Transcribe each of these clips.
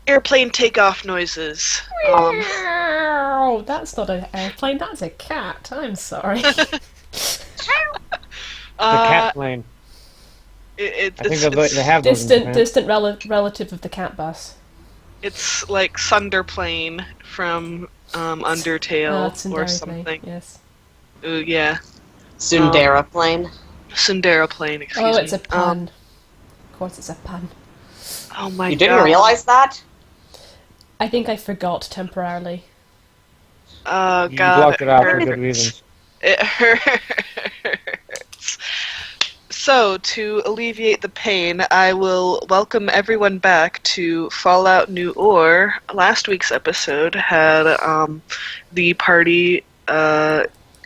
Airplane takeoff noises. Meow. That's not an airplane, that's a cat. I'm sorry. The cat uh, plane. it, I think it's they it's have those in Japan. Distant relative of the cat bus. it's like Sunderplane from Undertale or Tsundere plane, something. yes. Ooh, yeah. Um, Sundara plane. Sundara plane, Oh, excuse it's a me. pun. Of course, it's a pun. Oh my You didn't god. realize that? I think I forgot temporarily. Oh You god, blocked it it out for good hurts. reasons. It hurts. So, to alleviate the pain, I will welcome everyone back to Fallout New Orre. Last week's episode had the party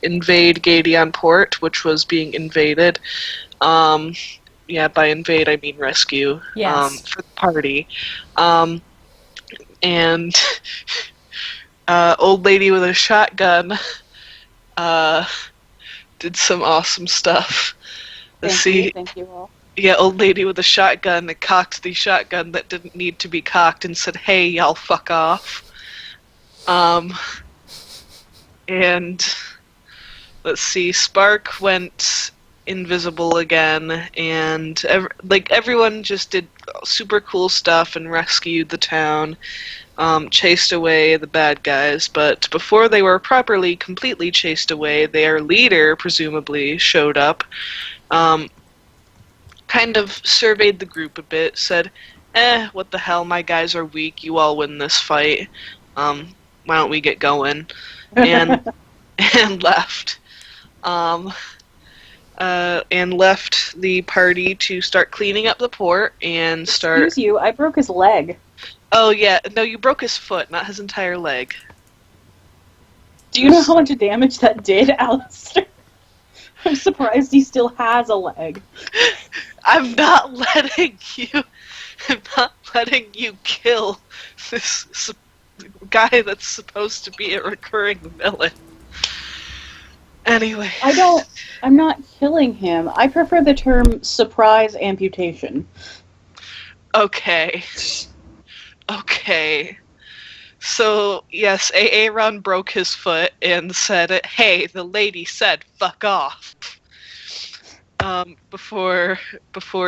invade Gateon Port, which was being invaded. Um, yeah, by invade I mean rescue Yes. for the party. Um, and old lady with a shotgun uh, did some awesome stuff. Let's see. Thank you all. Yeah, old lady with a shotgun that cocked the shotgun that didn't need to be cocked and said, "Hey, y'all, fuck off." Um, and let's see, Spark went invisible again, and everyone just did super cool stuff and rescued the town, chased away the bad guys. But before they were properly, completely chased away, their leader presumably showed up. Um, Kind of surveyed the group a bit, said, what the hell, my guys are weak, you all win this fight. Why don't we get going? And and left. Um, and left the party to start cleaning up the port and start... Excuse you, I broke his leg. Oh yeah, no, you broke his foot, not his entire leg. Do you know how much damage that did, Alistair? I'm surprised he still has a leg. I'm not letting you... I'm not letting you kill this guy that's supposed to be a recurring villain. Anyway. I'm not killing him. I prefer the term surprise amputation. Okay. Okay. So, yes, Aaron broke his foot and said, "Hey, the lady said fuck off." Before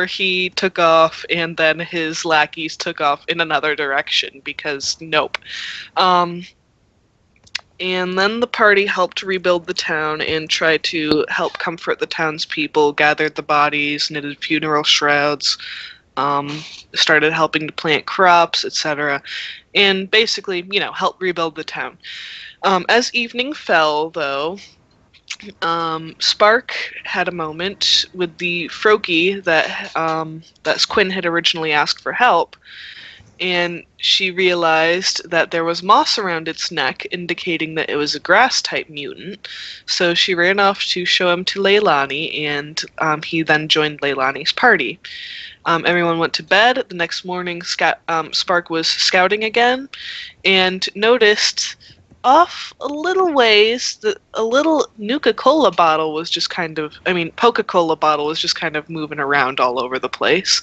he took off, and then his lackeys took off in another direction, because nope. And then the party helped rebuild the town and tried to help comfort the townspeople, gathered the bodies, knitted funeral shrouds, started helping to plant crops, etc. And basically, help rebuild the town. As evening fell, though, Spark had a moment with the Froakie that Quinn had originally asked for help, and she realized that there was moss around its neck, indicating that it was a grass-type mutant. So she ran off to show him to Leilani, and he then joined Leilani's party. Everyone went to bed. The next morning, Spark was scouting again, and noticed off a little ways that a little Nuka-Cola bottle was just Coca-Cola bottle was just kind of moving around all over the place.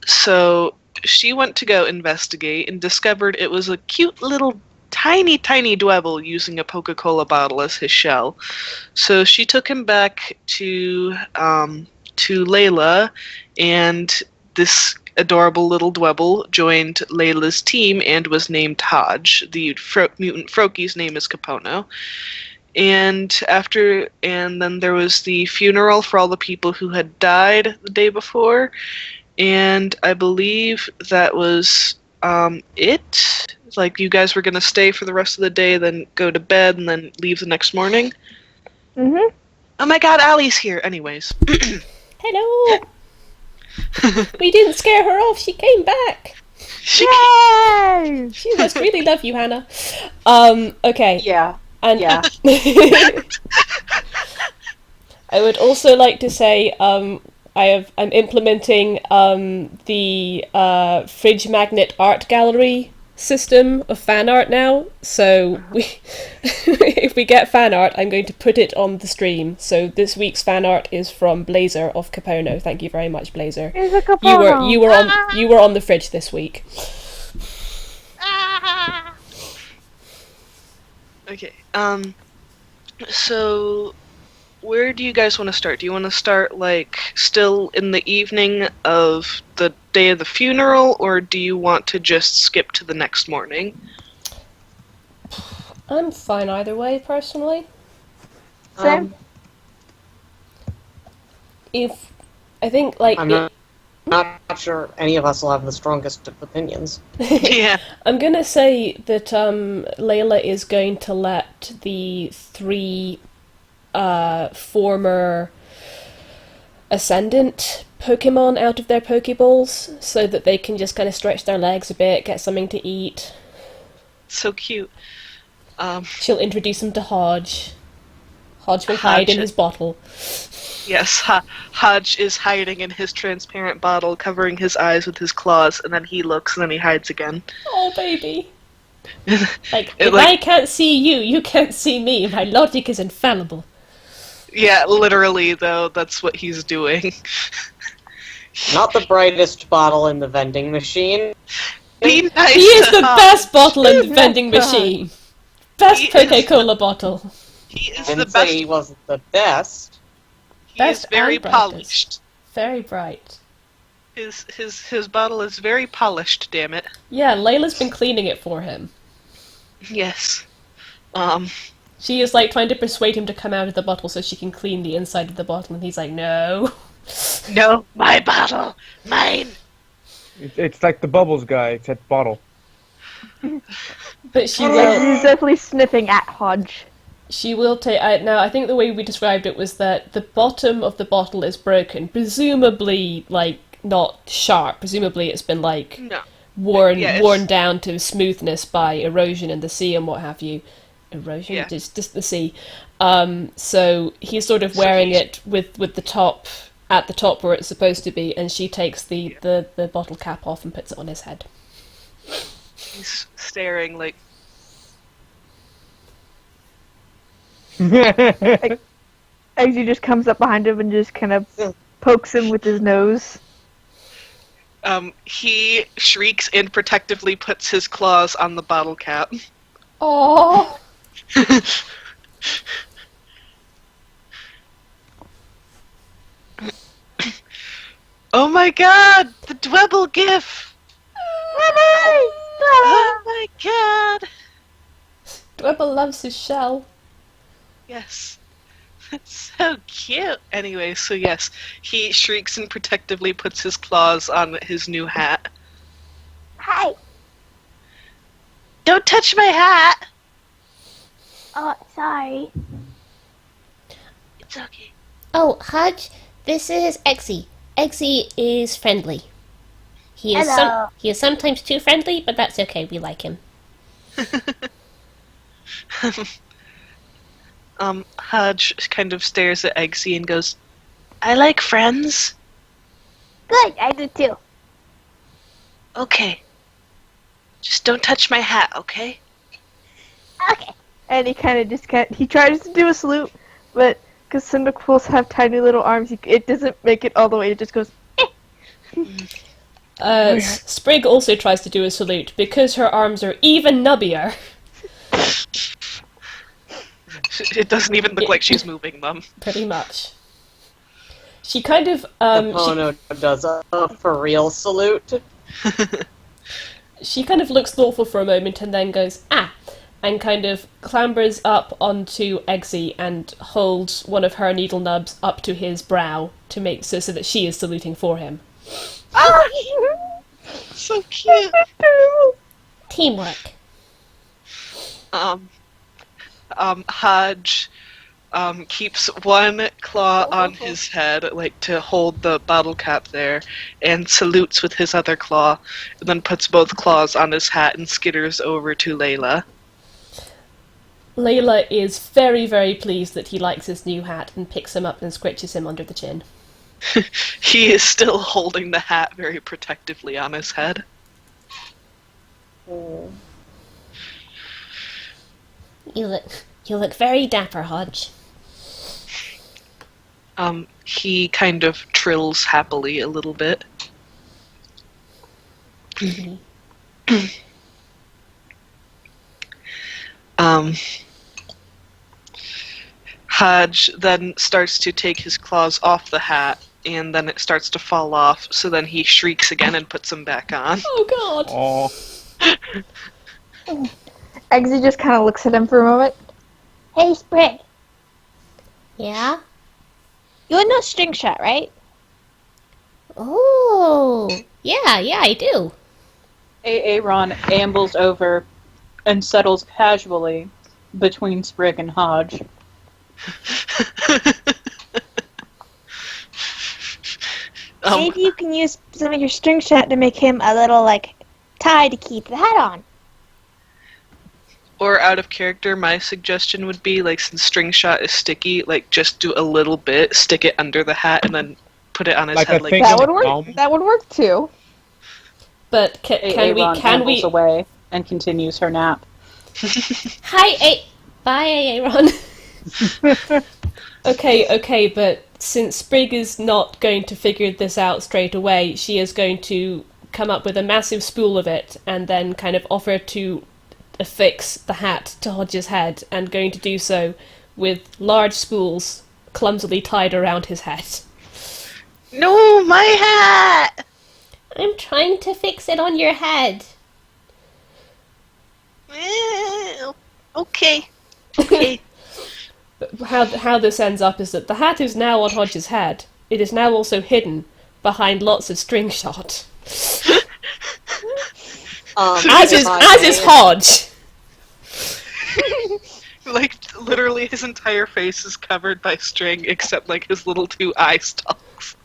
So she went to go investigate and discovered it was a cute little tiny dwevel using a Coca-Cola bottle as his shell. So she took him back to Layla, and this adorable little dweble joined Layla's team and was named Hodge. The mutant Froakie's name is Capono. And then there was the funeral for all the people who had died the day before, and I believe that was it. Like, you guys were gonna stay for the rest of the day, then go to bed, and then leave the next morning. Mhm. Oh my god, Allie's here. Anyways. Hello! We didn't scare her off, she came back! Yay! She must really love you, Hannah. Okay. Yeah. And Yeah. I would also like to say, I'm implementing the fridge magnet art gallery system of fan art now, so if we get fan art, I'm going to put it on the stream. So this week's fan art is from Blazer of Capono. Thank you very much, Blazer. Here's a Capono. You were on the fridge this week. Okay. So where do you guys want to start? Do you want to start, like, still in the evening of the day of the funeral, or do you want to just skip to the next morning? I'm fine either way, personally. Same. If I think, like, I'm not sure any of us will have the strongest of opinions. Yeah. I'm gonna say that Layla is going to let the 3 former Ascendant Pokemon out of their Pokeballs so that they can just kind of stretch their legs a bit, get something to eat. So cute. She'll introduce them to Hodge. Hodge will hide in his bottle. Yes, Hodge is hiding in his transparent bottle, covering his eyes with his claws, and then he looks, and then he hides again. Oh, baby. Like, if I can't see you, you can't see me. My logic is infallible. Yeah, literally, though, that's what he's doing. Not the brightest bottle in the vending machine. Be nice. He is the Hodge. best bottle in the vending machine. Best He is Poke-Cola bottle. He is Didn't the say best. he wasn't the best. He Best is very and brightest. polished. Very bright. His bottle is very polished. Damn it. Yeah, Layla's been cleaning it for him. Yes. She is, like, trying to persuade him to come out of the bottle so she can clean the inside of the bottle, and he's like, no. No, my bottle, mine. It's like the Bubbles guy, except bottle. But she will... He's definitely sniffing at Hodge. She will take... Now, I think the way we described it was that the bottom of the bottle is broken. Presumably, like, not sharp. Presumably it's been, like, No. worn down to smoothness by erosion in the sea and what have you. Erosion? Yeah. Just the sea. So he's sort of wearing it with the top... at the top where it's supposed to be, and she takes the bottle cap off and puts it on his head. He's staring like... Eggsy just comes up behind him and just kind of pokes him with his nose. He shrieks and protectively puts his claws on the bottle cap. Oh. Oh my god! The Dwebble GIF! Oh my god! Dwebble loves his shell. Yes. That's so cute. Anyway, so yes, he shrieks and protectively puts his claws on his new hat. Hi. Don't touch my hat! Oh, sorry. It's okay. Oh, Hodge, this is Eggsy. Eggsy is friendly. He is Hello. he is sometimes too friendly, but that's okay. We like him. Hodge kind of stares at Eggsy and goes, I like friends. Good, I do too. Okay. Just don't touch my hat, okay? Okay. And he kind of just he tries to do a salute, but because Cyndaquils have tiny little arms, it doesn't make it all the way. It just goes. Sprig also tries to do a salute because her arms are even nubbier. It doesn't even look like she's moving them. Pretty much. She kind of Capono does a for real salute. she kind of looks thoughtful for a moment and then goes, ah, and kind of clambers up onto Eggsy and holds one of her needle nubs up to his brow to make so that she is saluting for him. So cute. Teamwork. Hodge keeps one claw on his head, like to hold the bottle cap there, and salutes with his other claw, and then puts both claws on his hat and skitters over to Layla. Layla is very, very pleased that he likes his new hat and picks him up and scritches him under the chin. He is still holding the hat very protectively on his head. Oh. You look very dapper, Hodge. He kind of trills happily a little bit. Hodge then starts to take his claws off the hat, and then it starts to fall off, so then he shrieks again and puts them back on. Oh god! Oh, Eggsy just kind of looks at him for a moment. Hey, Sprig. Yeah? You know string shot, right? Oh, yeah, I do. Aaron ambles over and settles casually between Sprig and Hodge. Maybe you can use some of your string shot to make him a little, tie to keep the hat on. Or out of character, my suggestion would be, since string shot is sticky, just do a little bit, stick it under the hat, and then put it on his Like head. a thing- That would work. Um, That would work too. But can Aaron we ambles away and continues her nap. Bye, Aaron. Okay, but since Sprig is not going to figure this out straight away, she is going to come up with a massive spool of it and then kind of offer to affix the hat to Hodge's head, and going to do so with large spools clumsily tied around his head. No, my hat! I'm trying to fix it on your head. Okay. But how this ends up is that the hat is now on Hodge's head. It is now also hidden behind lots of string shot. As is Hodge. Literally his entire face is covered by string, except, his little 2 eye stalks.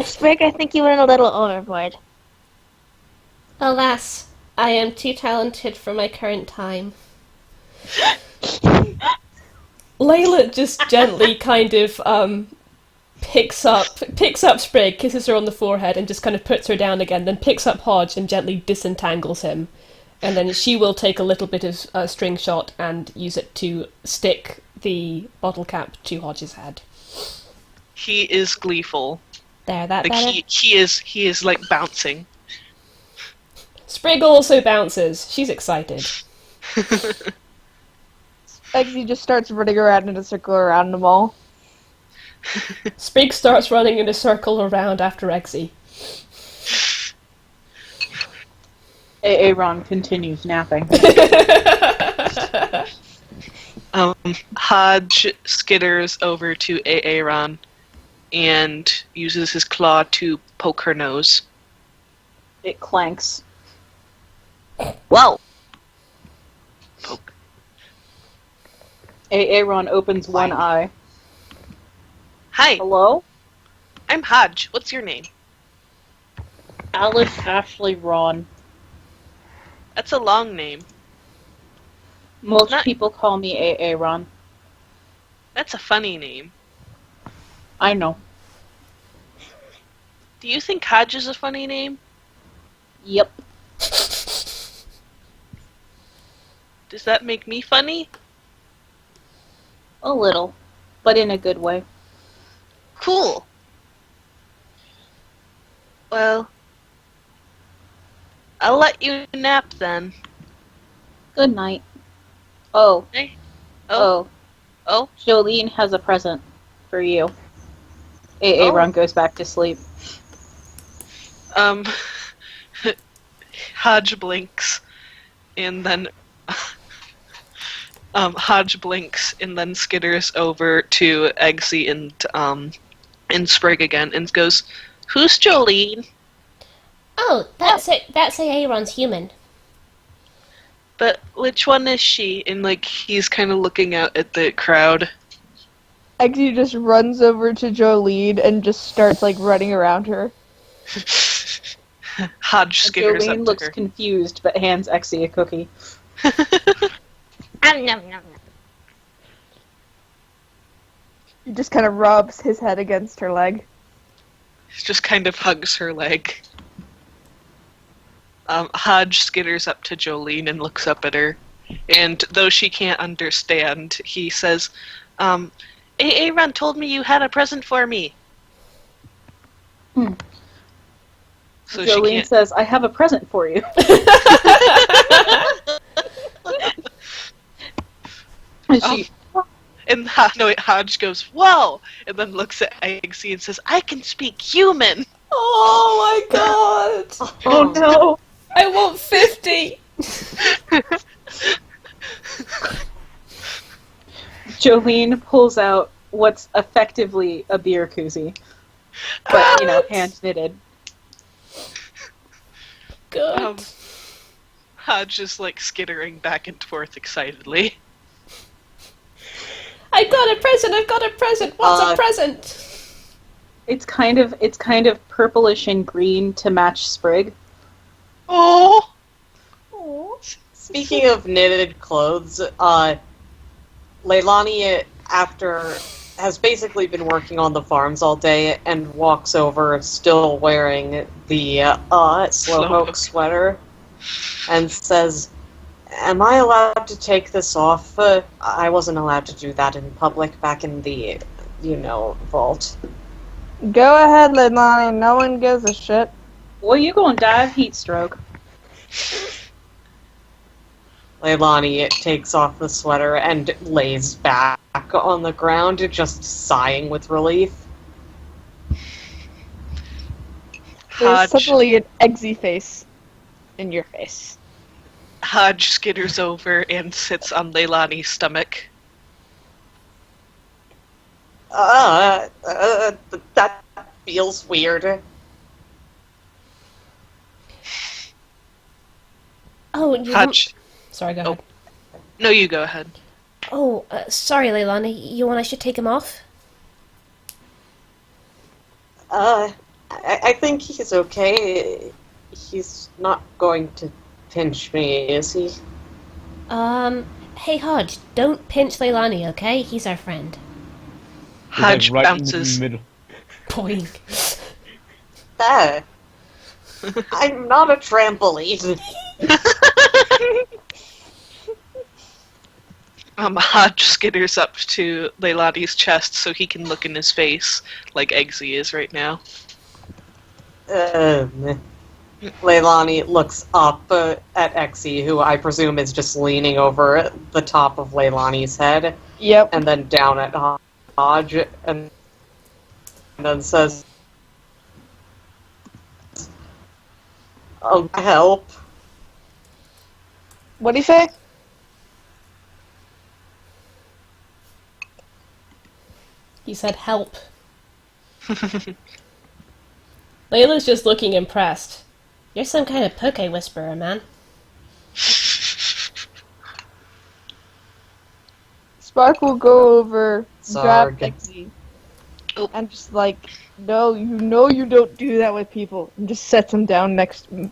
Sprig, I think you went a little overboard. Alas, I am too talented for my current time. Layla just gently kind of picks up Sprig, kisses her on the forehead, and just kind of puts her down again, then picks up Hodge and gently disentangles him. And then she will take a little bit of string shot and use it to stick the bottle cap to Hodge's head. He is gleeful. There, that better? He is bouncing. Sprig also bounces. She's excited. Eggsy just starts running around in a circle around them all. Sprig starts running in a circle around after Eggsy. Aaron continues napping. Hodge skitters over to Aaron and uses his claw to poke her nose. It clanks. Whoa! Poke. Aaron opens one eye. Hi, Hello? I'm Hodge. What's your name? Alice Ashley Ron. That's a long name. Most Not- people call me Aaron. That's a funny name. I know. Do you think Hodge is a funny name? Yep. Does that make me funny? A little. But in a good way. Cool. Well, I'll let you nap then. Good night. Oh. Hey. Oh. Oh? Jolene has a present for you. Aaron goes back to sleep. Hodge blinks, and then Hodge blinks and then skitters over to Eggsy and Sprig again and goes, "Who's Jolene?" Oh, that's it. That's Aaron's human. But which one is she? And he's kind of looking out at the crowd. Eggsy just runs over to Jolene and just starts running around her. Hodge skitters Jolene up looks to her. confused but hands Exie a cookie. Nom, nom, nom. He just kind of rubs his head against her leg. He just kind of hugs her leg. Hodge skitters up to Jolene and looks up at her. And though she can't understand, he says, Aaron told me you had a present for me. So Jolene says, I have a present for you. And she... And Hodge goes, whoa! And then looks at Eggsy and says, I can speak human! Oh my god! Oh no! I want 50! Jolene pulls out what's effectively a beer koozie. But, hand knitted. Good. Hodge is skittering back and forth excitedly. I've got a present! What's a present? It's kind of purplish and green to match Sprig. Oh! Speaking of knitted clothes, Leilani, has basically been working on the farms all day and walks over, still wearing the Slowpoke sweater, and says, am I allowed to take this off? I wasn't allowed to do that in public back in the, vault. Go ahead, Leilani. No one gives a shit. Boy, you gonna die of heat stroke. Leilani takes off the sweater and lays back on the ground, just sighing with relief. There's suddenly an eggsy face in your face. Hodge skitters over and sits on Leilani's stomach. That feels weird. Oh, you Hodge. Sorry, go ahead. No, you go ahead. Oh, sorry, Leilani. You want I should take him off? I think he's okay. He's not going to pinch me, is he? Hey Hodge, don't pinch Leilani, okay? He's our friend. Hodge right bounces. in the middle. Boing. I'm not a trampoline. Hodge skitters up to Leilani's chest so he can look in his face like Eggsy is right now. Leilani looks up at Exie, who I presume is just leaning over the top of Leilani's head. Yep. And then down at Hodge, and then says, help. What'd he say? He said help. Layla's just looking impressed. You're some kind of poke whisperer, man. Spark will go over, grab Zarg. Eggsy, and just no, you don't do that with people, and just sets him down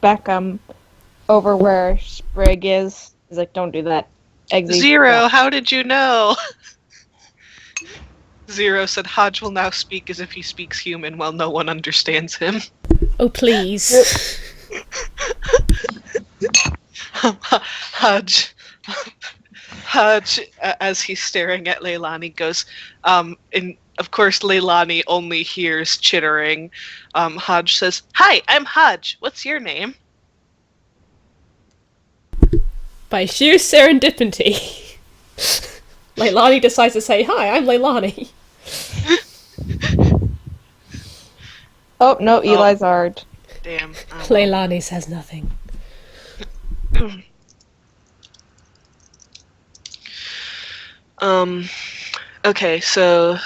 back over where Sprig is. He's like, don't do that. Eggsy. Zero, how did you know? Zero said Hodge will now speak as if he speaks human while no one understands him. Oh, please. Hodge, as he's staring at Leilani, goes, and of course Leilani only hears chittering. Hodge says, hi, I'm Hodge. What's your name? By sheer serendipity, Leilani decides to say, hi, I'm Leilani. Oh, no, Eli's Ard. Damn. Leilani says nothing. Okay, so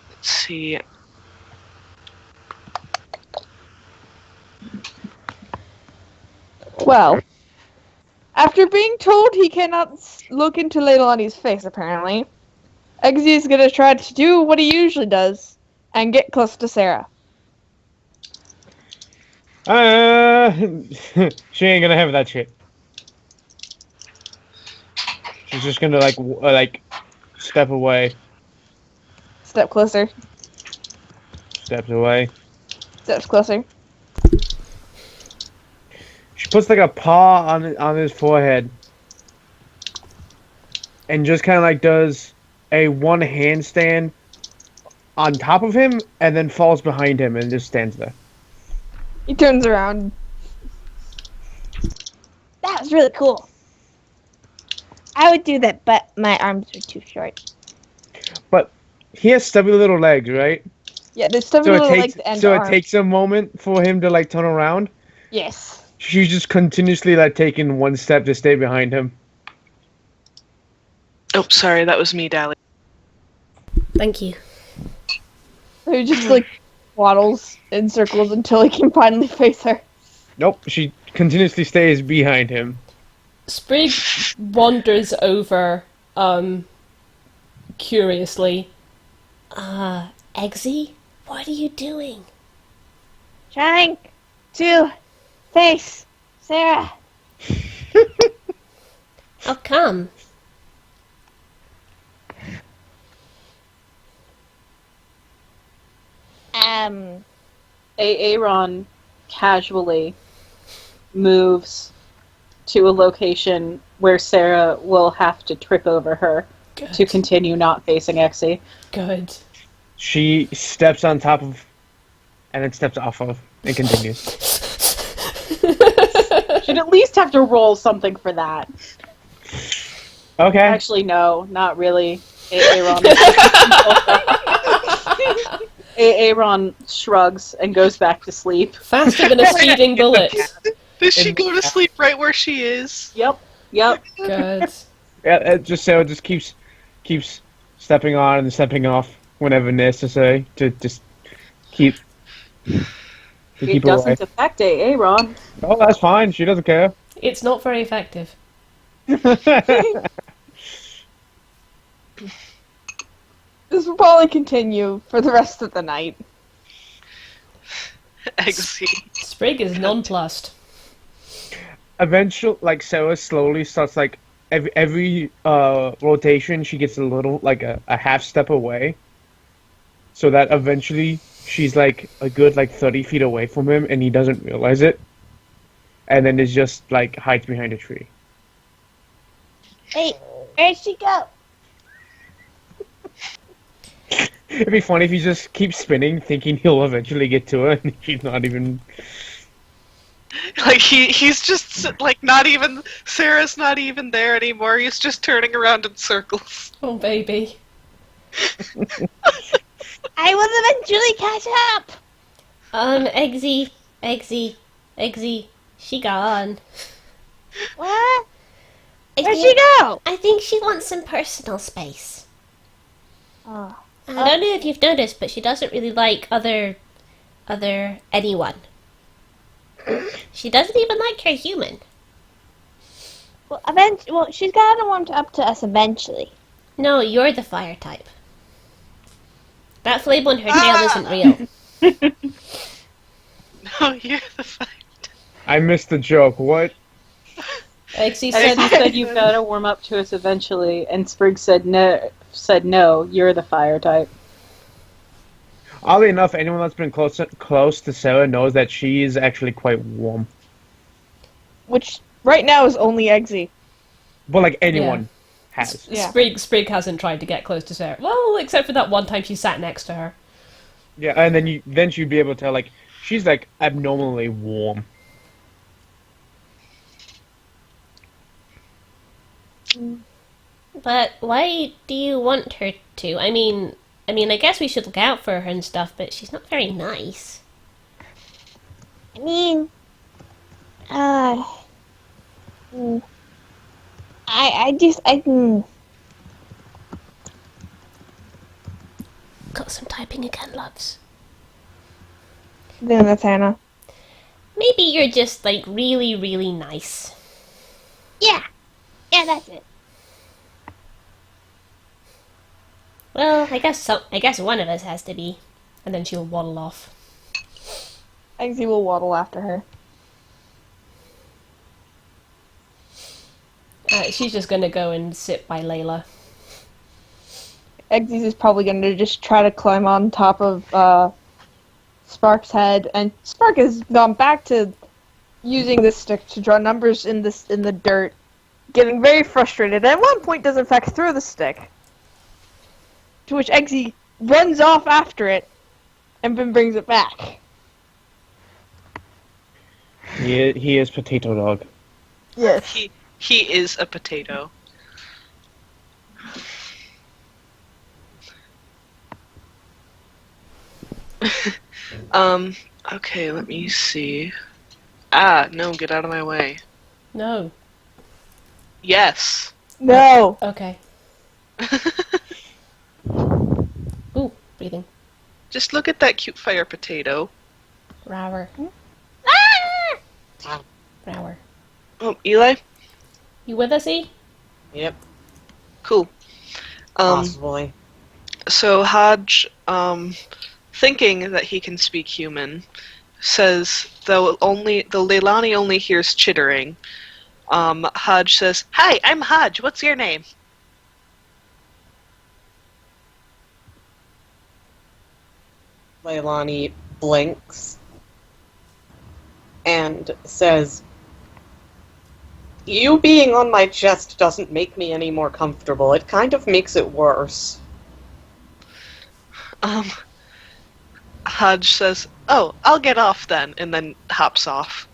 let's see. Well, after being told he cannot look into Leilani's face, apparently, Eggsy is gonna try to do what he usually does and get close to Sarah. She ain't gonna have that shit. She's just gonna step away. Step closer. Steps away. Steps closer. puts like a paw on his forehead, and just kind of like does a one handstand on top of him, and then falls behind him and just stands there. He turns around. That was really cool. I would do that, but my arms are too short. But he has stubby little legs, right? Yeah, there's stubby little legs and So arms. it takes a moment for him to like turn around. Yes. She's just continuously like taking one step to stay behind him. Oh, sorry, that was me, Dally. Thank you. So he just like waddles in circles until he can finally face her. Nope, she continuously stays behind him. Sprig wanders over, curiously. Eggsy, what are you doing? Trying to face Sarah. How come? Aaron casually moves to a location where Sarah will have to trip over her Good. to continue not facing Exy. Good. She steps on top of, and then steps off of, and continues. Should at least have to roll something for that. Okay. Actually, no, not really. Aaron shrugs and goes back to sleep. Faster than a speeding bullet. Does she go to sleep right where she is? Yep. Good. Yeah, just Sarah just keeps stepping on and stepping off whenever necessary to just keep It away. doesn't affect Aaron. Oh, that's fine. She doesn't care. It's not very effective. This will probably continue for the rest of the night. Eggsy. Sprig is nonplussed. Eventually, like Sarah slowly starts like every rotation, she gets a little like a half step away, so that eventually she's like a good like 30 feet away from him, and he doesn't realize it, and then is just like hides behind a tree. Hey, where'd she go? It'd be funny if he just keeps spinning, thinking he'll eventually get to her, and she's not even. Like he's just like not even Sarah's not even there anymore. He's just turning around in circles. Oh, baby. I will eventually catch up. Eggsy, she gone. What? I Where'd think, she go? I think she wants some personal space. Oh. I don't know if you've noticed, but she doesn't really like other anyone. She doesn't even like her human. Well, she's gotta warm up to us eventually. No, you're the fire type. That flame on her tail isn't real. No, you're the fight. I missed the joke. What? Eggsy Said you said, said you've got to warm up to us eventually, and Sprig said no. You're the fire type. Oddly enough, anyone that's been close to Sarah knows that she is actually quite warm. Which right now is only Eggsy. But like anyone has. Yeah. Sprig hasn't tried to get close to Sarah. Well, except for that one time she sat next to her. Yeah, and then she'd be able to tell like she's like abnormally warm. But why do you want her to? I mean, I guess we should look out for her and stuff, but she's not very nice. I mean, I Got some typing again, loves. Then that's Hannah. Maybe you're just, like, really, really nice. Yeah, that's it. Well, I guess one of us has to be. And then she'll waddle off. Eggsy will waddle after her. She's just gonna go and sit by Layla. Eggsy is probably going to just try to climb on top of Spark's head, and Spark has gone back to using this stick to draw numbers in the dirt, getting very frustrated. At one point, does in fact throw the stick, to which Eggsy runs off after it, and then brings it back. He is Potato Dog. Yes. He is a potato. Okay, let me see. Ah, no, get out of my way. No. Yes. No. Okay. Ooh, breathing. Just look at that cute fire potato. Rower. Ah! Rower. Oh, Eli? You with us, E? Yep, Cool. possibly. So Hodge, thinking that he can speak human, says though Leilani only hears chittering. Hodge says, "Hi, I'm Hodge. What's your name?" Leilani blinks and says, "You being on my chest doesn't make me any more comfortable. It kind of makes it worse." Hodge says, "Oh, I'll get off then," and then hops off.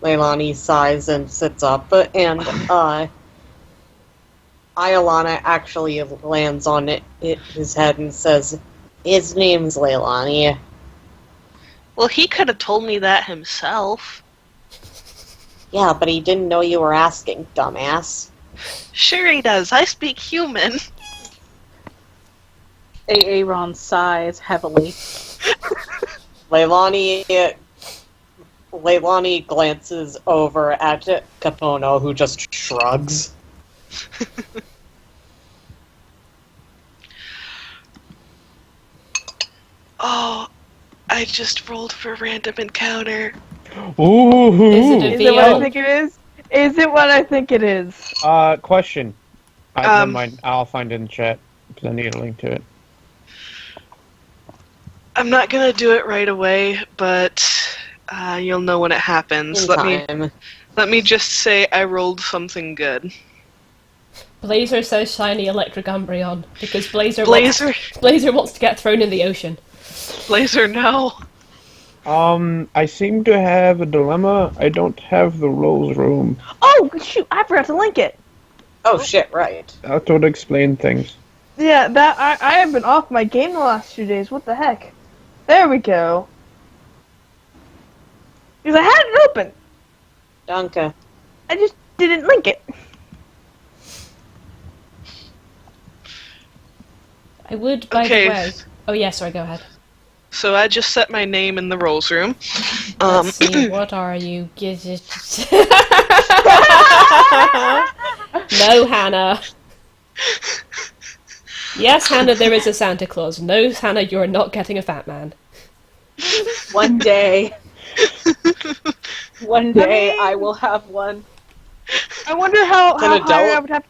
Leilani sighs and sits up, and Iolana actually lands on his head and says, "His name's Leilani." Well, he could have told me that himself. Yeah, but he didn't know you were asking, dumbass. Sure he does. I speak human. Aaron sighs heavily. Leilani glances over at Capono, who just shrugs. Oh, I just rolled for random encounter. Ooh. Is it a Is it what I VO? think it is? Is it what I think it is? Question. Never mind. I'll find it in chat because I need a link to it. I'm not gonna do it right away, but you'll know when it happens. In Let me just say I rolled something good. Blazer says shiny electric Umbreon because Blazer wants to get thrown in the ocean. Blazer, no. I seem to have a dilemma. I don't have the rolls room. Oh shoot! I forgot to link it. Oh shit! Right. That would explain things. Yeah, that I have been off my game the last 2 days. What the heck? There we go. Because I had it open. Danke. I just didn't link it. I would, by Okay. the way. Oh yeah, sorry. Go ahead. So I just set my name in the rolls room. Let's see. What are you? No, Hannah. Yes, Hannah, there is a Santa Claus. No, Hannah, you're not getting a fat man. One day. One day I will have one. I wonder how Can a high del- I would have to...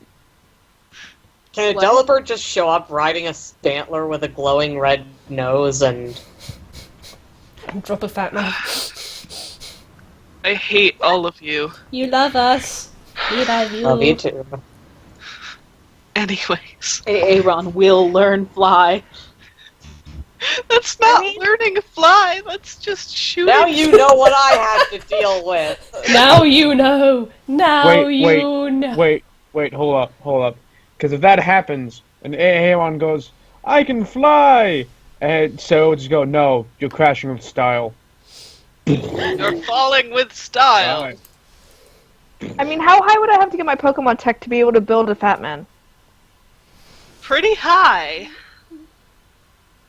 Can a What? Delibird just show up riding a Stantler with a glowing red nose and... Drop a fat man. I hate all of you. You love us. We love you. Love you too. Anyways, Aaron will learn fly. that's not learning to fly. That's just shooting. Now you know what I had to deal with. Now you know. Now Wait, you know. Wait, hold up. Because if that happens, and Aeon goes, I can fly! And so just go, no, you're crashing with style. You're falling with style. Alright. I mean, how high would I have to get my Pokemon tech to be able to build a fat man? Pretty high.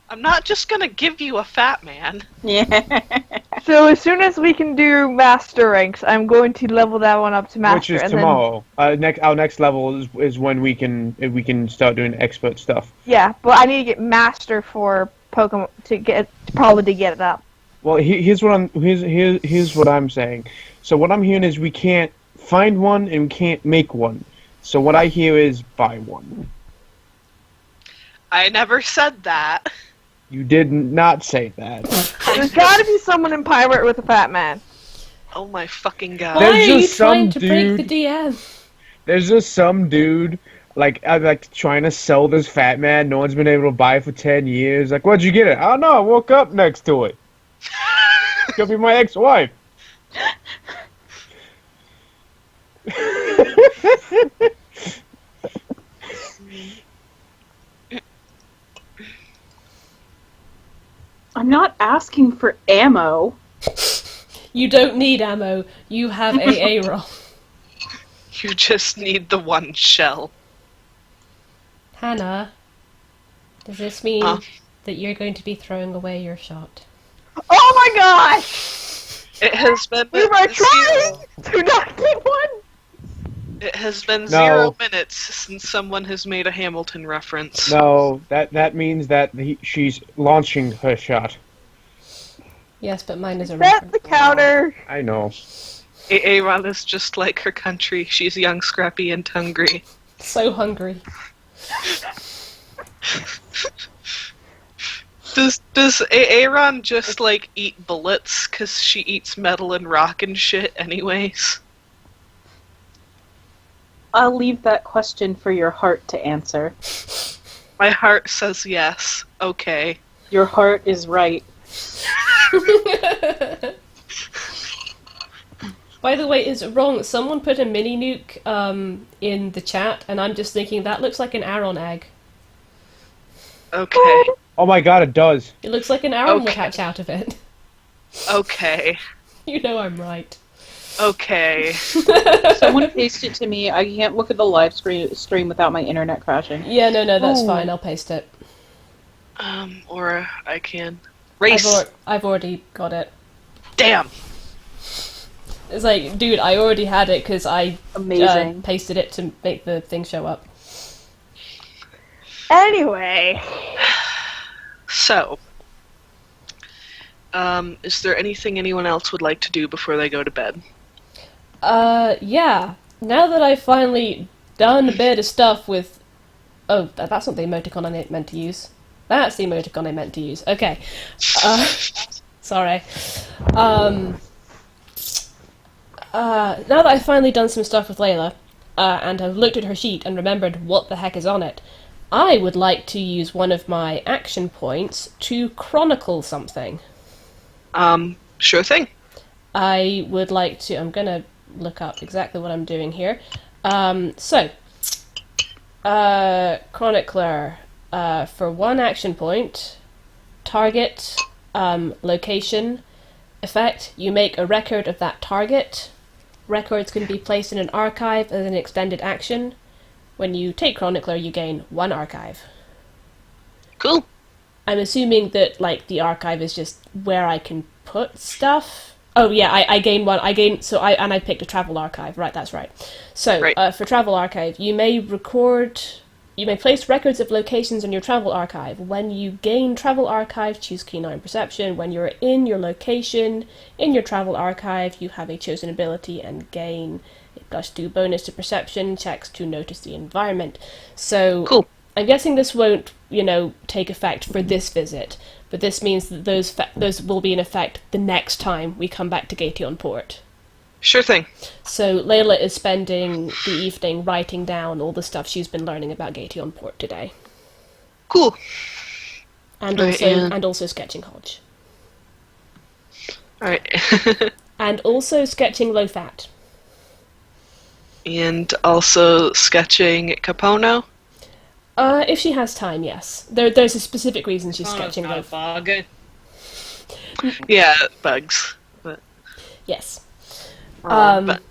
I'm not just gonna give you a fat man. Yeah. So as soon as we can do master ranks, I'm going to level that one up to master. Which is and tomorrow. Our next level is when we can start doing expert stuff. Then, yeah, but I need to get master for Pokemon to get it up. Well, here's what I'm saying. So what I'm hearing is we can't find one and we can't make one. So what I hear is buy one. I never said that. You did not say that. There's gotta be someone in Pirate with a fat man. Oh my fucking god. Why There's are you just some trying to break the dude- DM? There's just some dude, like trying to sell this fat man. No one's been able to buy it for 10 years. Like, where'd you get it? I don't know. I woke up next to it. She'll be my ex-wife. I'm not asking for ammo. You don't need ammo. You have AA roll. You just need the one shell. Hannah, does this mean Huh? that you're going to be throwing away your shot? Oh my gosh! It has been We were trying to not get one! It has been No. 0 minutes since someone has made a Hamilton reference. No, that means that she's launching her shot. Yes, but mine is a Set reference. the counter! I know. Aaron is just like her country. She's young, scrappy, and hungry. So hungry. Does Aaron just like eat bullets because she eats metal and rock and shit anyways? I'll leave that question for your heart to answer. My heart says yes. Okay. Your heart is right. By the way, is it wrong? Someone put a mini nuke in the chat, and I'm just thinking that looks like an Aron egg. Okay. Oh my god, it does. It looks like an Aron would Okay. hatch out of it. Okay. You know I'm right. Okay. Someone paste it to me. I can't look at the live stream without my internet crashing. Yeah, no, that's Ooh. fine. I'll paste it. Or I can. Race! I've already got it. Damn! It's like, dude, I already had it because I Amazing. pasted it to make the thing show up. Anyway. So, is there anything anyone else would like to do before they go to bed? Yeah. Now that I've finally done a bit of stuff with... Oh, that's not the emoticon I meant to use. That's the emoticon I meant to use. Okay. Sorry. Now that I've finally done some stuff with Layla, and I've looked at her sheet and remembered what the heck is on it, I would like to use one of my action points to chronicle something. Sure thing. I would like to... I'm gonna look up exactly what I'm doing here. Chronicler, for one action point, target, location, effect, you make a record of that target. Records can be placed in an archive as an extended action. When you take Chronicler, you gain 1 archive. Cool. I'm assuming that, like, the archive is just where I can put stuff. Oh, yeah, I gain 1. I picked a travel archive. Right, that's right. So, Right. for travel archive, you may place records of locations in your travel archive. When you gain travel archive, choose key 9 perception. When you're in your location, in your travel archive, you have a chosen ability and gain a +2 bonus to perception checks to notice the environment. So, Cool. I'm guessing this won't, take effect for this visit, but this means that those will be in effect the next time we come back to Gateon Port. Sure thing. So Layla is spending the evening writing down all the stuff she's been learning about Gateon Port today, Cool. and Right, also sketching Hodge, Alright. and also sketching low fat. And also sketching Capono. If she has time, yes. There's a specific reason she's sketching low fat. Yeah, bugs. But, Yes. but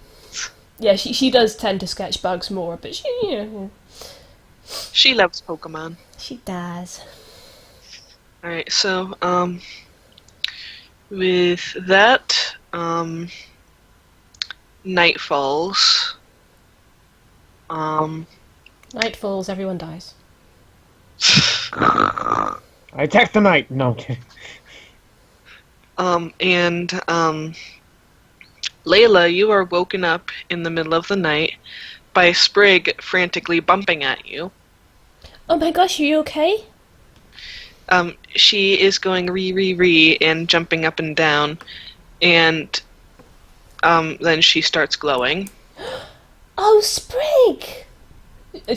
Yeah, she does tend to sketch bugs more, but she loves Pokemon. she does. Alright, so, with that, night falls. Night falls, everyone dies. I attack the knight. No, okay. Layla, you are woken up in the middle of the night by Sprig frantically bumping at you. Oh my gosh, are you okay? She is going re and jumping up and down, and then she starts glowing. Oh, Sprig!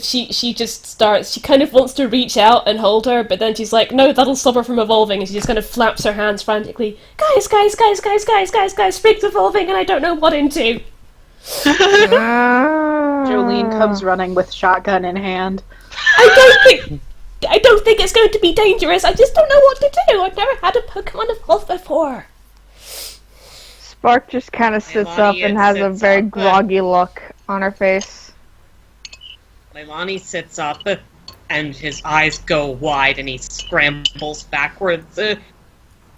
She just starts, she kind of wants to reach out and hold her, but then she's like, no, that'll stop her from evolving, and she just kind of flaps her hands frantically. Guys, Sprig's evolving and I don't know what into. Jolene comes running with shotgun in hand. I don't think it's going to be dangerous, I just don't know what to do. I've never had a Pokemon evolve before. Spark just kind of sits up and has a very groggy look on her face. Leilani sits up, and his eyes go wide, and he scrambles backwards.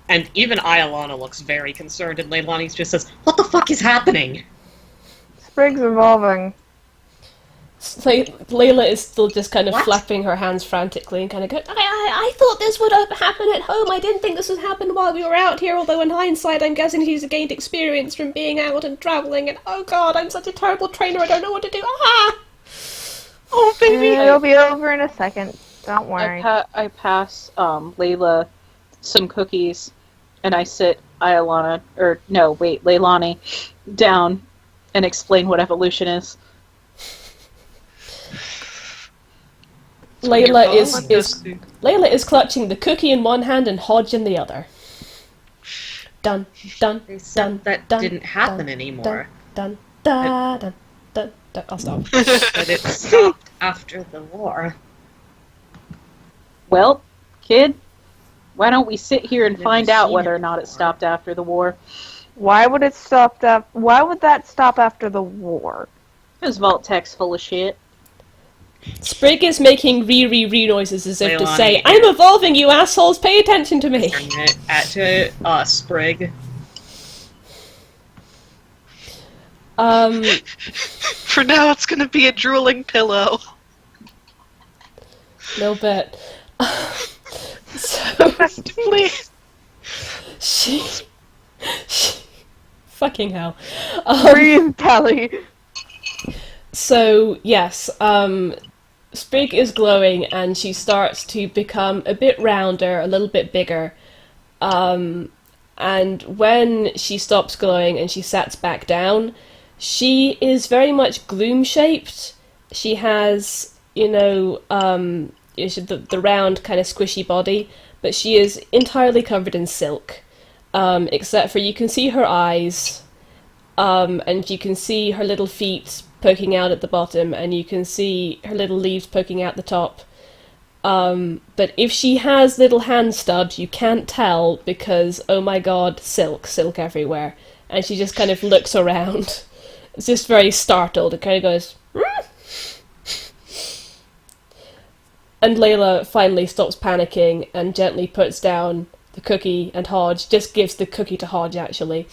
And even Iolana looks very concerned, and Leilani just says, "What the fuck is happening?" Sprig's evolving. Layla is still just kind of flapping her hands frantically and kind of going, I thought this would happen at home. I didn't think this would happen while we were out here, although in hindsight I'm guessing she's gained experience from being out and travelling, and oh god, I'm such a terrible trainer, I don't know what to do. Ah! Oh, baby! It'll be over in a second. Don't worry. I pass Layla some cookies, and I sit Leilani down and explain what evolution is. Layla is clutching the cookie in one hand and Hodge in the other. Dun dun They said dun that dun, didn't happen anymore. Dun dun dun dun dun. I'll stop. But it stopped after the war. Well, kid, why don't we sit here and find out whether or not it stopped after the war? Why would that stop after the war? Because Vault-Tech's full of shit. Sprig is making re noises as if to Leilani, say, I'm evolving, you assholes, pay attention to me. Turn it at Sprig. For now, it's gonna be a drooling pillow. No bet. So, Please. she fucking hell. Breathe, Kelly. So, yes, Sprig is glowing and she starts to become a bit rounder, a little bit bigger. And when she stops glowing and she sats back down, she is very much gloom-shaped. She has, the round kind of squishy body, but she is entirely covered in silk. Except for you can see her eyes, and you can see her little feet poking out at the bottom, and you can see her little leaves poking out the top. But if she has little hand stubs, you can't tell because, oh my god, silk everywhere. And she just kind of looks around. It's just very startled. It kind of goes, and Layla finally stops panicking and gently puts down the cookie, and Hodge just gives the cookie to Hodge, actually.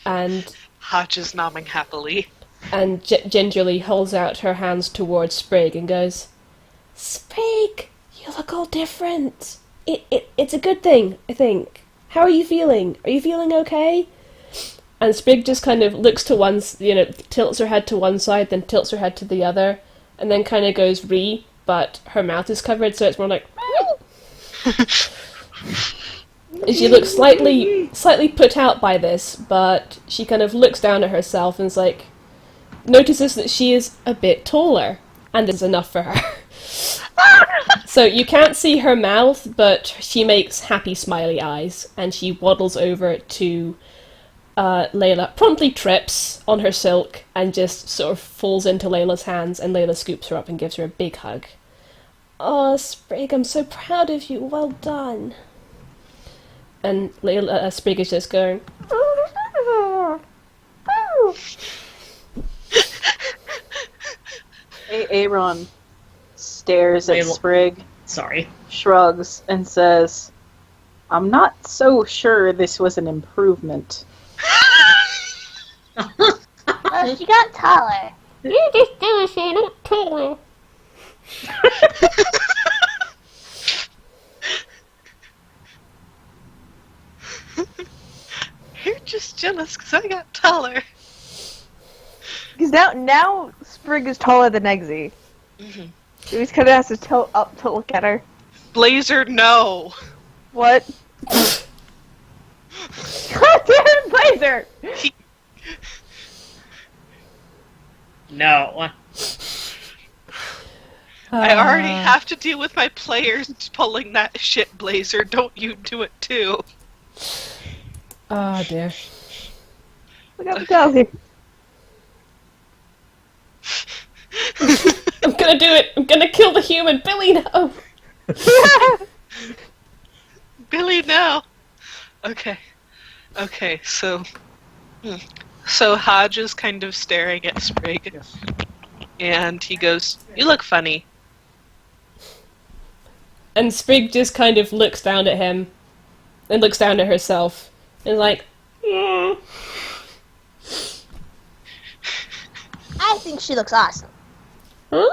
And Hodge is nodding happily. And gingerly holds out her hands towards Sprig and goes, Sprig, you look all different. It's a good thing, I think. How are you feeling? Are you feeling okay? And Sprig just kind of looks to one, tilts her head to one side, then tilts her head to the other, and then kind of goes but her mouth is covered, so it's more like, she looks slightly put out by this, but she kind of looks down at herself and is like, notices that she is a bit taller, and this is enough for her. So you can't see her mouth, but she makes happy smiley eyes, and she waddles over to Layla, promptly trips on her silk, and just sort of falls into Layla's hands, and Layla scoops her up and gives her a big hug. Oh, Sprig, I'm so proud of you, well done. And Layla, Sprig is just going, Aaron stares at Sprig, Sorry. shrugs, and says, I'm not so sure this was an improvement. She got taller. You just do say not taller. You're just jealous because I got taller. Because now Sprig is taller than Eggsy. Mm-hmm. He just kind of has to tilt up to look at her. Blazer, no. What? God damn it, Blazer! No. I already have to deal with my players pulling that shit, Blazer. Don't you do it too. Oh dear. Look at the Chelsea. I'm gonna do it! I'm gonna kill the human! Billy, no! Billy, no. Okay. Okay, so... So Hodge is kind of staring at Sprig. Yes. And he goes, "You look funny." And Sprig just kind of looks down at him and looks down at herself and like, I think she looks awesome. huh?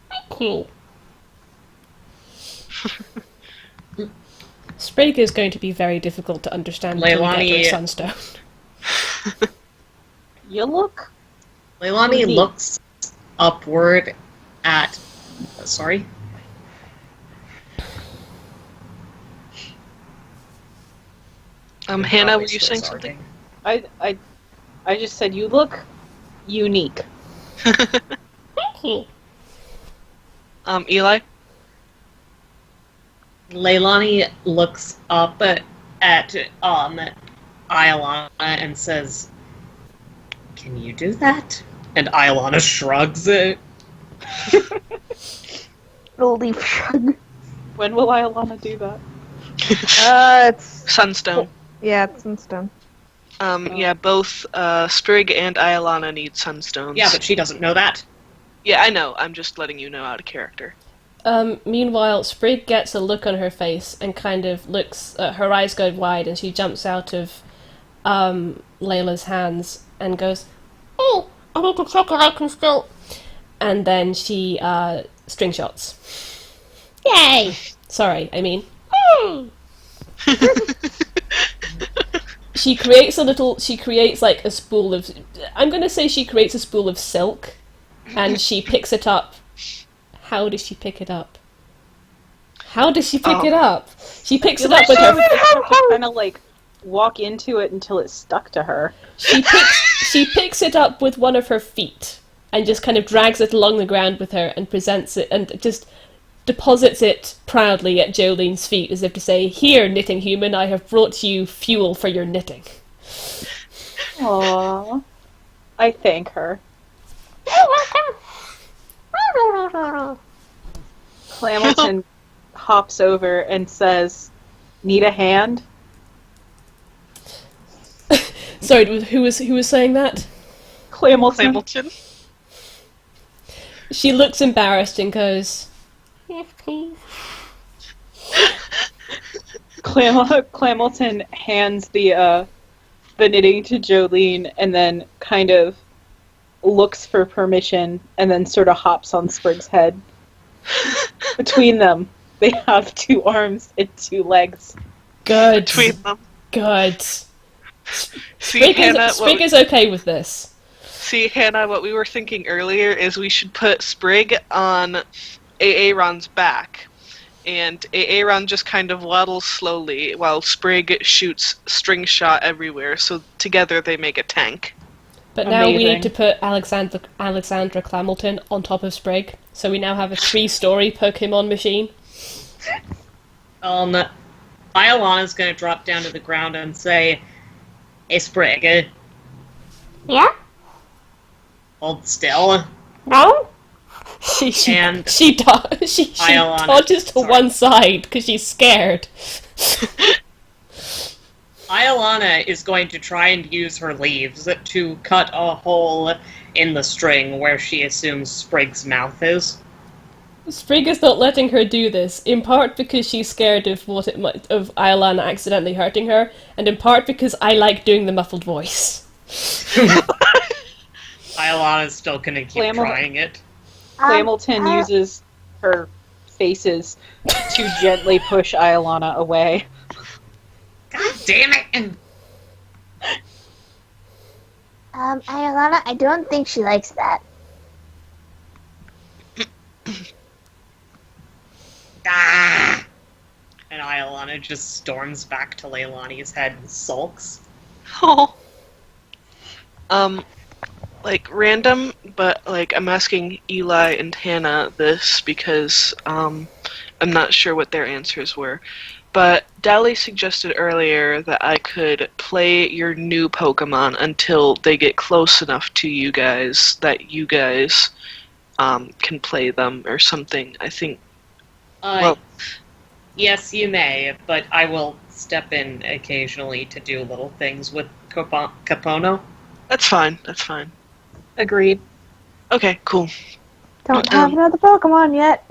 Thank you. Sprig is going to be very difficult to understand until we get to Leilani- a sunstone. You look. Leilani Indeed. looks upward at... Sorry? Hannah, were you saying something? I just said you look unique. Thank you. Eli? Leilani looks up at Iolana and says, "Can you do that?" And Iolana shrugs it. Little leaf shrug. When will Iolana do that? It's... Sunstone. Yeah, it's in stone. Yeah, both Sprig and Iolana need sunstones. Yeah, but she doesn't know that. Yeah, I know. I'm just letting you know out of character. Meanwhile, Sprig gets a look on her face and kind of looks, her eyes go wide and she jumps out of Layla's hands and goes, "Oh, I need to check if I can still..." And then she string shots. Yay! Sorry, I mean... She creates like a spool of... I'm going to say she creates a spool of silk and she picks it up. How does she pick it up? How does she pick it up? She picks it up with her... Kind of like walk into it until it's stuck to her. She picks it up with one of her feet and just kind of drags it along the ground with her and presents it and just deposits it proudly at Jolene's feet as if to say, "Here, knitting human, I have brought you fuel for your knitting." Aww. I thank her. Clamilton hops over and says, "Need a hand?" Sorry, who was saying that? Clamilton. Hamilton? She looks embarrassed and goes, "Yes, please." Clamilton hands the knitting to Jolene and then kind of looks for permission and then sort of hops on Sprig's head. Between them, they have 2 arms and 2 legs. Good. Between them. Good. See, Hannah, Sprig is okay with this. See, Hannah, what we were thinking earlier is we should put Sprig on Aaron's back, and Aaron just kind of waddles slowly while Sprig shoots string shot everywhere, so together they make a tank. But now we Amazing. need to put Alexandra Clamilton on top of Sprig, so we now have a 3-story Pokemon machine. Iolana's gonna drop down to the ground and say, "Hey, Sprig, Yeah? hold still." No? She And Iolana, dodges to sorry. one side because she's scared. Iolana is going to try and use her leaves to cut a hole in the string where she assumes Sprig's mouth is. Sprig is not letting her do this, in part because she's scared of of Iolana accidentally hurting her, and in part because I like doing the muffled voice. Iolana's still gonna keep Flammable. trying it. Clamilton uses her faces to gently push Iolana away. God damn it! Ayalana, I don't think she likes that. Ailana just storms back to Leilani's head and sulks. Oh. Like random, but like I'm asking Eli and Hannah this because I'm not sure what their answers were. But Dally suggested earlier that I could play your new Pokemon until they get close enough to you guys that you guys can play them or something. I think. Yes, you may, but I will step in occasionally to do little things with Capono. That's fine. That's fine. Agreed. Okay, cool. Don't have another Pokemon yet.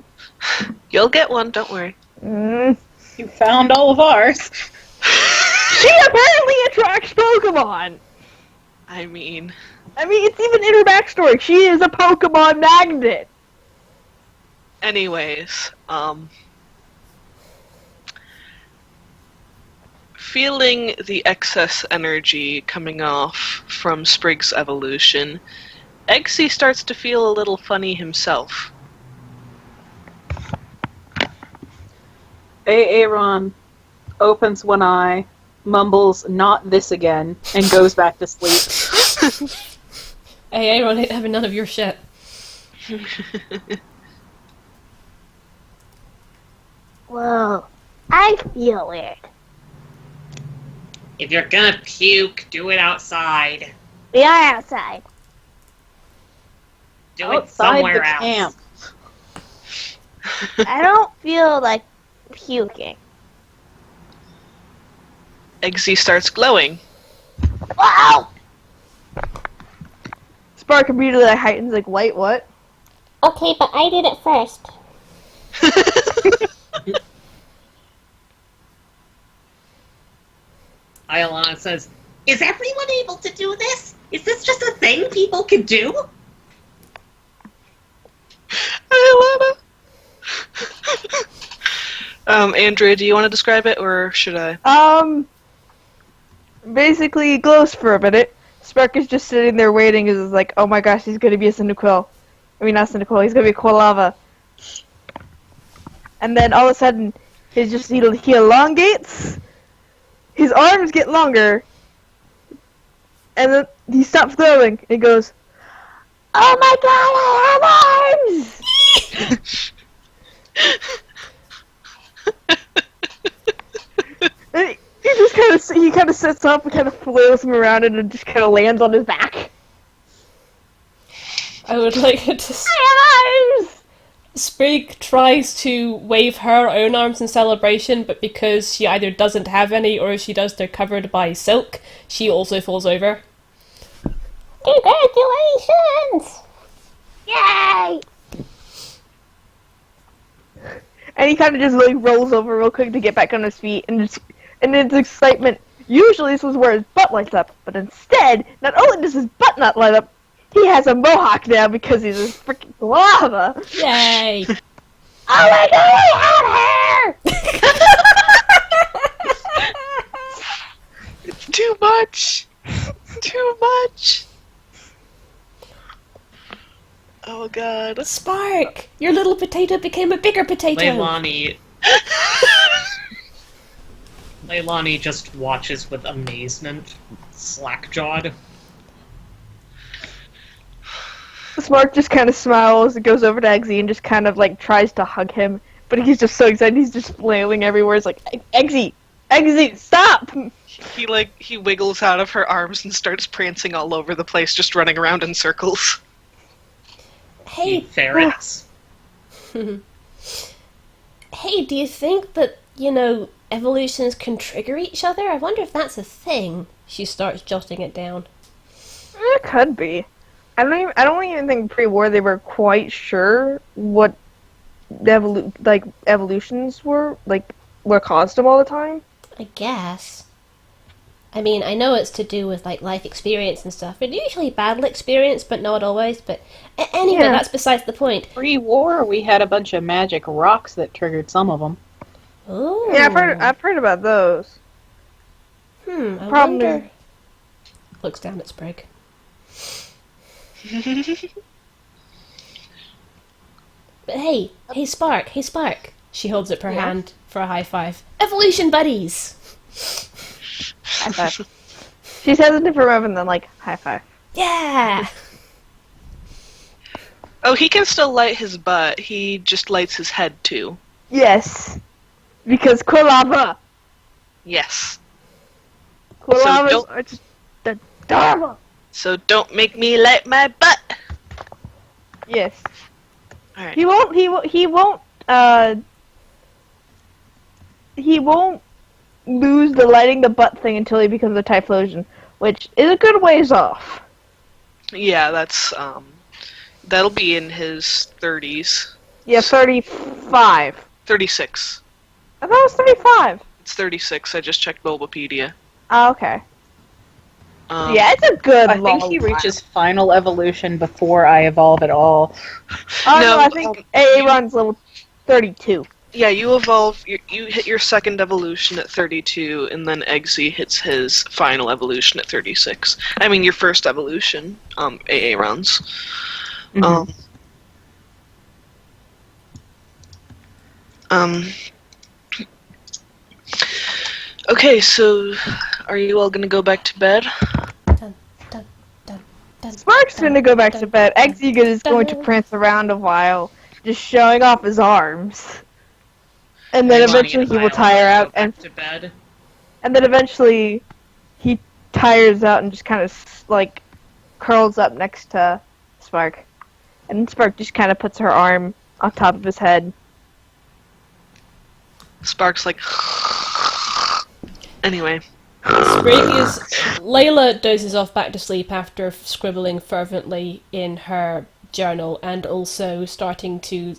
You'll get one. Don't worry. You found all of ours. She apparently attracts Pokemon. I mean, It's even in her backstory. She is a Pokemon magnet. anyways, feeling the excess energy coming off from Sprig's evolution, Eggsy starts to feel a little funny himself. Aaron opens one eye, mumbles "not this again," and goes back to sleep. Hey, Aaron, ain't having none of your shit. Whoa, I feel weird. If you're gonna puke, do it outside. We are outside. Do it Outside somewhere the else. camp. I don't feel like puking. Eggsy starts glowing. Wow! Spark immediately heightens, like, wait, what? Okay, but I did it first. Ailana says, "Is everyone able to do this? Is this just a thing people can do?" Ailana. Andrea, do you want to describe it, or should I? Basically, he glows for a minute. Spark is just sitting there waiting, is like, oh my gosh, he's gonna be a Cyndaquil. I mean, not Cyndaquil, he's gonna be a Quilava. And then all of a sudden, he elongates, his arms get longer, and then he stops glowing, and he goes, oh my god, I have arms! And he kind of sits up and kind of flails him around and just kind of lands on his back. I would like it to... I have arms! Sprig tries to wave her own arms in celebration, but because she either doesn't have any or if she does, they're covered by silk, she also falls over. Congratulations! Yay! And he kind of just like rolls over real quick to get back on his feet, and in his excitement, usually this is where his butt lights up, but instead, not only does his butt not light up, he has a mohawk now because he's a freaking lava. Yay! Oh my god, I have hair! Too much! Too much! Oh god. Spark! Your little potato became a bigger potato! Leilani just watches with amazement, slack-jawed. Spark just kind of smiles and goes over to Eggsy and just kind of like tries to hug him, but he's just so excited, he's just flailing everywhere. It's like, Eggsy, stop! He wiggles out of her arms and starts prancing all over the place, just running around in circles. Hey, ferrets. Hey, do you think that, evolutions can trigger each other? I wonder if that's a thing. She starts jotting it down. It could be. I don't even think pre-war they were quite sure what evolutions were caused them all the time. I guess. I mean, I know it's to do with life experience and stuff. It's usually battle experience, but not always. But anyway, Yeah. that's besides the point. Pre-war, we had a bunch of magic rocks that triggered some of them. Ooh. Yeah, I've heard about those. I Probably. wonder. Looks down at Sprig. But hey, Spark. She holds up her Yeah. hand for a high five. Evolution buddies! High five. She says a different move and then like high five. Yeah! Oh, he can still light his butt. He just lights his head too. Yes, because Quilava. Yes. Quilavas don't- are just the Dharma. So don't make me light my butt. Yes. All right. He won't. He won't. He won't lose the lighting the butt thing until he becomes a Typhlosion, which is a good ways off. Yeah, that's that'll be in his 30s. Yeah, 35. 36. I thought it was 35. It's 36. I just checked Bulbapedia. Oh, okay. Yeah. It's a good. I think long he while. reaches final evolution before I evolve at all. Oh No, no, I think AA runs level 32. Yeah, you evolve. You hit your second evolution at 32, and then Eggsy hits his final evolution at 36. I mean, your first evolution. AA runs. Mhm. Okay, so are you all gonna go back to bed? Dun, dun, dun, dun, Spark's dun, gonna go back dun, to bed. dun, Eggsy is going to dun. prance around a while, just showing off his arms. And then eventually he will tire out, and to bed. then eventually he tires out and just kind of like curls up next to Spark. And Spark just kind of puts her arm on top of his head. Sparks like. Anyway. Layla dozes off back to sleep after scribbling fervently in her journal and also starting to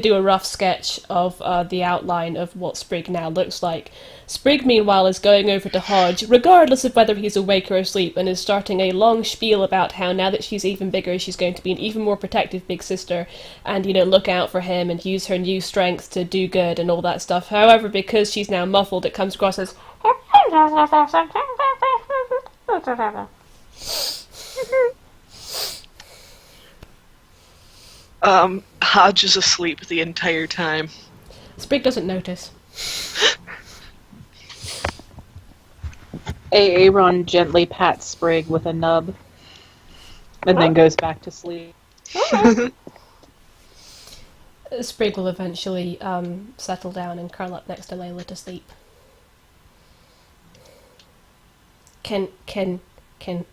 do a rough sketch of the outline of what Sprig now looks like. Sprig, meanwhile, is going over to Hodge, regardless of whether he's awake or asleep, and is starting a long spiel about how now that she's even bigger, she's going to be an even more protective big sister, and, look out for him and use her new strength to do good and all that stuff. However, because she's now muffled, it comes across as... Hodge is asleep the entire time. Sprig doesn't notice. Aaron gently pats Sprig with a nub, and then goes back to sleep. Sprig will eventually settle down and curl up next to Layla to sleep. I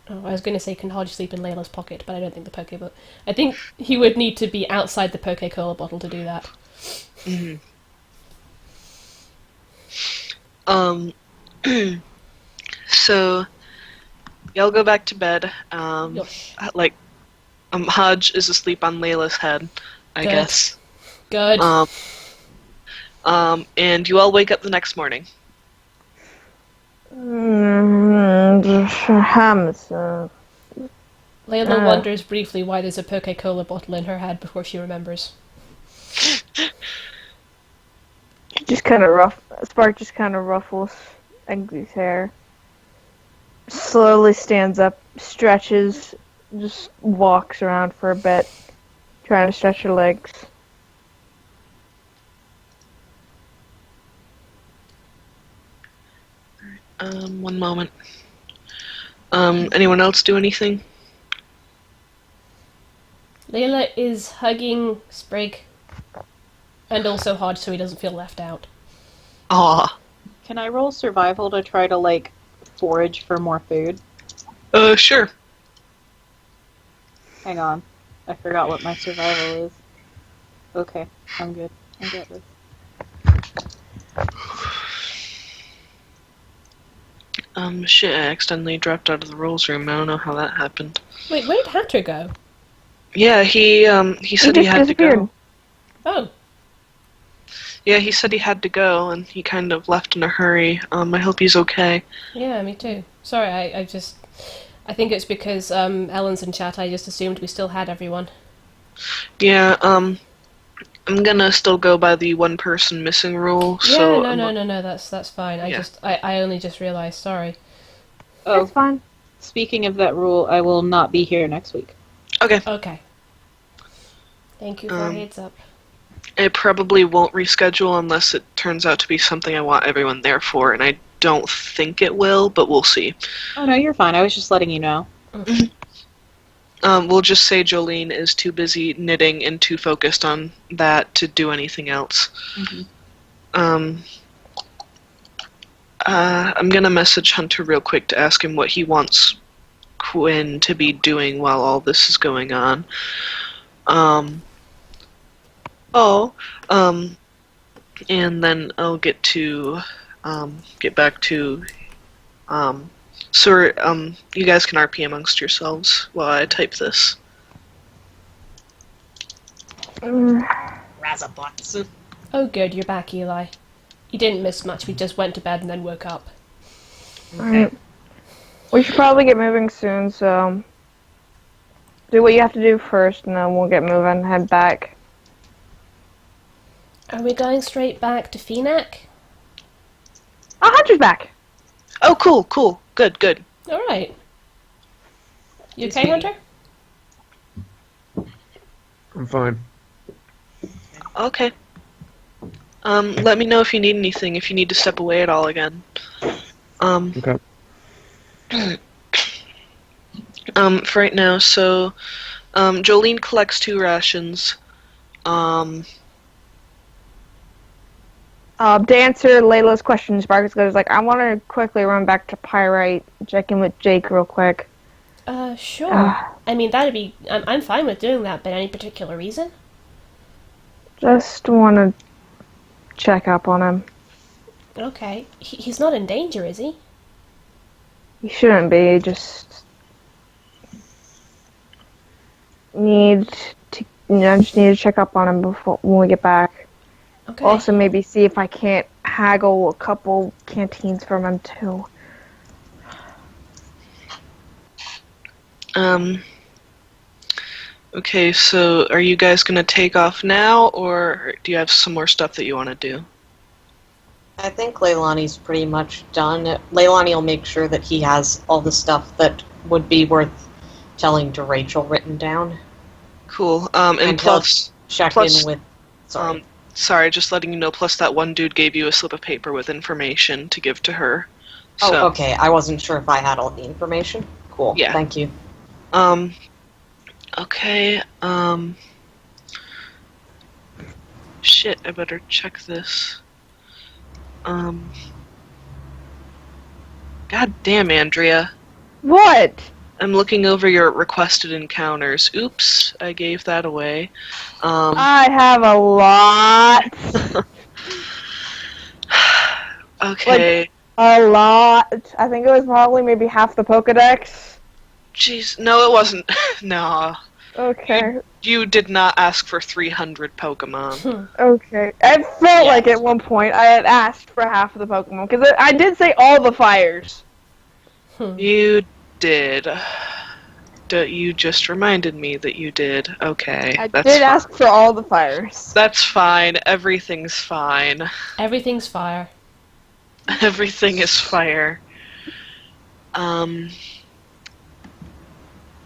was going to say can Hodge sleep in Layla's pocket, but I don't think the Pokeball... I think he would need to be outside the Poke-Cola bottle to do that. So, y'all go back to bed. Yosh. Hodge is asleep on Layla's head, I Good. guess. Good. And you all wake up the next morning. Hamster. Layla wonders briefly why there's a Poke-Cola bottle in her head before she remembers. Spark just kind of ruffles Eggsy's hair. Slowly stands up, stretches, just walks around for a bit, trying to stretch her legs. One moment. Anyone else do anything? Layla is hugging Sprig. And also Hodge so he doesn't feel left out. Aw. Can I roll survival to try to, forage for more food? Sure. Hang on. I forgot what my survival is. Okay, I'm good. I got this. Shit, I accidentally dropped out of the rolls room. I don't know how that happened. Wait, where did Hatter go? Yeah, he said he just had to go. disappeared. Oh, Yeah, he said he had to go, and he kind of left in a hurry. I hope he's okay. yeah, me too. Sorry, I think it's because Ellen's in chat, I just assumed we still had everyone. Yeah, I'm gonna still go by the one person missing rule, Yeah, so... no, that's fine. I only just realised, sorry. Oh, That's fine. speaking of that rule, I will not be here next week. Okay, Okay. Thank you for a heads up. I probably won't reschedule unless it turns out to be something I want everyone there for, and I don't think it will, but we'll see. Oh, no, you're fine. I was just letting you know. We'll just say Jolene is too busy knitting and too focused on that to do anything else. Mm-hmm. I'm gonna message Hunter real quick to ask him what he wants Quinn to be doing while all this is going on. And then I'll get back to, so you guys can RP amongst yourselves while I type this. Razabutts. Oh, good, you're back, Eli. You didn't miss much. We just went to bed and then woke up. Alright. We should probably get moving soon, so do what you have to do first, and then we'll get moving, head back. Are we going straight back to Phenac? Oh, Hunter's back! Oh, cool. Good. Alright. You okay, Hunter? I'm fine. Okay. Let me know if you need anything, if you need to step away at all again. Okay. For right now, so, Jolene collects 2 rations. To answer Layla's question, Sparkus goes like, I want to quickly run back to Pyrite, check in with Jake real quick. Sure. I mean, that'd be... I'm fine with doing that, but any particular reason? Just want to check up on him. Okay. He's not in danger, is he? He shouldn't be, just need to check up on him when we get back. Okay. Also, maybe see if I can't haggle a couple canteens from him, too. Okay, so are you guys gonna take off now, or do you have some more stuff that you want to do? I think Leilani's pretty much done. Leilani will make sure that he has all the stuff that would be worth telling to Rachel written down. Cool. And plus, Check plus, in with... Sorry. sorry, just letting you know, plus that one dude gave you a slip of paper with information to give to her. Oh, So, okay. I wasn't sure if I had all the information. Cool. Yeah. Thank you. Okay, shit, I better check this. God damn, Andrea. What? I'm looking over your requested encounters. Oops, I gave that away. I have a lot. Okay. A lot. I think it was probably maybe half the Pokedex. Jeez, no, it wasn't. No. Okay. You did not ask for 300 Pokemon. Okay. I felt like at one point I had asked for half of the Pokemon, because I did say all the fires. You did. You just reminded me that you did. Okay, I that's did fine. ask for all the fires. That's fine. Everything's fine. Everything's fire. Everything is fire.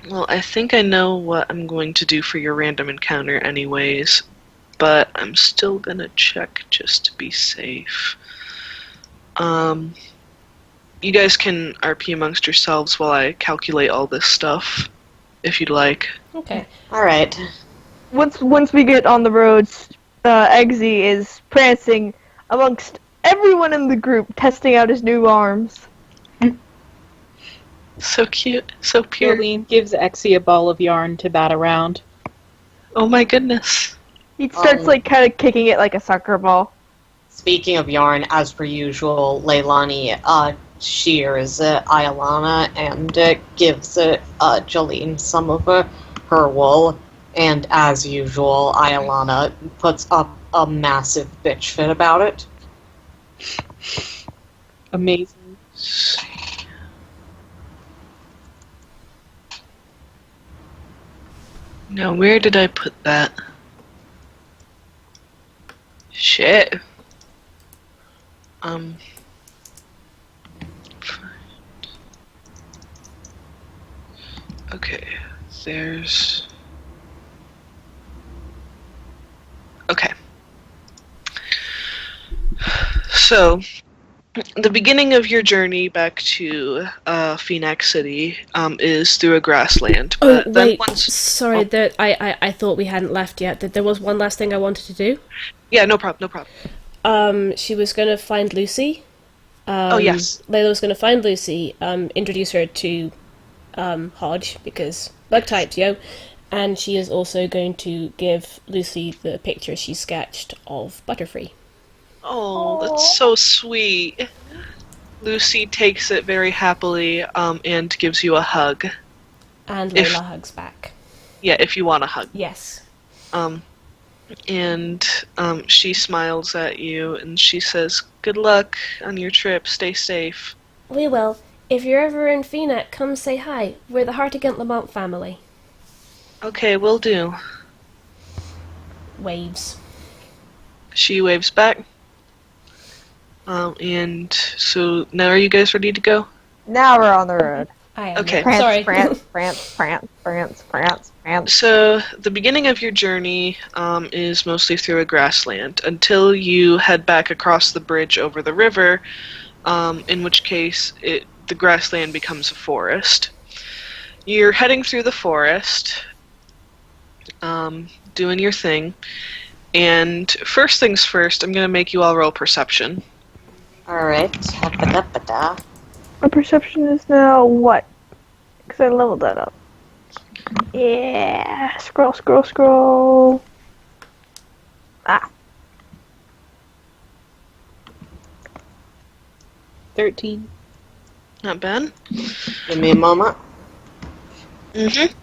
Well, I think I know what I'm going to do for your random encounter anyways, but I'm still gonna check just to be safe. You guys can RP amongst yourselves while I calculate all this stuff, if you'd like. Okay. Alright. Once we get on the roads, Eggsy is prancing amongst everyone in the group, testing out his new arms. So cute, so pure. Jolene gives Exie a ball of yarn to bat around. Oh my goodness. He starts kind of kicking it like a soccer ball. Speaking of yarn, as per usual, Leilani shears Iolana and gives Jolene some of her wool. And as usual, Iolana puts up a massive bitch fit about it. Amazing. Now, where did I put that? Shit. Okay, there's... Okay, So, the beginning of your journey back to Phenac City is through a grassland. Oh, But then wait. once, Sorry, oh. that I thought we hadn't left yet. That there was one last thing I wanted to do. Yeah, no problem, no problem. She was going to find Lucy. Oh, yes. Layla was going to find Lucy, introduce her to Hodge, because bug types, yo. And she is also going to give Lucy the picture she sketched of Butterfree. Oh, that's so sweet. Lucy takes it very happily and gives you a hug. And If- Layla hugs back. Yeah, if you want a hug. Yes. And she smiles at you and she says, "Good luck on your trip. Stay safe." We will. If you're ever in Phenac, come say hi. We're the Hartigant Lamont family. Okay, will do. Waves. She waves back. And so now are you guys ready to go? Now we're on the road. I am. Okay. Prance, Sorry. prance, prance, prance, prance, prance, prance. So the beginning of your journey is mostly through a grassland until you head back across the bridge over the river, in which case the grassland becomes a forest. You're heading through the forest, doing your thing, and first things first, I'm going to make you all roll perception. Alright. Ba-da-ba-da. My perception is now what? Because I leveled that up. Yeah. Scroll, scroll, scroll. Ah. 13. Not bad. Give me a moment. Mm-hmm.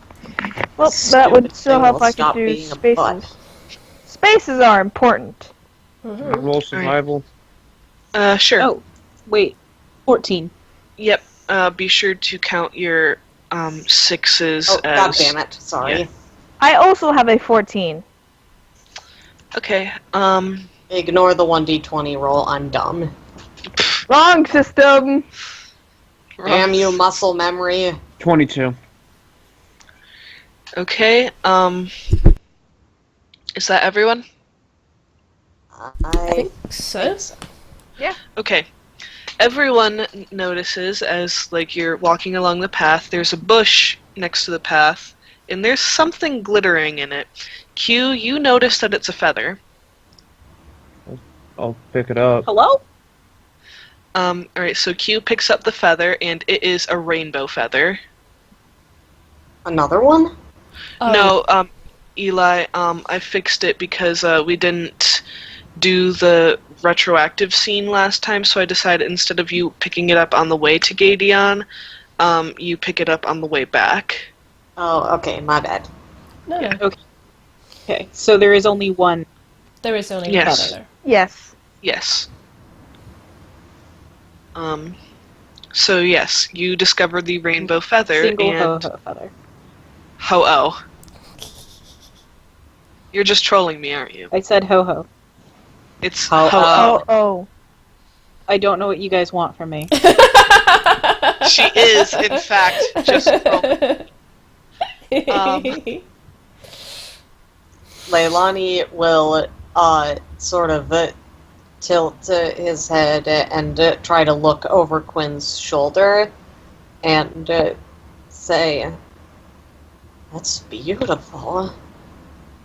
Well, that Stupid would still thing help will I could stop do being a spaces. butt. Spaces are important. Roll survival. Sure. Oh, wait. 14. Yep. Be sure to count your sixes Oh, as... god damn it. Sorry. Yeah. I also have a 14. Okay. Ignore the 1d20 roll. I'm dumb. Wrong system. Damn you, muscle memory. 22. Okay. Is that everyone? I So? Okay. Everyone notices as you're walking along the path, there's a bush next to the path, and there's something glittering in it. Q, you notice that it's a feather. I'll pick it up. Hello? Alright, so Q picks up the feather, and it is a rainbow feather. Another one? Oh, No, Eli, I fixed it because we didn't do the retroactive scene last time, so I decided instead of you picking it up on the way to Gateon, you pick it up on the way back. Oh, okay, my bad. No. Okay, so there is only one. There is only Yes. one feather. Yes. Yes. So yes, you discovered the rainbow feather Single and ho-ho feather. ho-oh. You're just trolling me, aren't you? I said ho-ho. It's Ho-oh. ho-oh. Oh. I don't know what you guys want from me. She is, in fact, just trolling. Leilani will sort of tilt his head and try to look over Quinn's shoulder and say, "That's beautiful.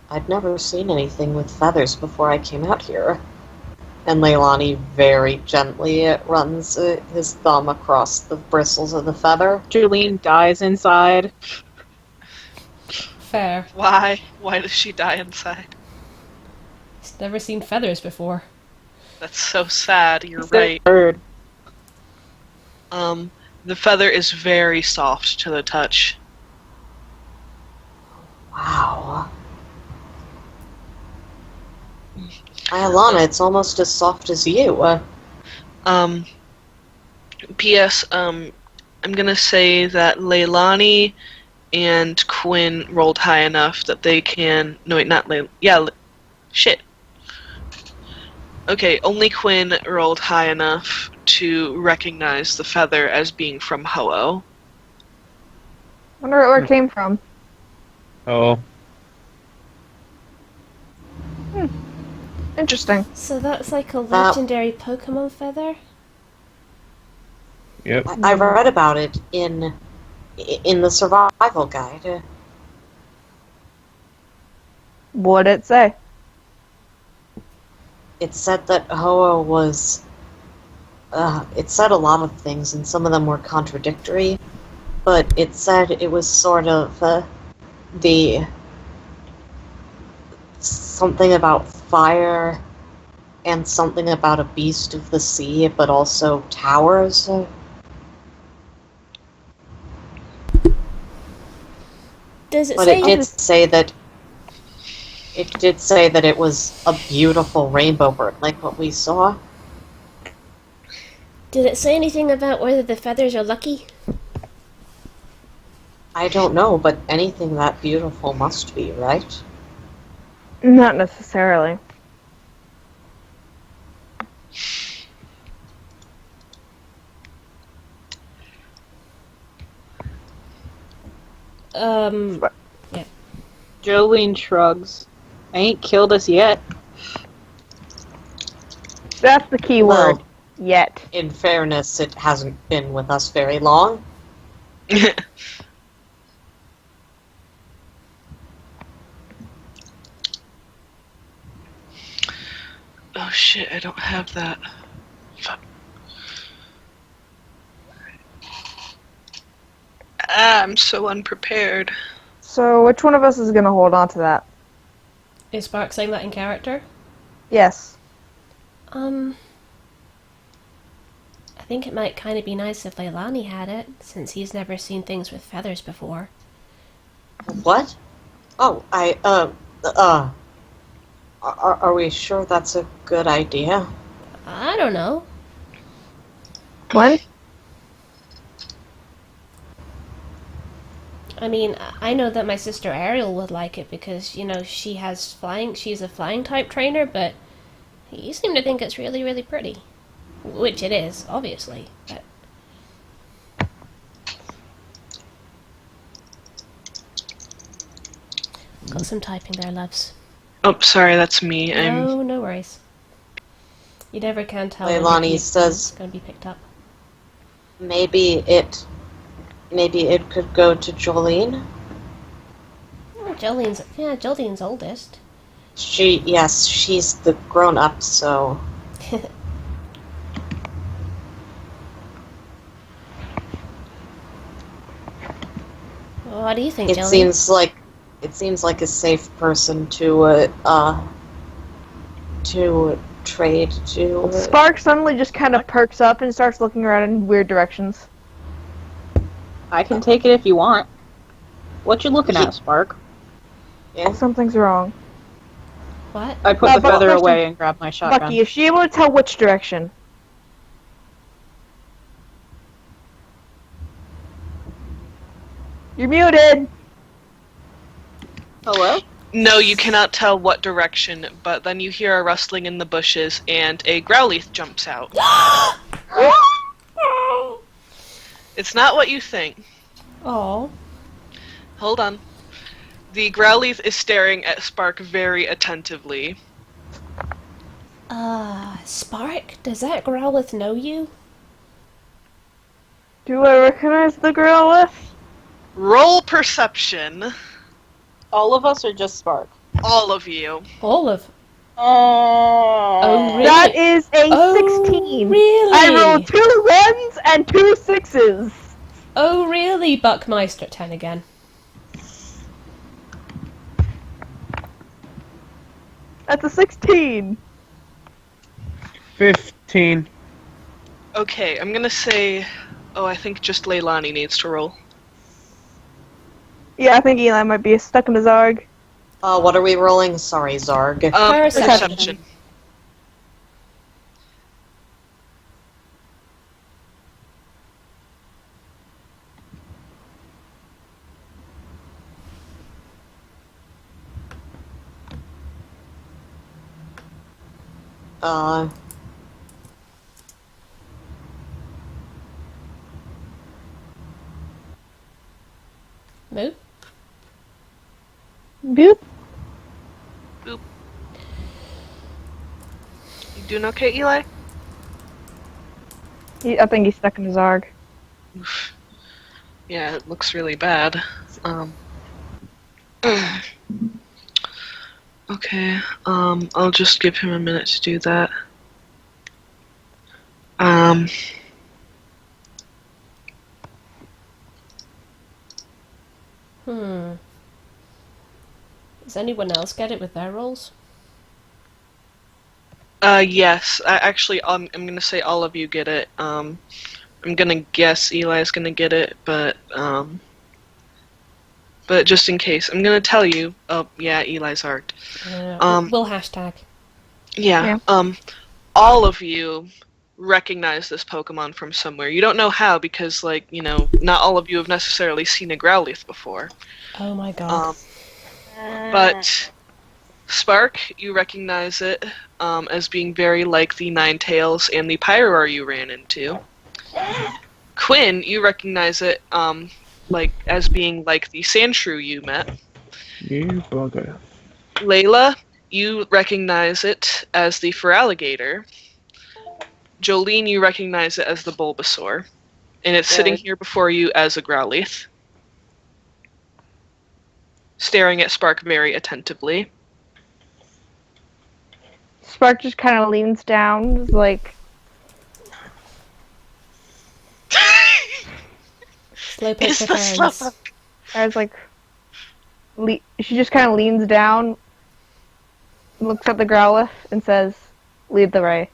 I'd never seen anything with feathers before I came out here." And Leilani very gently runs his thumb across the bristles of the feather. Julene dies inside. Fair. Why? Why does she die inside? He's never seen feathers before. That's so sad, you're It's a right. bird. The feather is very soft to the touch. Wow. Ilana, it's almost as soft as you. P.S. I'm gonna say that Leilani and Quinn rolled high enough that they can. No, wait, not Leilani. Yeah, shit. Okay, only Quinn rolled high enough to recognize the feather as being from Ho-Oh. Wonder where it came from. Oh. Interesting. So that's like a legendary Pokemon feather? Yep. I read about it in the survival guide. What'd it say? It said that Hoa was. It said a lot of things, and some of them were contradictory. But it said it was sort of the something about fire and something about a beast of the sea, but also towers. Does it But say... it did say that it was a beautiful rainbow bird, like what we saw. Did it say anything about whether the feathers are lucky? I don't know, but anything that beautiful must be, right? Not necessarily. Jolene shrugs. Ain't killed us yet. That's the key word. Yet. In fairness, it hasn't been with us very long. Oh shit, I don't have that. Fuck. I'm so unprepared. So, which one of us is gonna hold on to that? Is Spark saying that in character? Yes. I think it might kind of be nice if Leilani had it, since he's never seen things with feathers before. What? Oh, Are we sure that's a good idea? I don't know. When? I mean, I know that my sister Ariel would like it because, you know, she's a flying type trainer, but you seem to think it's really, really pretty. Which it is, obviously, but... Got some typing there, loves. Oh, sorry, that's me. No worries. You never can tell when Leilani your says it's going to be picked up. maybe it could go to Jolene. Oh, Jolene's oldest. She's the grown-up, so... What do you think, It Jolene? seems like a safe person to trade to. Spark suddenly just kind of perks up and starts looking around in weird directions. I can take it if you want. What you looking at, Spark? Yeah. Something's wrong. What? I put the but feather question- away and grabbed my shotgun. Bucky, is she able to tell which direction? You're muted! Hello? No, you cannot tell what direction, but then you hear a rustling in the bushes and a Growlithe jumps out. It's not what you think. Oh. Hold on. The Growlithe is staring at Spark very attentively. Spark, does that Growlithe know you? Do I recognize the girl with? Roll perception. All of us or just Spark? All of you. Olive. Oh, really? That is a Oh, 16. really? I rolled 2 1s and 2 6s. Oh, really? Buckmeister 10 again. That's a 16. 15. Okay, I'm gonna say... Oh, I think just Leilani needs to roll. Yeah, I think Eli might be stuck in a Zarg. What are we rolling? Sorry, Zarg. Perception. Moo? Boop. Boop. Doing okay, Eli? I think he's stuck in his Zarg. Yeah, it looks really bad. Okay, I'll just give him a minute to do that. Does anyone else get it with their rolls? Yes. Actually, I'm gonna say all of you get it. I'm gonna guess Eli's gonna get it, but just in case, I'm gonna tell you. Oh, yeah, Eli's art. We'll hashtag. Yeah. All of you recognize this Pokemon from somewhere. You don't know how because, like, not all of you have necessarily seen a Growlithe before. Oh my god. But Spark, you recognize it as being very like the Ninetales and the Pyroar you ran into. Quinn, you recognize it as being like the Sandshrew you met. You bugger. Layla, you recognize it as the Feraligatr. Jolene, you recognize it as the Bulbasaur. And it's sitting here before you as a Growlithe. Staring at Spark very attentively. Spark just kind of leans down, is like, Slowpoke for friends. I was like, she just kind of leans down, looks at the Growlithe, and says, "Lead the way."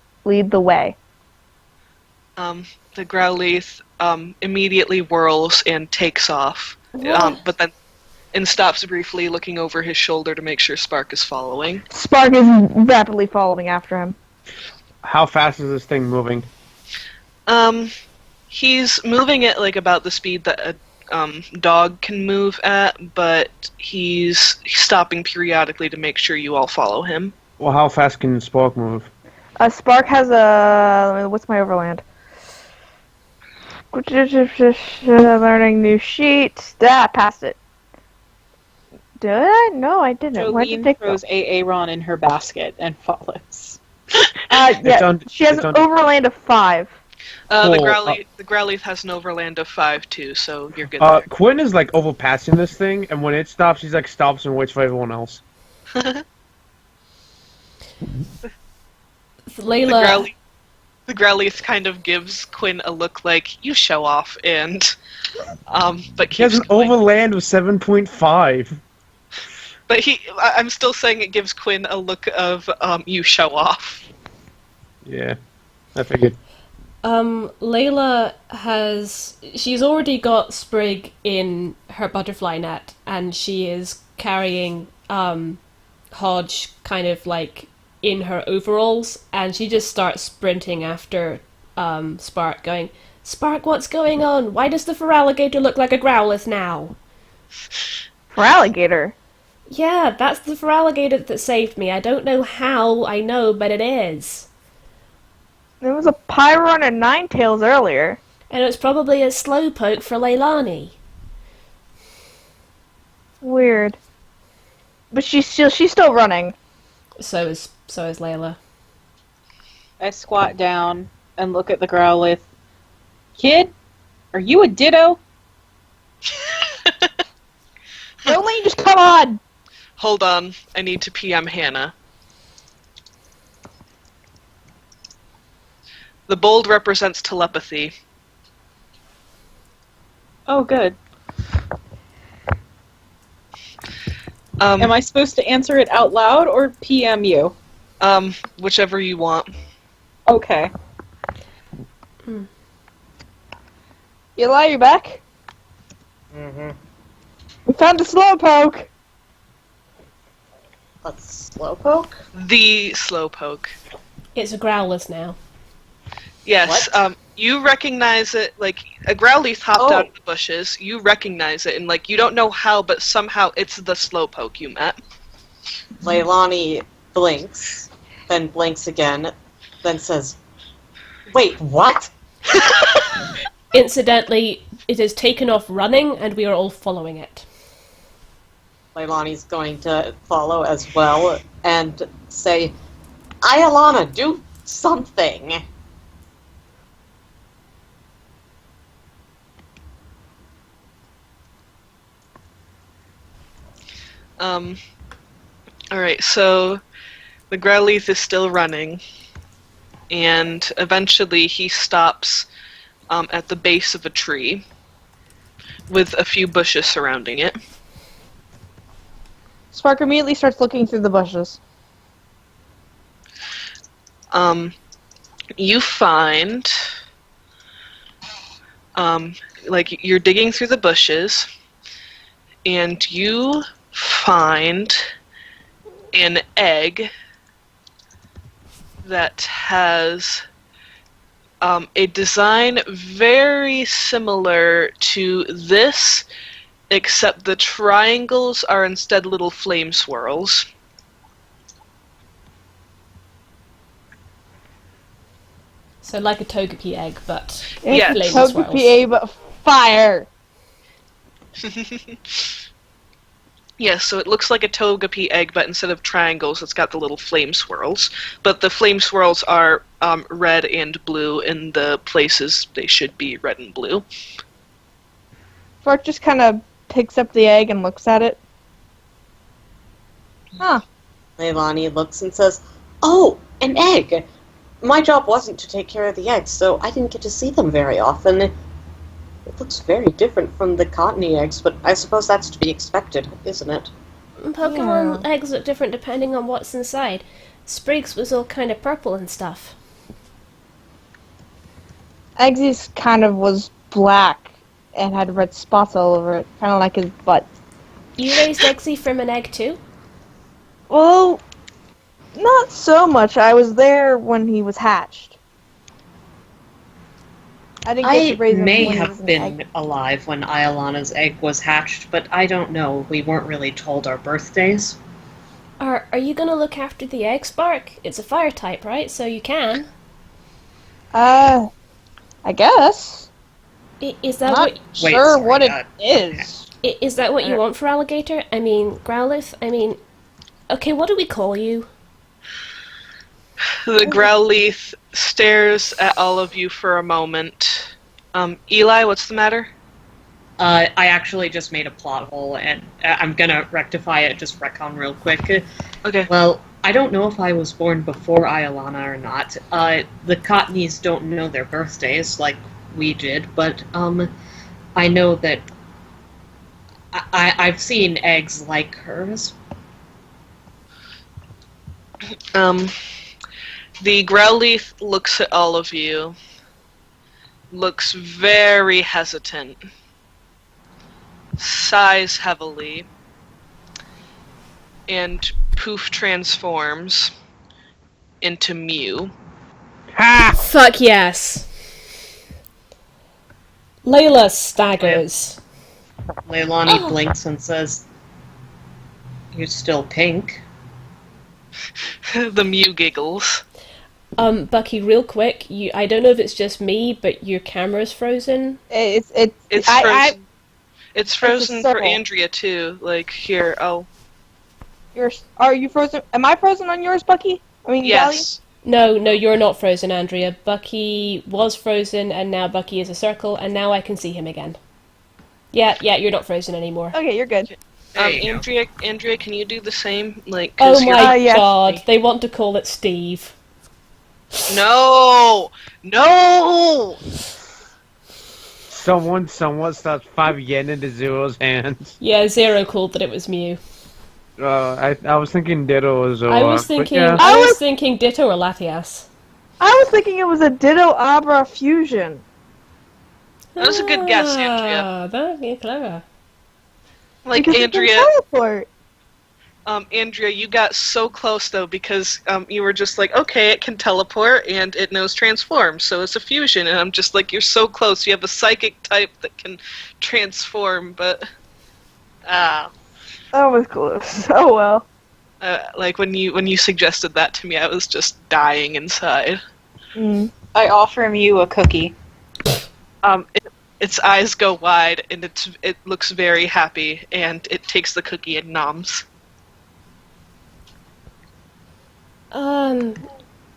The Growlithe immediately whirls and takes off, but then stops briefly, looking over his shoulder to make sure Spark is following. Spark is rapidly following after him. How fast is this thing moving? He's moving at like about the speed that a dog can move at, but he's stopping periodically to make sure you all follow him. Well, how fast can Spark move? Spark has what's my overland? Learning new sheet. Passed it. Did I? No, I didn't. Where did Jolene they go? throws Aaron in her basket and follows. Yeah, she has an overland of 5. The Growlithe has an overland of 5 too, so you're good there. Quinn is like overpassing this thing, and when it stops, he's like stops and waits for everyone else. Layla. The Growlithe kind of gives Quinn a look like, you show off, and but He has an overland of 7.5. But I'm still saying it gives Quinn a look of, you show off. Yeah, I figured. Layla she's already got Sprig in her butterfly net, and she is carrying, Hodge kind of like in her overalls, and she just starts sprinting after, Spark, going, "Spark, what's going on? Why does the Feraligatr look like a Growlithe now?" Feraligatr? Yeah, that's the Feraligatr that saved me. I don't know how I know, but it is. There was a Pyro and a Ninetales earlier. And it's probably a Slowpoke for Leilani. Weird. But she's still running. So is Layla. I squat down and look at the Growlithe. Kid, are you a Ditto? Jolene, just come on! Hold on, I need to PM Hannah. The bold represents telepathy. Oh, good. Am I supposed to answer it out loud or PM you? Whichever you want. Okay. Eli, you back? Mm-hmm. We found a Slowpoke! A Slowpoke? The Slowpoke. It's a Growlithe now. Yes, What? You recognize it, like, a Growlithe hopped out of the bushes, you recognize it, and, like, you don't know how, but somehow it's the Slowpoke you met. Leilani blinks, then blinks again, then says, "Wait, what?" Incidentally, it has taken off running, and we are all following it. Leilani's going to follow as well and say, "Ayalana, do something. Alright, so the Growlithe is still running, and eventually he stops at the base of a tree with a few bushes surrounding it. Spark immediately starts looking through the bushes. You find, like, you're digging through the bushes, and you find an egg that has a design very similar to this, except the triangles are instead little flame swirls. So like a Togepi egg, but Yes. It's flame Togepi swirls. A, but fire. Yes, so it looks like a Togepi egg, but instead of triangles, it's got the little flame swirls. But the flame swirls are red and blue in the places they should be red and blue. Spark just kind of picks up the egg and looks at it. Huh. Leilani looks and says, "Oh, an egg! My job wasn't to take care of the eggs, so I didn't get to see them very often. It looks very different from the cottony eggs, but I suppose that's to be expected, isn't it?" Pokemon eggs look different depending on what's inside. Sprig's was all kind of purple and stuff. Eggsy's kind of was black and had red spots all over it, kind of like his butt. You raised Eggsy from an egg too? Well, not so much. I was there when he was hatched. I didn't get I to raise him may when he was have an been egg. alive when Iolana's egg was hatched, but I don't know. We weren't really told our birthdays. Are you gonna look after the egg, Spark? It's a fire type, right? So you can. I guess. Is that Not what? Wait, sure sorry, what it is. Is that what you want for Alligator? I mean, Growlithe? I mean, okay, what do we call you? The Growlithe stares at all of you for a moment. Eli, what's the matter? I actually just made a plot hole, and I'm gonna rectify it, just retcon real quick. Okay. Well, I don't know if I was born before Iolana or not. The Cottonies don't know their birthdays like we did, but I know that I've seen eggs like hers. The Growlithe looks at all of you, looks very hesitant, sighs heavily, and poof transforms into Mew. Ha! Fuck yes. Layla staggers. Leilani blinks and says, "You're still pink." The Mew giggles. Bucky, real quick, I don't know if it's just me, but your camera's frozen. It's frozen. It's frozen for circle. Andrea too. Like here, Are you frozen? Am I frozen on yours, Bucky? I mean, yes. No, you're not frozen, Andrea. Bucky was frozen, and now Bucky is a circle, and now I can see him again. Yeah, you're not frozen anymore. Gallie? Okay, you're good. There you go. Andrea, can you do the same? Like, 'cause Oh you're- my yes. god, they want to call it Steve. No! Someone starts 5 yen into Zero's hands. Yeah, Zero called that it was Mew. I was thinking Ditto as well. I was but thinking, yeah. I was thinking Ditto or Latias. I was thinking it was a Ditto Abra fusion. That was a good guess, Andrea. Ah, that'd be clever. Like Because it can Andrea, teleport. Andrea, you got so close though because you were just like, okay, it can teleport and it knows transform, so it's a fusion. And I'm just like, you're so close. You have a psychic type that can transform, but That was close. Oh well. like when you suggested that to me, I was just dying inside. Mm. I offer you a cookie. Its eyes go wide and it looks very happy, and it takes the cookie and noms.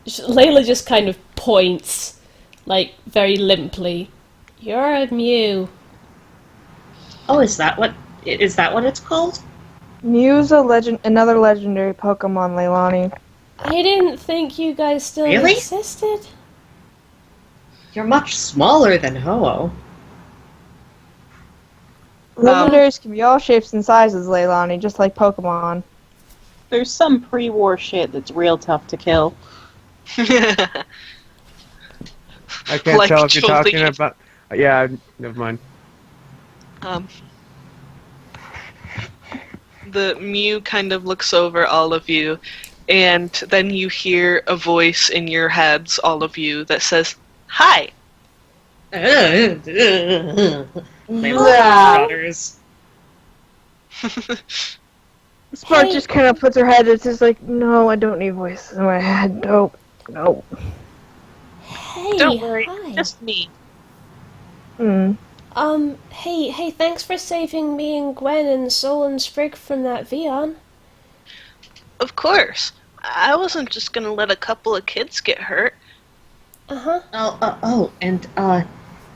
Layla just kind of points, like, very limply. You're a Mew. Oh, is that what it's called? Mew's another legendary Pokemon, Leilani. I didn't think you guys still Really? existed. You're much smaller than Ho-Oh. Legendaries can be all shapes and sizes, Leilani, just like Pokemon. There's some pre-war shit that's real tough to kill. I can't Like tell if you're talking Jolene. about. Yeah, never mind. The Mew kind of looks over all of you, and then you hear a voice in your heads, all of you, that says, "Hi." Layla shudders. Spark Hey. just kind of puts her head, it's just like, no, I don't need voices in my head. Nope. Hey, Don't worry, hi. just me. Hey, thanks for saving me and Gwen and Sol and Sprig from that Vion. Of course. I wasn't just gonna let a couple of kids get hurt. Uh-huh. And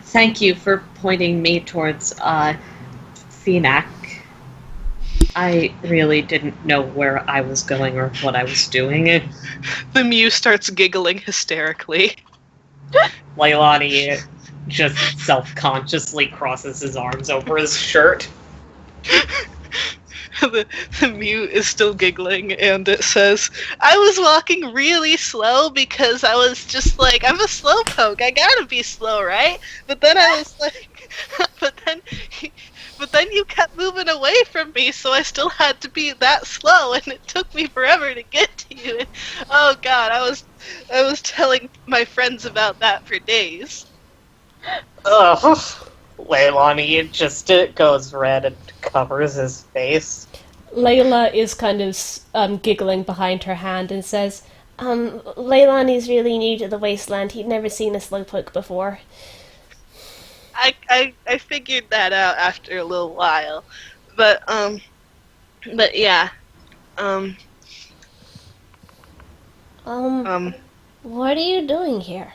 thank you for pointing me towards Phenac. I really didn't know where I was going or what I was doing. The Mew starts giggling hysterically. Leilani just self-consciously crosses his arms over his shirt. the Mew is still giggling, and it says, "I was walking really slow because I was just like, I'm a slowpoke. I gotta be slow, right? But then I was like, but then you kept moving away from me, so I still had to be that slow, and it took me forever to get to you. And, oh God, I was telling my friends about that for days." Ugh. Leilani just goes red and covers his face. Layla is kind of giggling behind her hand and says, Leilani's really new to the wasteland. He'd never seen a slowpoke before. I figured that out after a little while, but yeah, What are you doing here?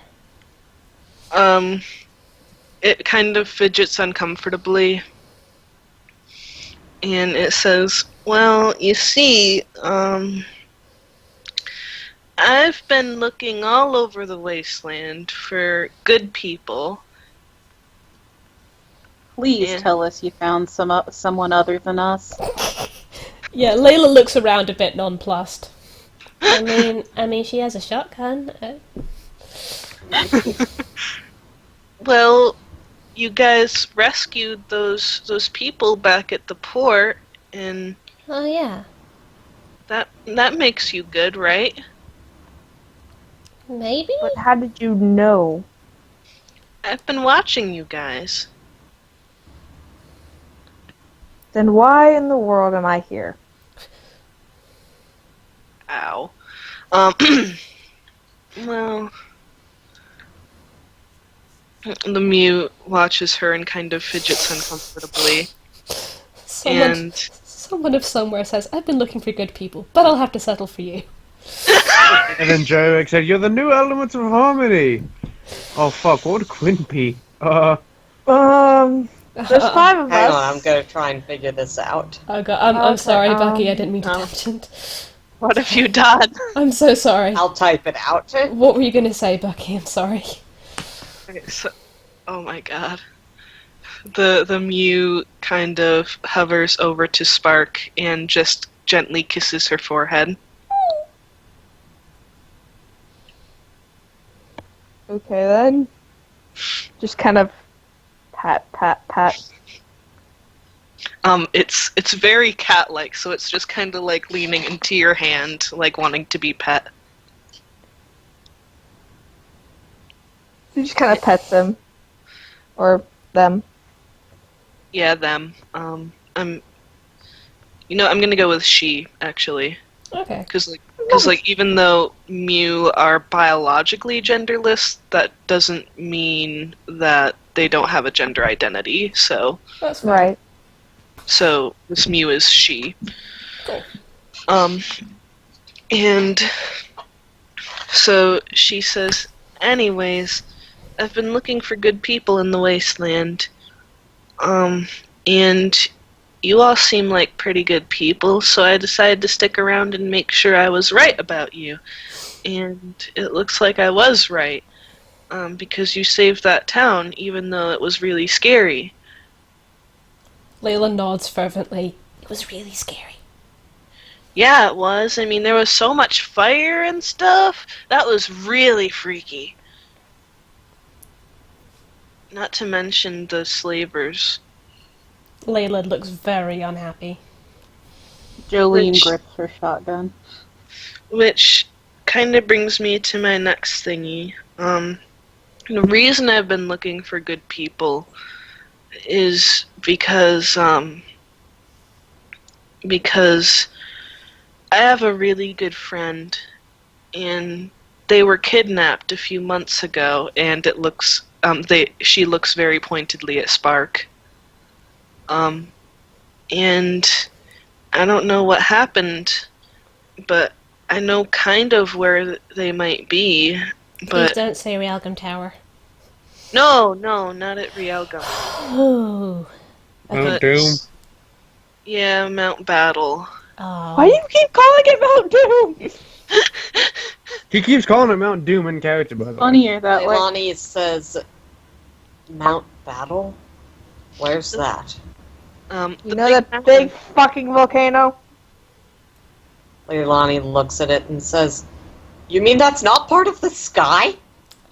it kind of fidgets uncomfortably, and it says, "Well, you see, I've been looking all over the wasteland for good people." Please Yeah. tell us you found someone other than us. yeah, Layla looks around a bit nonplussed. I mean, she has a shotgun. Well, you guys rescued those people back at the port, and Oh yeah, that makes you good, right? maybe. But how did you know? I've been watching you guys. Then why in the world am I here? Ow. Well, the Mew watches her and kind of fidgets uncomfortably. Someone of somewhere says, I've been looking for good people, but I'll have to settle for you. And then Joe said, "You're the new elements of harmony." Oh fuck! What would Quinn be? There's 5 of Hang us. on, I'm gonna try and figure this out. Oh god, I'm sorry, Okay, Bucky, I didn't mean to um, tangent. What have you done? I'm so sorry. I'll type it out. What were you going to say, Bucky? I'm sorry. Oh my god. The Mew kind of hovers over to Spark and just gently kisses her forehead. Okay then. Just kind of pat, pat, pat. It's very cat-like, so it's just kind of like leaning into your hand, like wanting to be pet. She just kind of pets him. Or them. Yeah, them. I'm gonna go with she, actually. Okay. Because even though Mew are biologically genderless, that doesn't mean that they don't have a gender identity. So That's fine. Right. this Mew is she. Cool. And So she says, anyways, I've been looking for good people in the wasteland. And you all seem like pretty good people, so I decided to stick around and make sure I was right about you. And it looks like I was right, because you saved that town, even though it was really scary. Layla nods fervently. It was really scary. Yeah, it was. I mean, there was so much fire and stuff. That was really freaky. Not to mention the slavers. Layla looks very unhappy. Jolene grips her shotgun. Which kind of brings me to my next thingy. The reason I've been looking for good people is because I have a really good friend, and they were kidnapped a few months ago, and it looks she looks very pointedly at Spark. And I don't know what happened, but I know kind of where they might be. Please But don't say Realgam Tower. no, not at Realgam. Oh. Mount Doom. Yeah, Mount Battle. Oh. Why do you keep calling it Mount Doom? He keeps calling it Mount Doom in character, by the way. Funnier that way. Leilani says, Mount Battle? Where's that? You know that big fucking volcano? Leilani looks at it and says, you mean that's not part of the sky?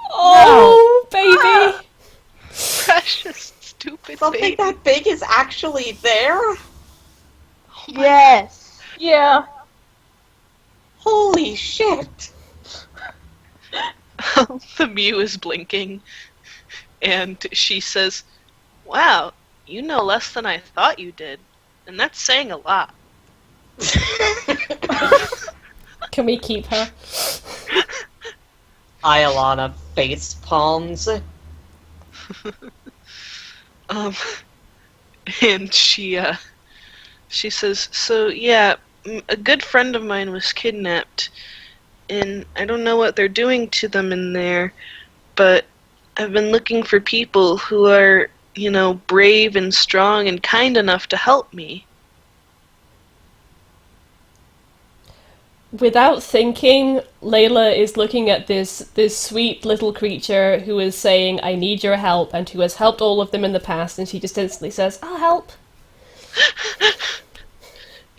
Oh, baby! Precious, stupid Something baby. that big is actually there? Yes. Yeah. Holy shit! The Mew is blinking, and she says, wow, you know less than I thought you did, and that's saying a lot. Can we keep her? Iolana face palms. And she says, so yeah, a good friend of mine was kidnapped, and I don't know what they're doing to them in there, but I've been looking for people who are, brave and strong and kind enough to help me. Without thinking, Layla is looking at this sweet little creature who is saying, I need your help, and who has helped all of them in the past, and she just instantly says, I'll help.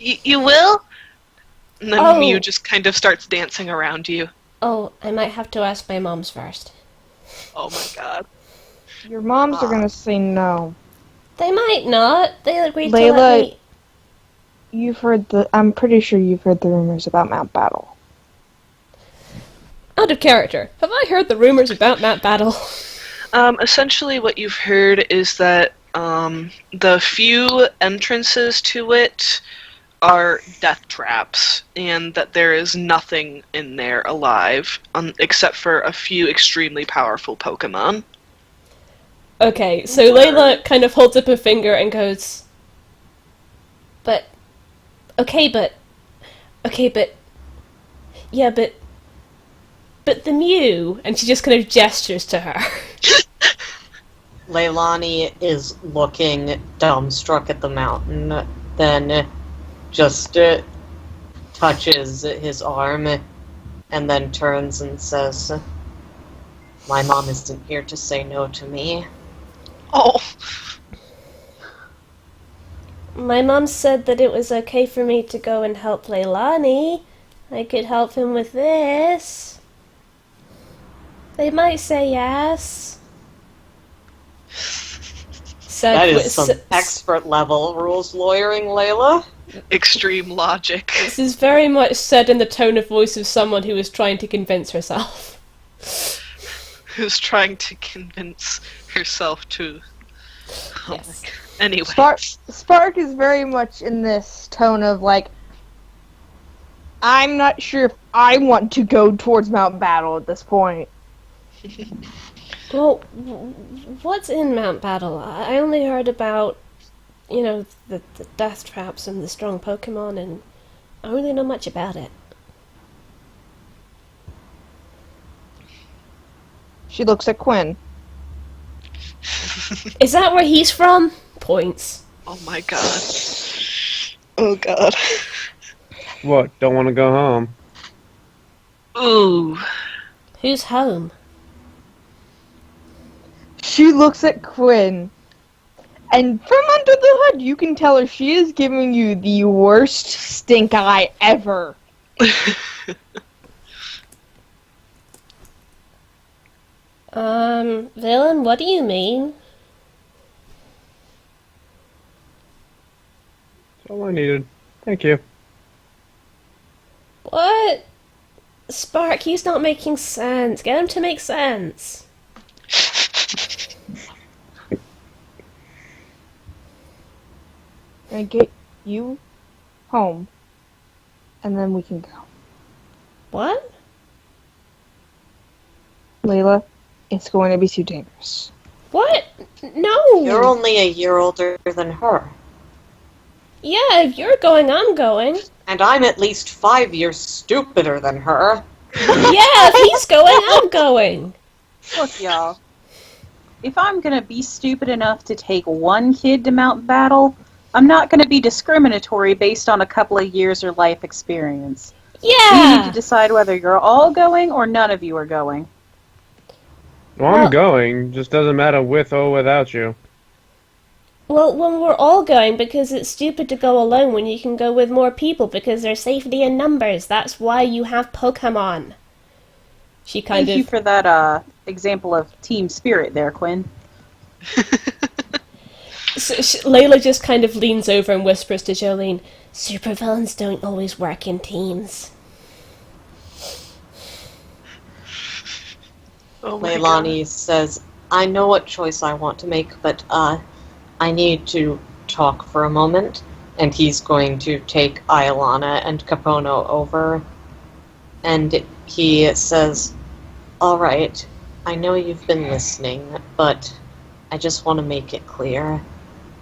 You will? And then Oh. Mew just kind of starts dancing around you. Oh, I might have to ask my mom's first. Oh my god. Your moms are gonna say no. They might not. They agreed to Layla- let me... I'm pretty sure you've heard the rumors about Mount Battle. Out of character. Have I heard the rumors about Mount Battle? Essentially what you've heard is that the few entrances to it are death traps, and that there is nothing in there alive, except for a few extremely powerful Pokemon. Okay, so Layla kind of holds up a finger and goes, But... Okay, but... Yeah, but but the Mew, and she just kind of gestures to her. Leilani is looking dumbstruck at the mountain, then just touches his arm, and then turns and says, my mom isn't here to say no to me. Oh, my mom said that it was okay for me to go and help Leilani. I could help him with this. They might say yes. That is some expert level rules lawyering, Layla. extreme logic. This is very much said in the tone of voice of someone who is trying to convince herself. Who's trying to convince herself to... Oh Yes. my god. Anyway. Spark is very much in this tone of like, I'm not sure if I want to go towards Mount Battle at this point. Well, what's in Mount Battle? I only heard about, the death traps and the strong Pokemon, and I don't really know much about it. She looks at Quinn. Is that where he's from? Points. Oh my god. Oh god. What? Don't want to go home? Ooh. Who's home? She looks at Quinn. And from under the hood, you can tell her she is giving you the worst stink eye ever. Villain, what do you mean? That's all I needed. Thank you. What? Spark, he's not making sense. Get him to make sense. I get you home, and then we can go. What? Layla, it's going to be too dangerous. What? No! You're only a year older than her. Yeah, if you're going, I'm going. And I'm at least 5 years stupider than her. Yeah, if he's going, I'm going. Look, y'all. If I'm gonna be stupid enough to take one kid to Mount Battle, I'm not gonna be discriminatory based on a couple of years or life experience. You need to Yeah! decide whether you're all going or none of you are going. Well, I'm going. Just doesn't matter with or without you. Well, when we're all going, because it's stupid to go alone when you can go with more people, because there's safety in numbers. That's why you have Pokemon. She kind Thank you for that example of team spirit there, Quinn. So Layla just kind of leans over and whispers to Jolene, supervillains don't always work in teams. Oh my Leilani says, I know what choice I want to make, but I need to talk for a moment. And he's going to take Iolana and Capono over. And he says, all right, I know you've been listening, but I just want to make it clear.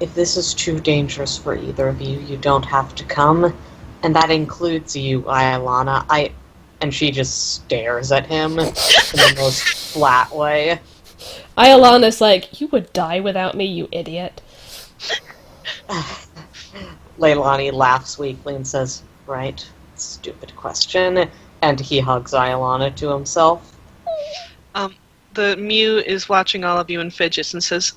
If this is too dangerous for either of you, you don't have to come. And that includes you, Iolana. And she just stares at him in the most flat way. Iolana's like, you would die without me, you idiot. Leilani laughs weakly and says, right, stupid question. And he hugs Iolana to himself. The Mew is watching all of you and fidgets and says,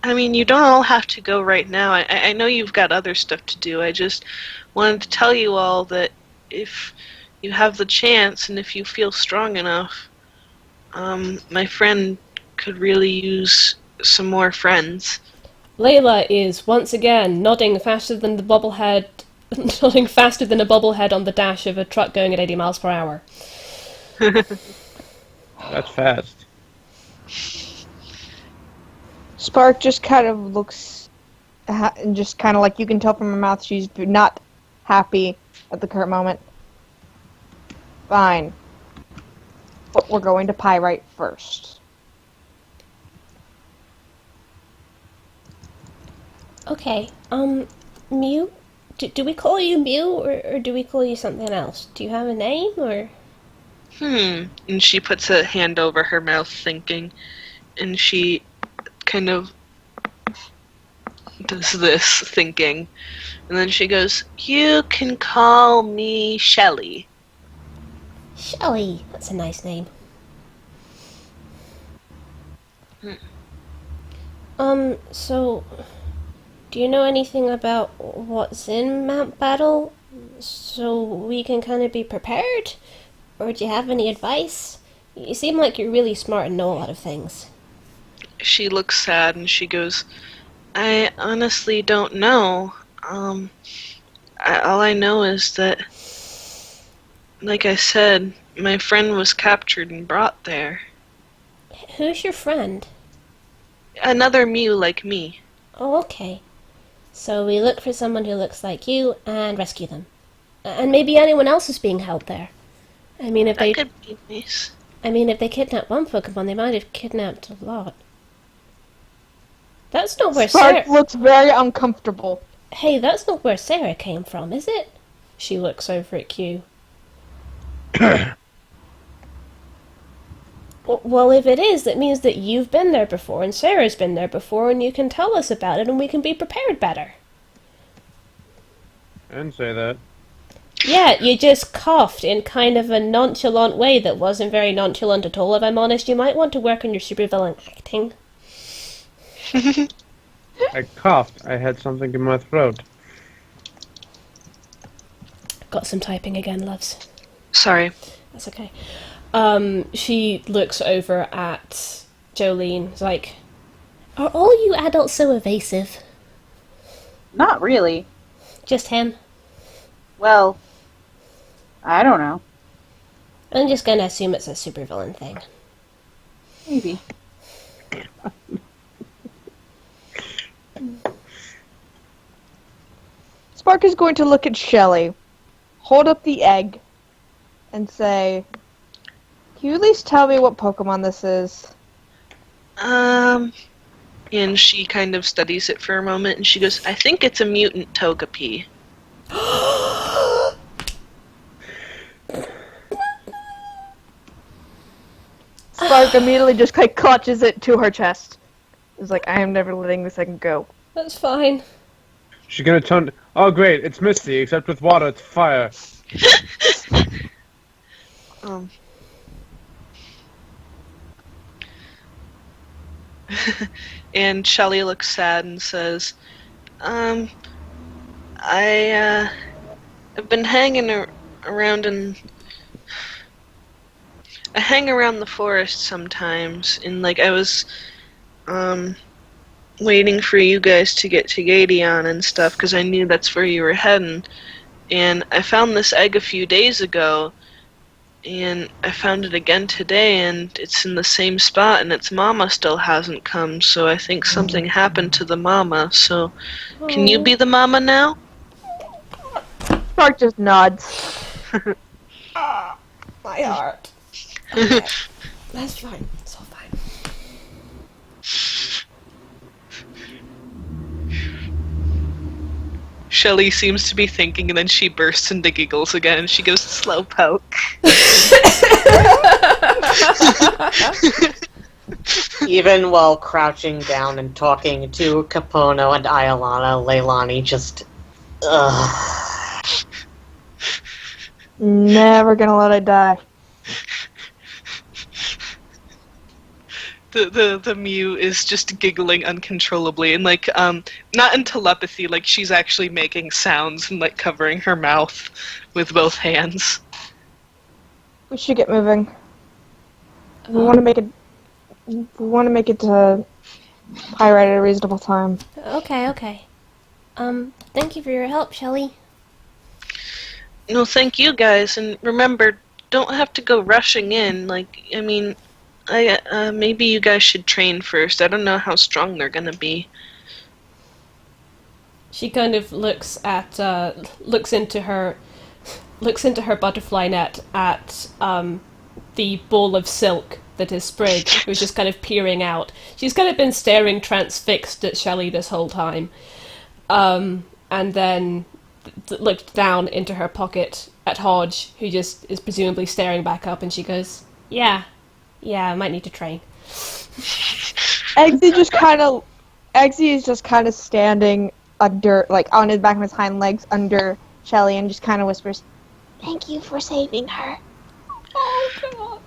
I mean, you don't all have to go right now. I know you've got other stuff to do. I just wanted to tell you all that if you have the chance and if you feel strong enough, my friend could really use some more friends. Layla is once again nodding faster than the bobblehead, nodding faster than a bobblehead on the dash of a truck going at 80 miles per hour. That's fast. Spark just kind of looks, and just kind of like you can tell from her mouth she's not happy at the current moment. Fine. But we're going to Pyrite first. Okay, Mew? Do we call you Mew, or do we call you something else? Do you have a name, or...? And she puts a hand over her mouth thinking, and she kind of does this thinking, and then she goes, you can call me Shelly. Shelly. That's a nice name. So... do you know anything about what's in Mount Battle, so we can kind of be prepared? Or do you have any advice? You seem like you're really smart and know a lot of things. She looks sad and she goes, I honestly don't know. All I know is that, like I said, my friend was captured and brought there. Who's your friend? Another Mew like me. Oh, okay. So we look for someone who looks like you and rescue them. And maybe anyone else is being held there. I mean, if That could be nice. I mean, if they kidnapped one Pokemon, they might have kidnapped a lot. That's not where Spark Sarah... looks very uncomfortable. Hey, that's not where Sarah came from, is it? She looks over at Q. Well, if it is, that means that you've been there before, and Sarah's been there before, and you can tell us about it, and we can be prepared better. I didn't say that. Yeah, you just coughed in kind of a nonchalant way that wasn't very nonchalant at all, if I'm honest. You might want to work on your supervillain acting. I coughed. I had something in my throat. Got some typing again, loves. Sorry. That's okay. She looks over at Jolene. It's like, are all you adults so evasive? Not really. Just him? Well, I don't know. I'm just gonna assume it's a supervillain thing. Maybe. Spark is going to look at Shelly, hold up the egg, and say, "Can you at least tell me what Pokemon this is?" And she kind of studies it for a moment, and she goes, I think it's a mutant Togepi. Spark immediately just like clutches it to her chest. It's like, I am never letting this thing go. That's fine. She's gonna turn. Oh, great! It's Misty, except with water, it's fire. And Shelly looks sad and says, I've been hanging around I hang around the forest sometimes, and like I was waiting for you guys to get to Gateon and stuff because I knew that's where you were heading. And I found this egg a few days ago, and I found it again today, and it's in the same spot, and its mama still hasn't come, so I think something happened to the mama. So, can you be the mama now? Spark just nods. My heart. Okay. That's fine. It's all fine. Shelly seems to be thinking, and then she bursts into giggles again. She goes, Slowpoke. Even while crouching down and talking to Capono and Iolana, Leilani just... Never gonna let it die. The Mew is just giggling uncontrollably, and like not in telepathy, like she's actually making sounds and like covering her mouth with both hands. We should get moving. We want to make it. We want to make it to Pyrite at a reasonable time. Okay. Thank you for your help, Shelly. No, thank you guys, and remember, don't have to go rushing in. Like, I mean, maybe you guys should train first. I don't know how strong they're gonna be. She kind of looks into her butterfly net at the ball of silk that is Sprig, who's just kind of peering out. She's kind of been staring transfixed at Shelley this whole time, and then looked down into her pocket at Hodge, who just is presumably staring back up, and she goes, Yeah, I might need to train. Eggsy is just kind of standing under, like, on his back of his hind legs under Shelly and just kind of whispers, Thank you for saving her. Oh,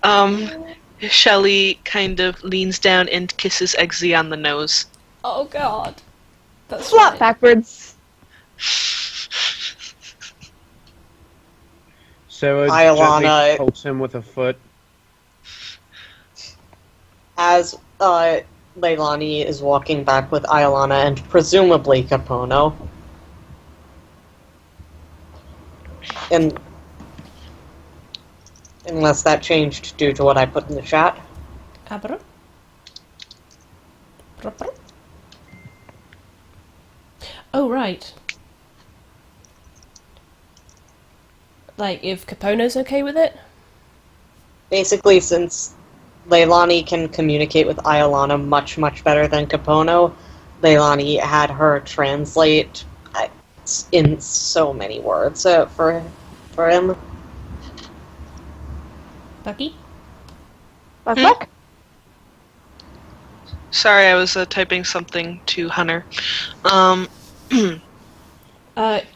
God. Shelly kind of leans down and kisses Eggsy on the nose. Oh, God. That's flop right. backwards. Sarah Iolana- gently pokes him with a foot. As Leilani is walking back with Iolana and presumably Capono. And unless that changed due to what I put in the chat. Abra. Proper. Oh, right. Like, if Capono's okay with it? Basically, since Leilani can communicate with Iolana much, much better than Capono, Leilani had her translate in so many words for him. Bucky? Buck? Sorry, I was typing something to Hunter.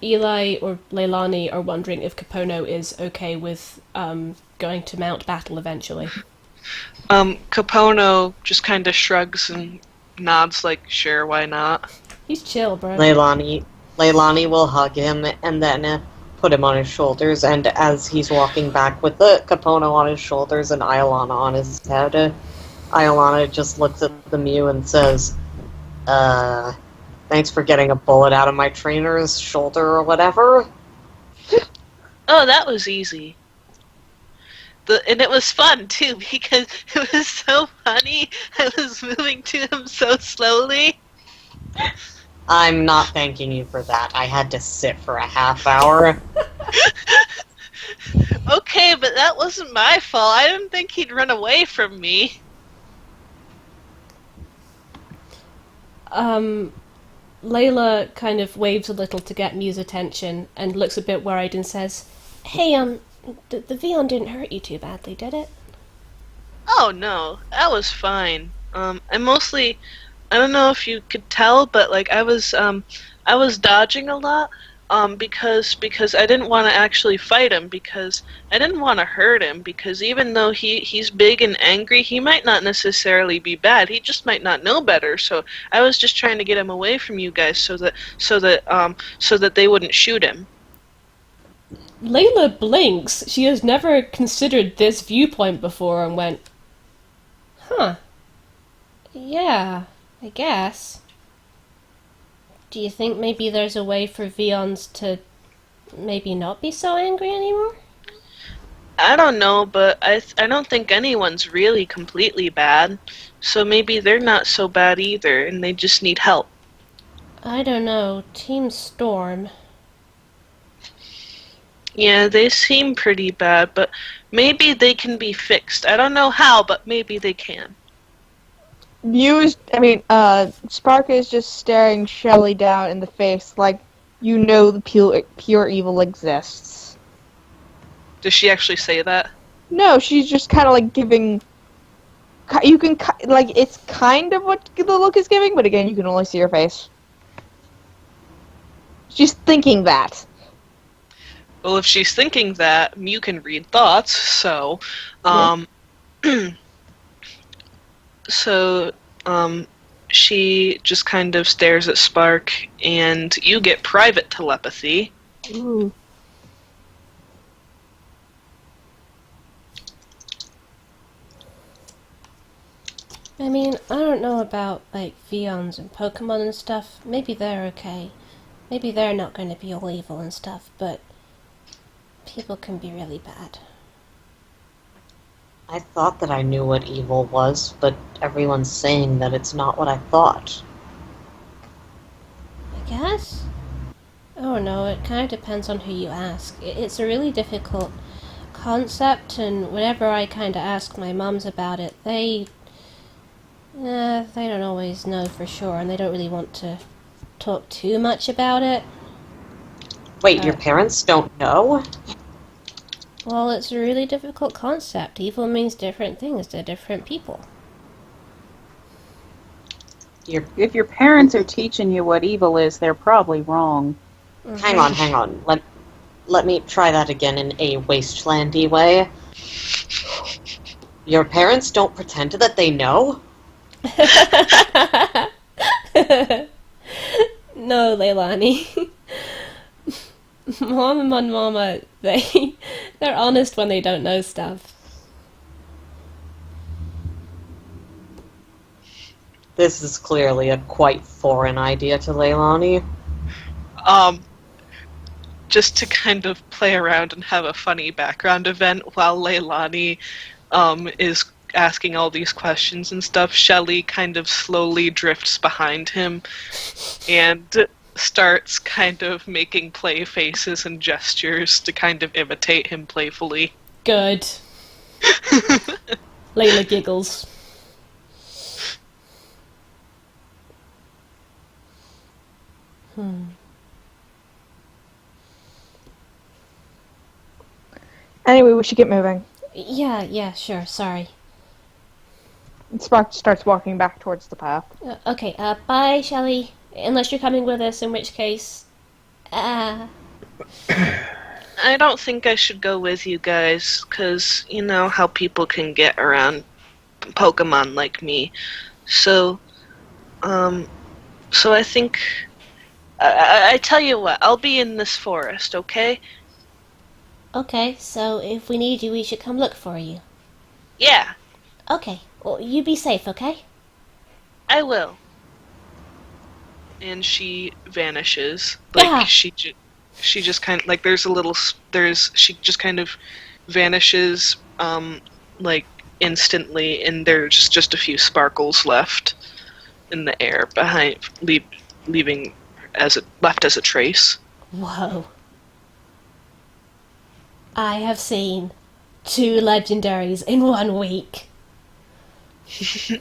Eli or Leilani are wondering if Capono is okay with going to Mount Battle eventually. Capono just kind of shrugs and nods like, sure, why not? He's chill, bro. Leilani will hug him and then put him on his shoulders, and as he's walking back with the Capono on his shoulders and Iolana on his head, Iolana just looks at the Mew and says, thanks for getting a bullet out of my trainer's shoulder or whatever. Oh, that was easy. And it was fun, too, because it was so funny. I was moving to him so slowly. I'm not thanking you for that. I had to sit for a half hour. Okay, but that wasn't my fault. I didn't think he'd run away from me. Layla kind of waves a little to get Mew's attention and looks a bit worried and says, "Hey, the Vion didn't hurt you too badly, did it?" Oh, no. That was fine. I don't know if you could tell, but, like, I was dodging a lot, because I didn't want to actually fight him, because I didn't want to hurt him, because even though he's big and angry, he might not necessarily be bad. He just might not know better. So I was just trying to get him away from you guys so that they wouldn't shoot him. Layla blinks. She has never considered this viewpoint before and went, "Huh. Yeah, I guess. Do you think maybe there's a way for Vions to maybe not be so angry anymore?" I don't know, but I don't think anyone's really completely bad. So maybe they're not so bad either, and they just need help. I don't know. Team Storm. Yeah, they seem pretty bad, but maybe they can be fixed. I don't know how, but maybe they can. Spark is just staring Shelly down in the face like, you know the pure evil exists. Does she actually say that? No, she's just kind of like giving... You can, like, it's kind of what the look is giving, but again, you can only see her face. She's thinking that. Well, if she's thinking that, Mew can read thoughts, so... she just kind of stares at Spark, and you get private telepathy. Ooh. I mean, I don't know about, like, Vions and Pokemon and stuff. Maybe they're okay. Maybe they're not going to be all evil and stuff, but people can be really bad. I thought that I knew what evil was, but everyone's saying that it's not what I thought. I guess? Oh no, it kind of depends on who you ask. It's a really difficult concept, and whenever I kind of ask my mums about it, they don't always know for sure, and they don't really want to talk too much about it. Wait, your parents don't know? Well, it's a really difficult concept. Evil means different things to different people. If your parents are teaching you what evil is, they're probably wrong. Mm-hmm. Hang on. Let me try that again in a wastelandy way. Your parents don't pretend that they know? No, Leilani. Mom and Mama, they're honest when they don't know stuff. This is clearly a quite foreign idea to Leilani. Just to kind of play around and have a funny background event while Leilani is asking all these questions and stuff, Shelly kind of slowly drifts behind him and starts kind of making play faces and gestures to kind of imitate him playfully. Good. Layla giggles. Anyway, we should get moving. Yeah, sure, sorry. Spark starts walking back towards the path. Okay, bye, Shelley. Unless you're coming with us, in which case... I don't think I should go with you guys, because you know how people can get around Pokemon like me. So I think... I tell you what, I'll be in this forest, okay? Okay, so if we need you, we should come look for you. Yeah, Okay, well, you be safe, okay? I will. And she vanishes. Like, Yeah. she just kind of, like, she just kind of vanishes, like, instantly, and there's just a few sparkles left in the air behind, leaving left as a trace. Whoa. I have seen 2 legendaries in 1 week. She's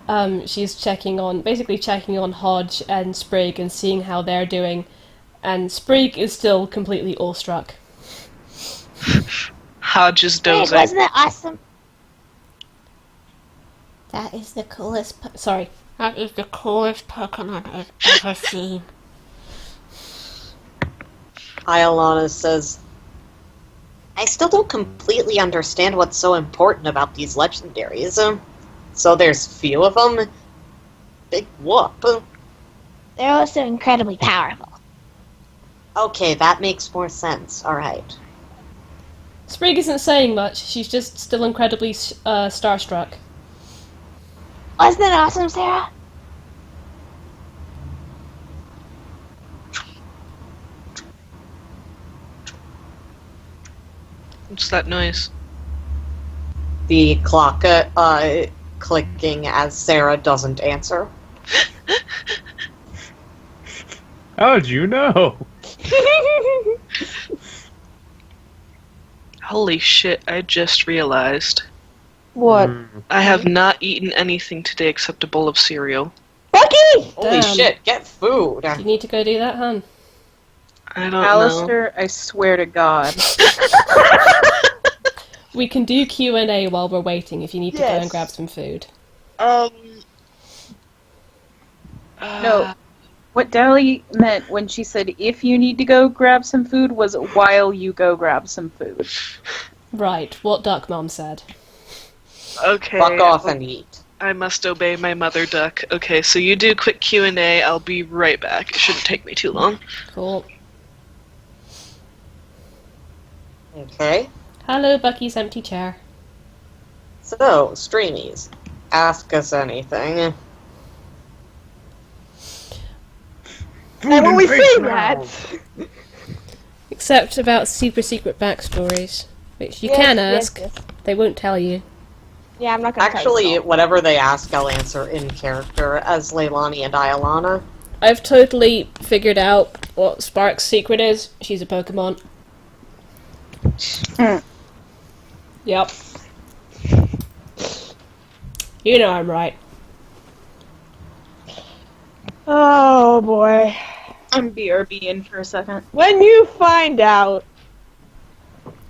basically checking on Hodge and Sprig and seeing how they're doing, and Sprig is still completely awestruck. Hodge is Wait, dozing. wasn't that awesome? That is the coolest... Sorry. That is the coolest Pokemon I've ever seen. Iolana says, I still don't completely understand what's so important about these legendaries. So there's few of them? Big whoop. They're also incredibly powerful. Okay, that makes more sense. Alright. Sprig isn't saying much, she's just still incredibly starstruck. Wasn't that awesome, Sarah? What's that noise? The clock clicking as Sarah doesn't answer. How'd you know? Holy shit, I just realized. What? I have not eaten anything today except a bowl of cereal. Bucky! Holy Damn. shit, get food! You need to go do that, hun. I don't know. Alistair, I swear to God. We can do Q&A while we're waiting if you need to go and Yes. grab some food. No. What Dally meant when she said if you need to go grab some food was while you go grab some food. Right, what Duck Mom said. Okay. Fuck off and eat. I must obey my mother duck. Okay, so you do quick Q&A. I'll be right back. It shouldn't take me too long. Cool. Okay. Hello, Bucky's empty chair. So, streamies, ask us anything. And when we say face that, now. Except about super secret backstories, which you Yes, can yes, ask. yes. They won't tell you. Yeah, I'm not gonna tell Actually, you. whatever they ask, I'll answer in character as Leilani and Iolana. I've totally figured out what Spark's secret is. She's a Pokemon. Yep. You know I'm right. Oh boy. I'm BRB in for a second. When you find out,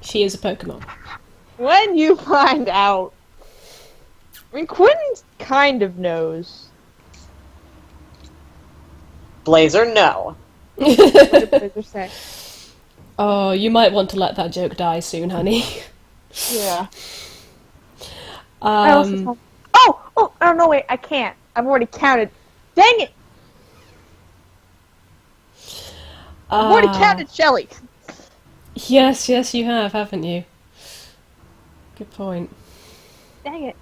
She is a Pokemon. I mean, Quinn kind of knows. Blazer, no. What did Blazer say? Oh, you might want to let that joke die soon, honey. Yeah. Oh, no, wait, I can't. I've already counted. Dang it! I've already counted Shelly. Yes, you have, haven't you? Good point. Dang it.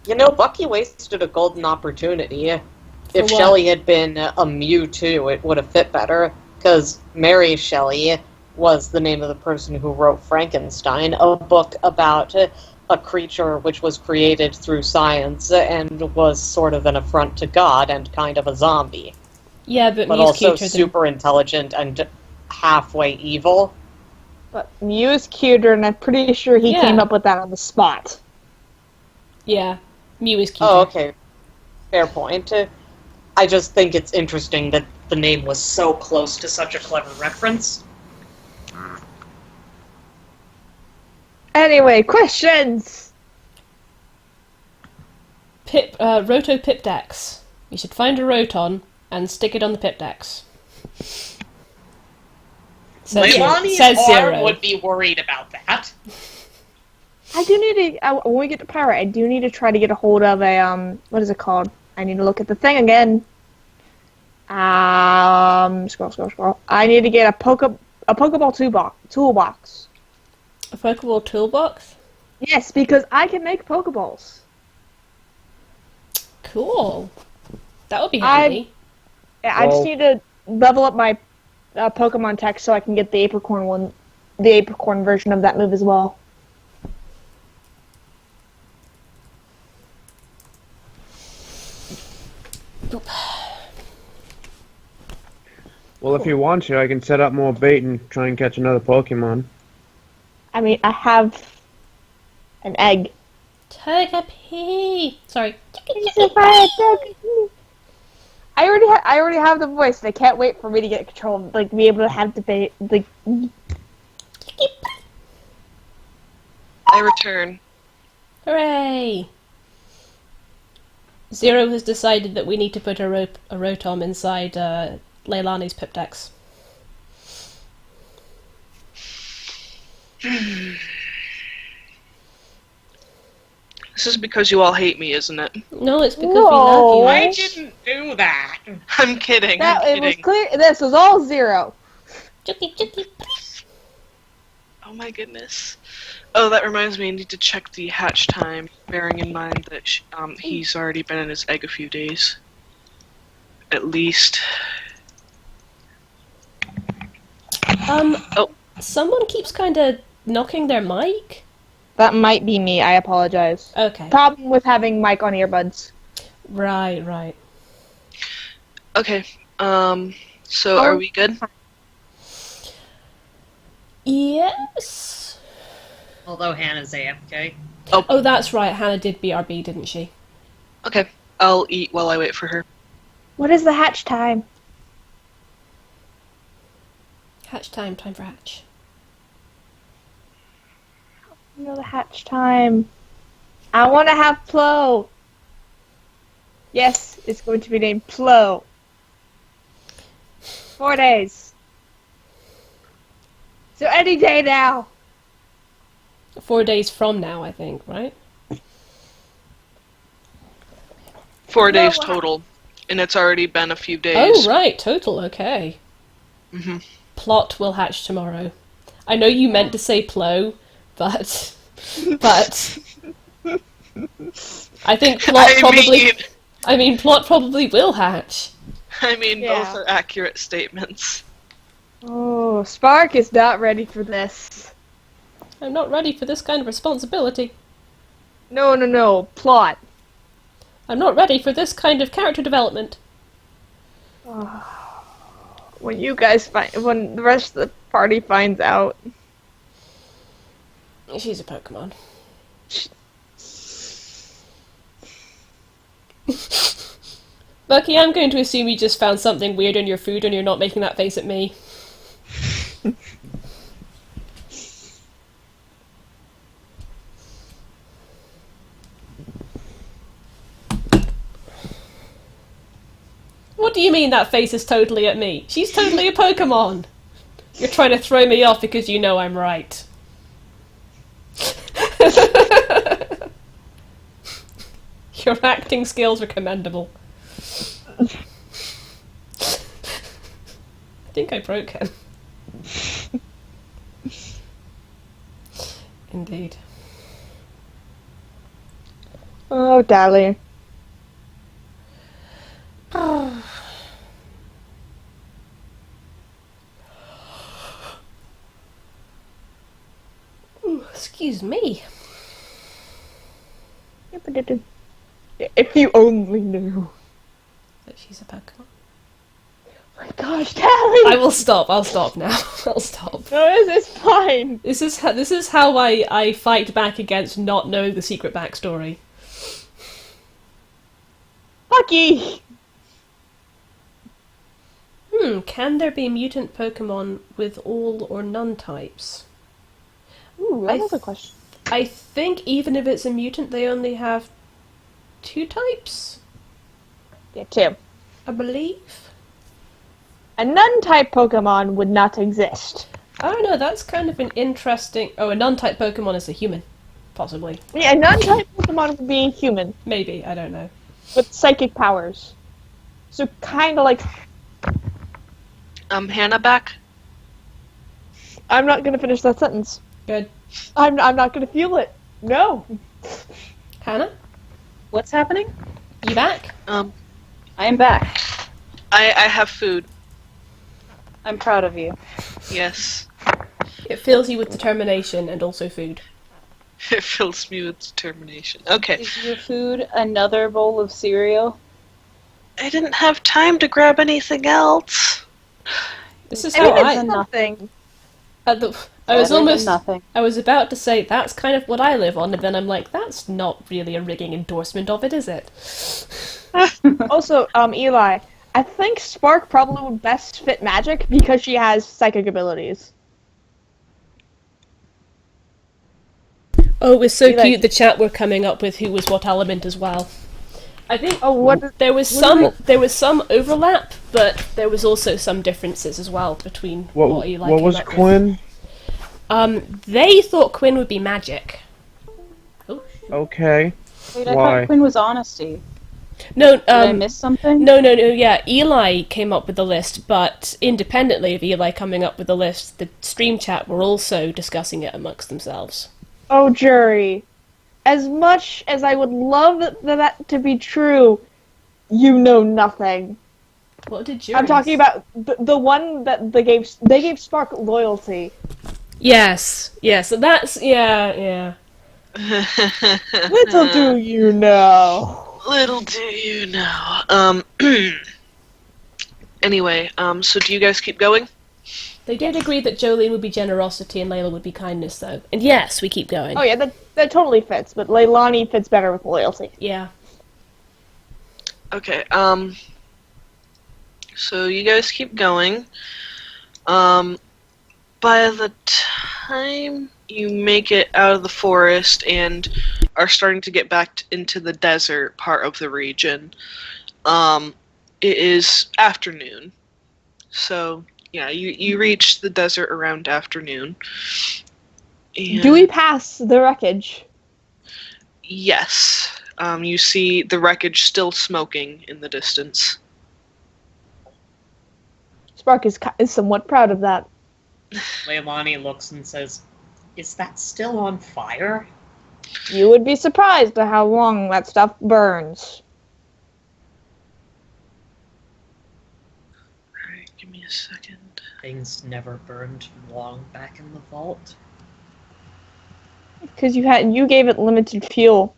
You know, Bucky wasted a golden opportunity. If what? Shelley had been a Mewtwo, it would have fit better. Because Mary Shelley was the name of the person who wrote Frankenstein, a book about a creature which was created through science and was sort of an affront to God and kind of a zombie. Yeah, but But Mew's also cuter super intelligent and halfway evil. But Mew is cuter, and I'm pretty sure he Yeah. came up with that on the spot. Yeah, Mew is cuter. Oh, okay. Fair point. I just think it's interesting that the name was so close to such a clever reference. Anyway, questions! Roto Pipdex. You should find a Roton and stick it on the Pipdex. Leilani's says arm zero. would be worried about that. I do need to, when we get to Pyrite, I do need to try to get a hold of a, what is it called? I need to look at the thing again. Scroll. I need to get a Pokeball toolbox. A Pokeball toolbox? Yes, because I can make Pokeballs. Cool. That would be handy. I just need to level up my Pokemon tech so I can get the Apricorn version of that move as well. Well, if you want to, I can set up more bait and try and catch another Pokemon. I mean, I have an egg. Togepi! Sorry. I already have the voice, and I can't wait for me to get control, like, be able to have debate, like... I return. Hooray! Zero has decided that we need to put a Rotom inside Leilani's Pipdex. This is because you all hate me, isn't it? No, it's because we love you. I didn't do that. I'm kidding. It was clear, this was all Zero. Chucky. Oh my goodness. Oh, that reminds me, I need to check the hatch time, bearing in mind that he's already been in his egg a few days. At least. Someone keeps kind of knocking their mic? That might be me, I apologize. Okay. Problem with having mic on earbuds. Right. Okay, so are we good? Yes? Although Hannah's AFK. Oh, that's right, Hannah did BRB, didn't she? Okay, I'll eat while I wait for her. What is the hatch time? Hatch time for hatch. You know the hatch time. I want to have Plo. Yes, it's going to be named Plo. 4 days. So any day now. 4 days from now, I think, right? 4 days total, and it's already been a few days. Oh, right, total, okay. Mm-hmm. Plot will hatch tomorrow. I know you meant to say Plo, but I think Plot Plot probably will hatch. Both are accurate statements. Oh, Spark is not ready for this. I'm not ready for this kind of responsibility. No, Plot. I'm not ready for this kind of character development. When the rest of the party finds out. She's a Pokemon. Bucky, I'm going to assume you just found something weird in your food and you're not making that face at me. What do you mean that face is totally at me? She's totally a Pokemon! You're trying to throw me off because you know I'm right. Your acting skills are commendable. I think I broke him. Indeed. Oh, darling. Ooh, excuse me. If you only knew. That she's a Pokemon. Oh my gosh, Tally! I'll stop now. I'll stop. No, it's fine. This is how I fight back against not knowing the secret backstory. Bucky! Can there be mutant Pokemon with all or none types? Ooh, that was a question. I think even if it's a mutant, they only have 2 types, Yeah, 2. I believe. A nun-type Pokemon would not exist. I don't know, that's kind of an interesting... Oh, a non-type Pokemon is a human. Possibly. Yeah, a nun-type Pokemon would be human Maybe, I don't know. with psychic powers. So kind of like... Hannah back? I'm not going to finish that sentence. Good. I'm not going to feel it. No. Hannah, What's happening? you back? I am back. I have food. I'm proud of you. Yes. It fills you with determination and also food. It fills me with determination. Okay. Is your food another bowl of cereal? I didn't have time to grab anything else. This is I mean, how it's I... nothing. I was Better than almost... nothing. I was about to say, that's kind of what I live on, and then I'm like, that's not really a rigging endorsement of it, is it? Also, Eli, I think Spark probably would best fit Magic because she has psychic abilities. Oh, it was so Be like- cute, the chat were coming up with who was what element as well. I think Oh, what? there was some overlap, but there was also some differences as well between what Eli What came was up with. Quinn? They thought Quinn would be magic. Oh, Okay. Wait, I Why? thought Quinn was honesty. no, Did I miss something? No, yeah, Eli came up with the list, but independently of Eli coming up with the list, the stream chat were also discussing it amongst themselves. Oh, Jury. As much as I would love that to be true, you know nothing. What did you? I'm talking about the one that they gave Spark loyalty. Yes, so that's yeah. Little do you know. Little do you know. Anyway, so do you guys keep going? They did agree that Jolene would be generosity and Layla would be kindness, though. And yes, we keep going. Oh yeah, that totally fits, but Leilani fits better with loyalty. Yeah. Okay, so you guys keep going. By the time you make it out of the forest and are starting to get back into the desert part of the region, it is afternoon. So, yeah, you reach the desert around afternoon. And Do we pass the wreckage? yes. You see the wreckage still smoking in the distance. Spark is somewhat proud of that. Leilani looks and says, "Is that still on fire?" You would be surprised at how long that stuff burns. Alright, give me a second. Things never burned long back in the vault. Because you gave it limited fuel.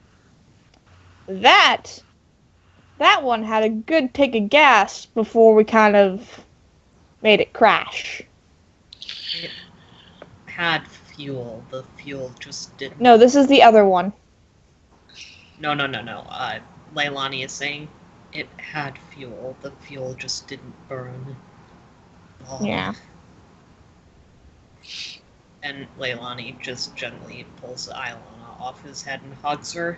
That one had a good take of gas before we kind of made it crash. It had fuel. The fuel just didn't. No, this is the other one. No. Leilani is saying it had fuel. The fuel just didn't burn. long. Yeah. And Leilani just gently pulls Ilana off his head and hugs her.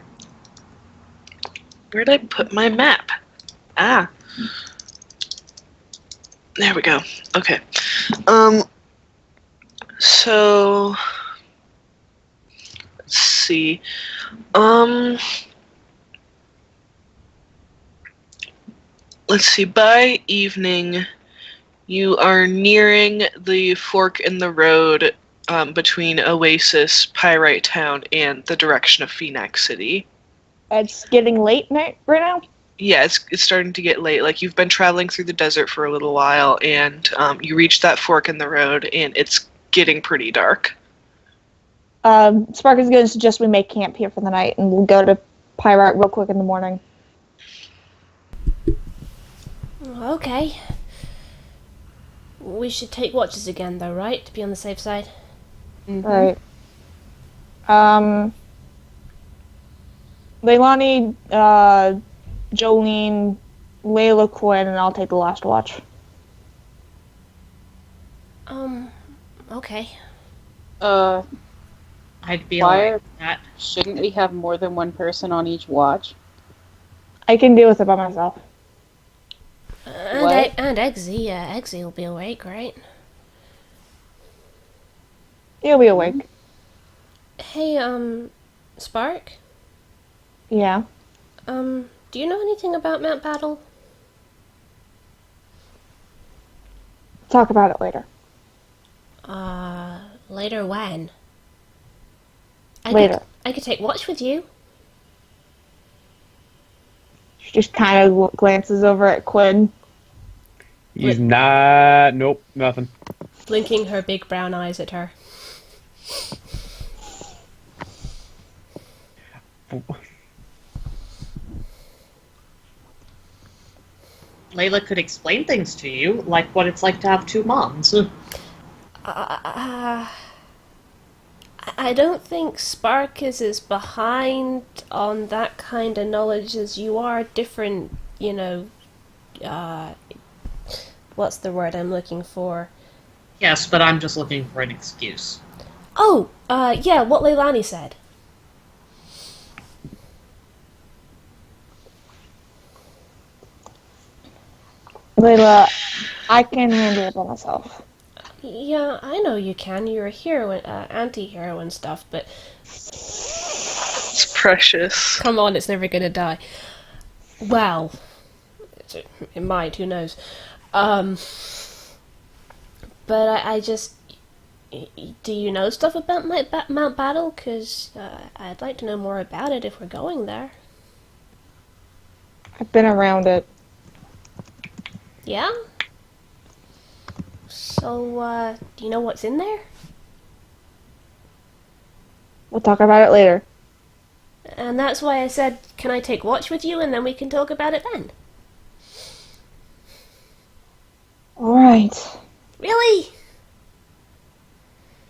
Where'd I put my map? Ah. There we go. Okay. So let's see. Let's see. By evening, you are nearing the fork in the road between Oasis, Pyrite Town, and the direction of Phenac City. It's getting late right now. Yeah, it's starting to get late. Like, you've been traveling through the desert for a little while, and you reach that fork in the road, and it's getting pretty dark. Spark is going to suggest we make camp here for the night, and we'll go to Pyrite real quick in the morning. Okay. We should take watches again, though, right? To be on the safe side. Mm-hmm. Right. Leilani, Jolene, Layla, Quinn, and I'll take the last watch. Okay. I'd be Why like that. shouldn't we have more than one person on each watch? I can deal with it by myself. What? And Eggsy, Eggsy will be awake, right? You'll be awake. Hey, Spark? Yeah. Do you know anything about Mount Battle? Talk about it later. Later when? Later. I could take watch with you. She just kind of glances over at Quinn. He's not. Nope, nothing. Blinking her big brown eyes at her. Layla could explain things to you, like what it's like to have two moms. I don't think Spark is as behind on that kind of knowledge as you are. Different, you know, what's the word I'm looking for? Yes, but I'm just looking for an excuse. Oh, yeah, what Leilani said. Layla, I can handle it by myself. Yeah, I know you can. You're a heroine, anti-hero and stuff, but It's precious. Come on, it's never gonna die. well, It might, who knows. but I just... Do you know stuff about Mount Battle? Because I'd like to know more about it if we're going there. I've been around it. Yeah? So, do you know what's in there? We'll talk about it later. And that's why I said, can I take watch with you and then we can talk about it then? Alright. Really?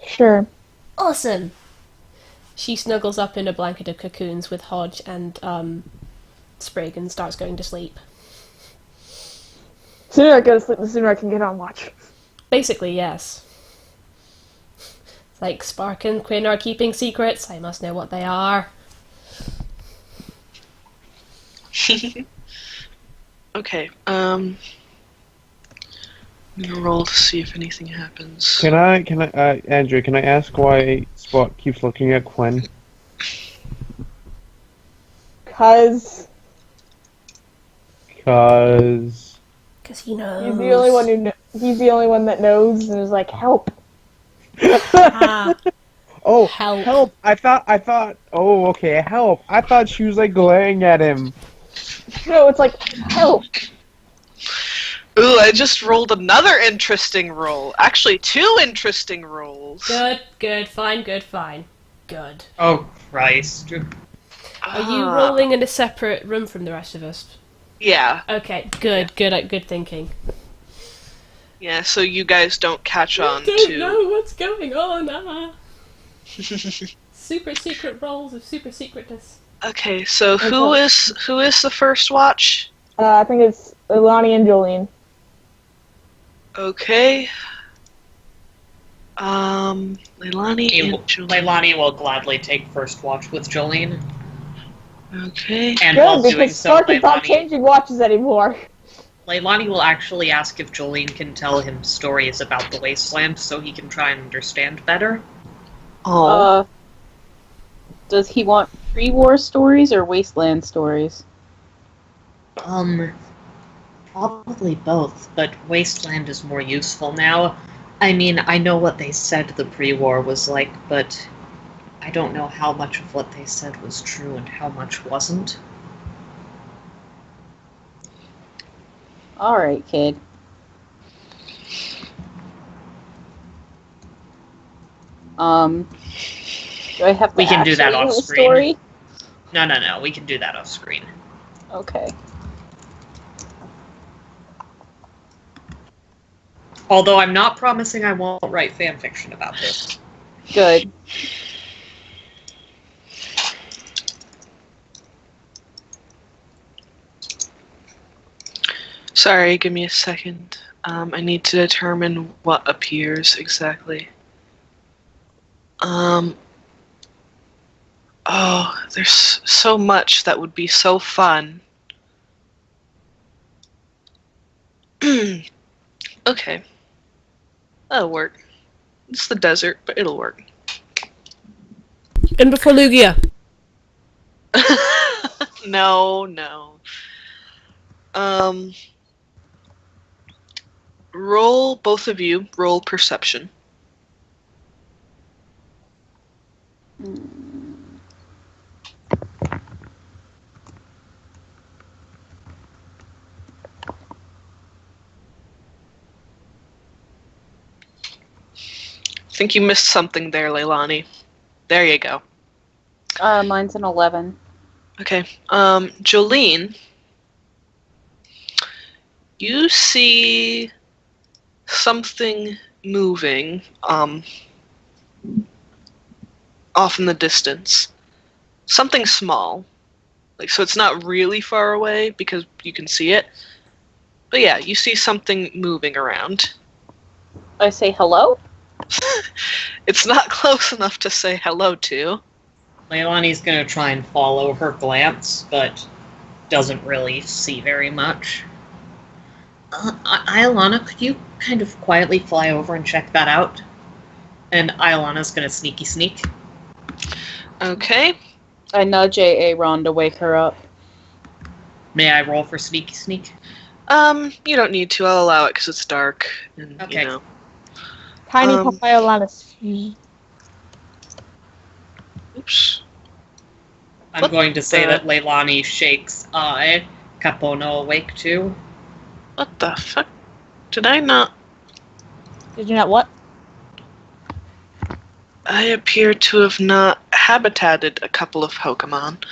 Sure. Awesome. She snuggles up in a blanket of cocoons with Hodge and Sprig and starts going to sleep. The sooner I go to sleep, the sooner I can get on watch. Basically, yes. It's like Spark and Quinn are keeping secrets. I must know what they are. Okay, I'm gonna roll to see if anything happens. Andrew, can I ask why Spot keeps looking at Quinn? Cause Because Because he knows. he's the only one who he's the only one that knows and is like, help. oh, Help. I thought. Oh, okay, help. I thought she was like glaring at him. No, it's like, help. Ooh, I just rolled another interesting roll. Actually, two interesting rolls. Good, fine. Good. Oh, Christ. Are you rolling in a separate room from the rest of us? Yeah. Okay, good thinking. Yeah, so you guys don't catch on I don't to... know what's going on. Super secret rolls of super secretness. Okay, so who is the first watch? I think it's Ilani and Jolene. Okay. Leilani and Jolene. Leilani will gladly take first watch with Jolene. Okay. And while Good, doing because so, Spark is not changing watches anymore. Leilani will actually ask if Jolene can tell him stories about the wasteland so he can try and understand better. Oh. Does he want pre-war stories or wasteland stories? Probably both, but Wasteland is more useful now. I mean, I know what they said the pre-war was like, but I don't know how much of what they said was true and how much wasn't. Alright, kid. Do I have to We can do that actually off know a screen. story? No, we can do that off screen. Okay. Although I'm not promising I won't write fanfiction about this. Good. Sorry, give me a second. I need to determine what appears exactly. Oh, there's so much that would be so fun. Okay. That'll work. It's the desert, but it'll work. And before Lugia. No. Roll, both of you, roll perception. I think you missed something there, Leilani. There you go. Mine's an 11. Okay. Jolene, you see something moving off in the distance. Something small. Like, so it's not really far away because you can see it. But yeah, you see something moving around. I say hello? It's not close enough to say hello to. Leilani's gonna try and follow her glance, but doesn't really see very much. Iolana, could you kind of quietly fly over and check that out? And Iolana's gonna sneaky sneak. Okay. I nudge Aaron to wake her up. May I roll for sneaky sneak? You don't need to. I'll allow it because it's dark. And, Okay. you know. Tiny Um, Papayolanis. Oops. I'm What going to say the- that Leilani shakes eye. Capono awake too. What the fuck? Did I not? Did you not what? I appear to have not habitated a couple of Pokemon.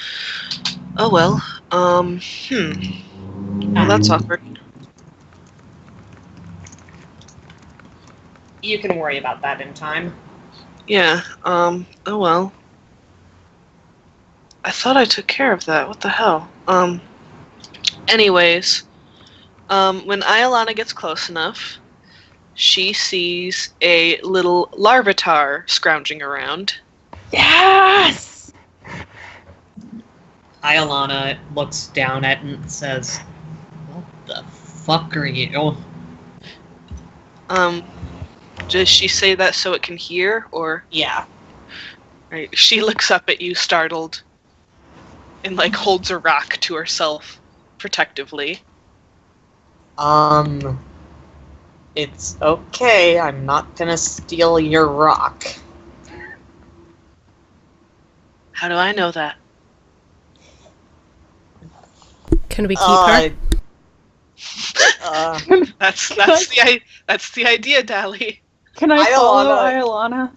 Oh well. Well, that's awkward. You can worry about that in time. Yeah, oh well. I thought I took care of that. What the hell? Anyways, when Iolana gets close enough, she sees a little Larvitar scrounging around. Yes! Iolana looks down at it and says, "What the fuck are you?" Does she say that so it can hear, or? Yeah. Right. She looks up at you, startled, and like holds a rock to herself, protectively. It's okay. I'm not gonna steal your rock. How do I know that? Can we keep her? That's the idea, Dally. Can I follow Iolana- Iolana?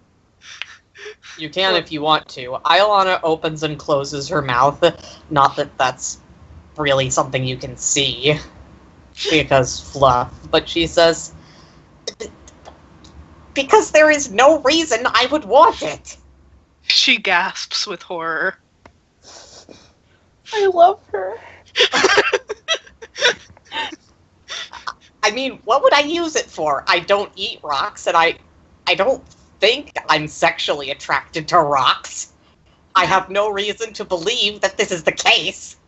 You can if you want to. Iolana opens and closes her mouth. Not that that's really something you can see, because fluff. But she says, "Because there is no reason I would want it." She gasps with horror. I love her. I mean, what would I use it for? I don't eat rocks, and I don't think I'm sexually attracted to rocks. I have no reason to believe that this is the case.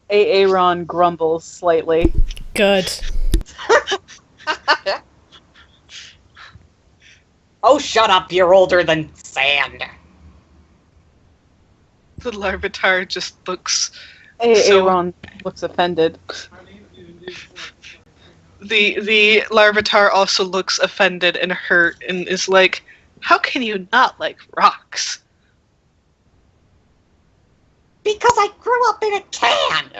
Aaron grumbles slightly. Good. Oh, shut up, you're older than sand. The Larvitar just looks. Aaron looks offended. The Larvitar also looks offended and hurt and is like, "How can you not like rocks?" Because I grew up in a can.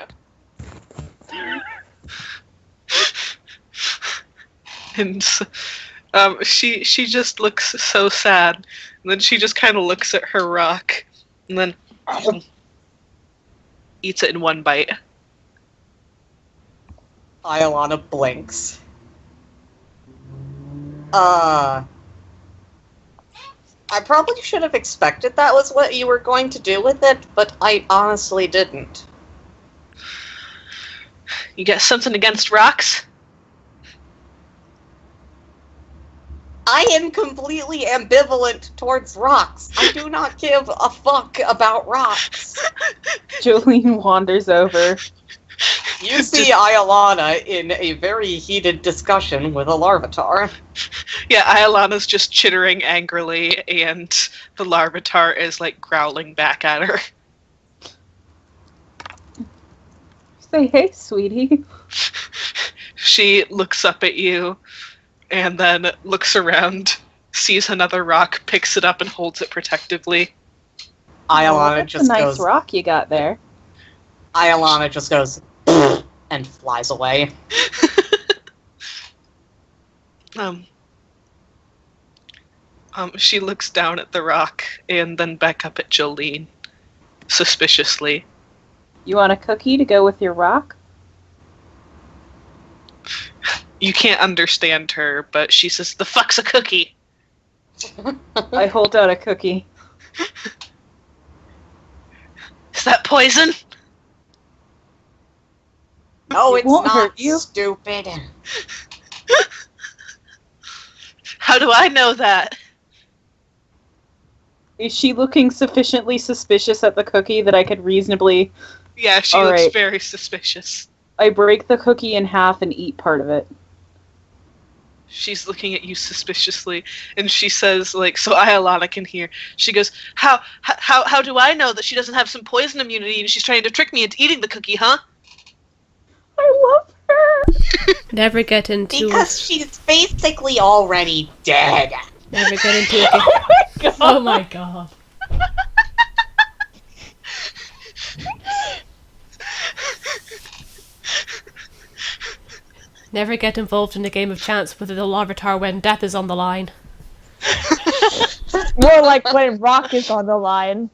And she just looks so sad. And then she just kind of looks at her rock and then eats it in one bite. Iolana blinks. I probably should have expected that was what you were going to do with it, but I honestly didn't. You got something against rocks? I am completely ambivalent towards rocks. I do not give a fuck about rocks. Jolene wanders over. You see Iolana in a very heated discussion with a Larvitar. Yeah, Iolana's just chittering angrily, and the Larvitar is, like, growling back at her. Say, hey, sweetie. She looks up at you, and then looks around, sees another rock, picks it up, and holds it protectively. Iolana That's just a nice goes... rock you got there. Iolana just goes... and flies away. She looks down at the rock, and then back up at Jolene, suspiciously. You want a cookie to go with your rock? You can't understand her, but she says, "The fuck's a cookie?" I hold out a cookie. Is that poison? No, It it's won't not, hurt you. stupid. How do I know that? Is she looking sufficiently suspicious at the cookie that I could reasonably... Yeah, she All looks right. very suspicious. I break the cookie in half and eat part of it. She's looking at you suspiciously, and she says, like, so Iolana can hear. She goes, how do I know that she doesn't have some poison immunity and she's trying to trick me into eating the cookie, huh? I love her! Never get into Because she's basically already dead. Never get into a Oh my god. Never get involved in a game of chance with the Larvitar when death is on the line. More like when rock is on the line.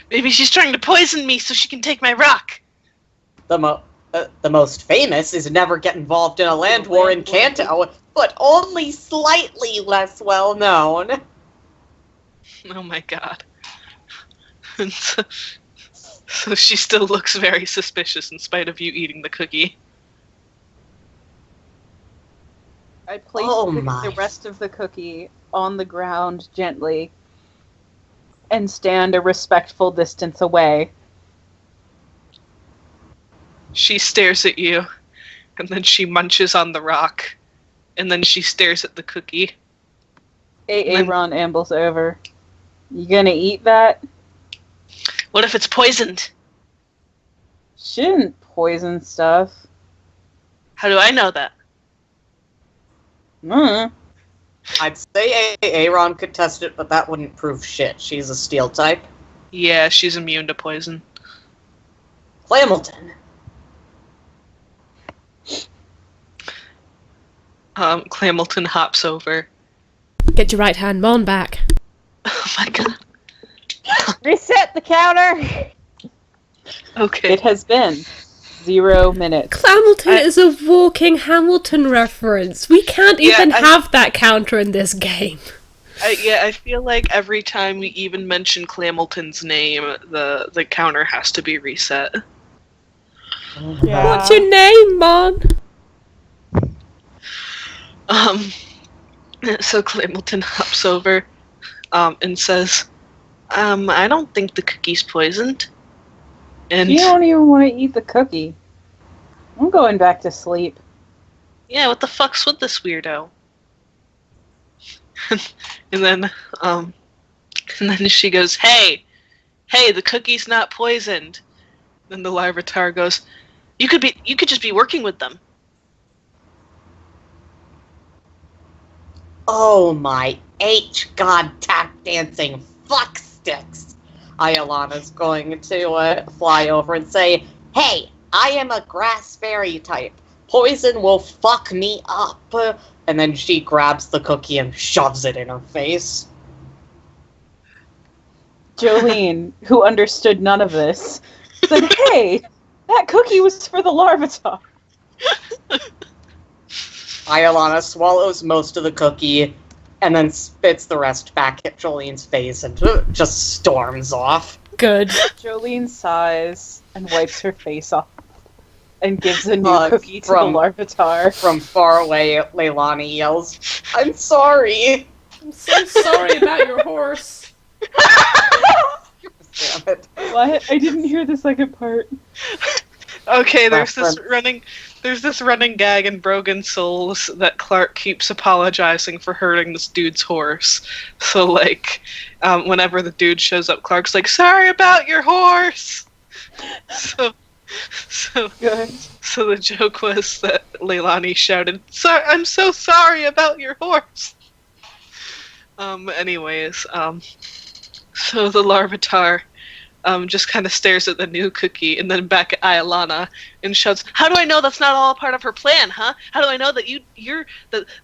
Maybe she's trying to poison me so she can take my rock. The most famous is never get involved in a land war in Kanto, but only slightly less well known. Oh my god. And so she still looks very suspicious in spite of you eating the cookie. I place the rest of the cookie on the ground gently and stand a respectful distance away. She stares at you, and then she munches on the rock, and then she stares at the cookie. Aaron ambles over. You gonna eat that? What if it's poisoned? She didn't poison stuff. How do I know that? I'd say Aaron could test it, but that wouldn't prove shit. She's a steel type. Yeah, she's immune to poison. Clamilton. Clamilton hops over. Get your right hand Mon back. Oh my god. Reset the counter! Okay. It has been 0 minutes. Clamilton is a walking Hamilton reference. We can't even have that counter in this game. I feel like every time we even mention Clamilton's name, the counter has to be reset. Yeah. What's your name, Mon? So Clamilton hops over, and says, I don't think the cookie's poisoned. And You don't even want to eat the cookie. I'm going back to sleep. yeah, what the fuck's with this weirdo? and then she goes, hey, the cookie's not poisoned. Then the Larvitar goes, you could just be working with them. Oh my H-God tap dancing fuck sticks. Iolana's going to fly over and say, hey, I am a grass fairy type. Poison will fuck me up. And then she grabs the cookie and shoves it in her face. Jolene, who understood none of this, said, hey, that cookie was for the Larvitar. Iolana swallows most of the cookie and then spits the rest back at Jolene's face and just storms off. Good. Jolene sighs and wipes her face off. and gives a new Uh, cookie to the from- Larvitar. From far away, Leilani yells, "I'm sorry!" I'm so sorry about your horse. Damn it. What? I didn't hear the second part. Okay, there's this Reference. running gag in Broken Souls that Clark keeps apologizing for hurting this dude's horse. So like, whenever the dude shows up, Clark's like, "Sorry about your horse." So Good. so the joke was that Leilani shouted, "Sorry, I'm so sorry about your horse." Anyways, so the Larvitar just kind of stares at the new cookie and then back at Iolana and shouts, "How do I know that's not all part of her plan, huh? How do I know that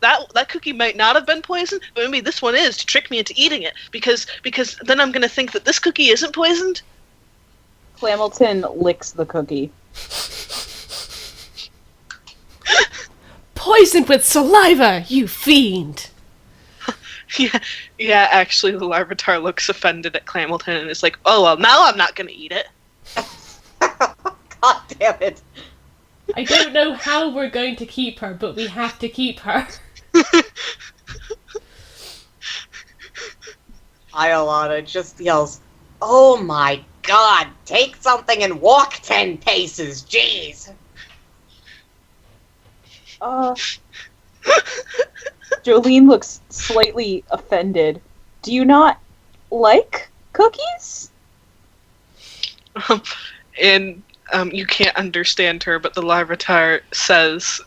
that cookie might not have been poisoned, but maybe this one is to trick me into eating it because then I'm gonna think that this cookie isn't poisoned?" Clamilton licks the cookie. Poisoned with saliva, you fiend! Yeah, actually, the Larvitar looks offended at Clamilton and is like, "Oh, well, now I'm not gonna eat it." God damn it. I don't know how we're going to keep her, but we have to keep her. Iolana just yells, "Oh my god, take something and walk 10 paces, jeez!" Jolene looks slightly offended. Do you not like cookies? And you can't understand her, but the Larvitar says,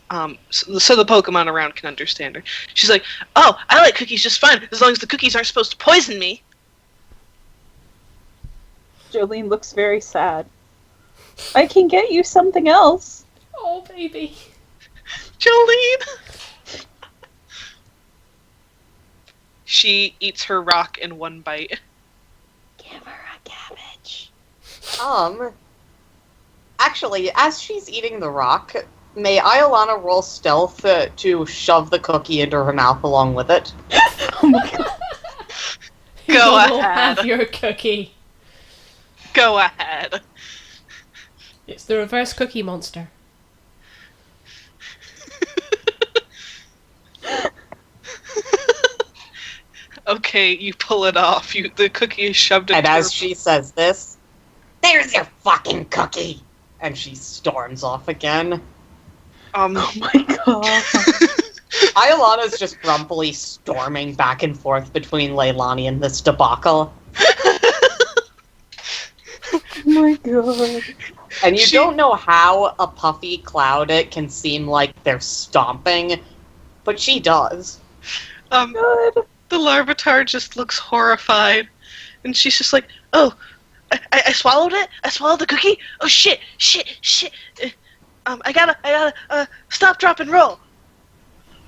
so the Pokemon around can understand her. She's like, "Oh, I like cookies just fine, as long as the cookies aren't supposed to poison me." Jolene looks very sad. I can get you something else. Oh, baby. Jolene! She eats her rock in one bite. Give her a cabbage. Actually, as she's eating the rock, may Iolana roll stealth to shove the cookie into her mouth along with it? Oh my god. Go You'll ahead. have your cookie. Go ahead. It's the reverse cookie monster. Okay, you pull it off. The cookie is shoved into And as her. she says this, "There's your fucking cookie!" And she storms off again. Oh my god. Iolana's just grumpily storming back and forth between Leilani and this debacle. Oh my god. And you don't know how a puffy cloud can seem like they're stomping, but she does. Good. The Larvitar just looks horrified, and she's just like, "Oh, I swallowed it. I swallowed the cookie. Oh shit. I gotta stop, drop, and roll."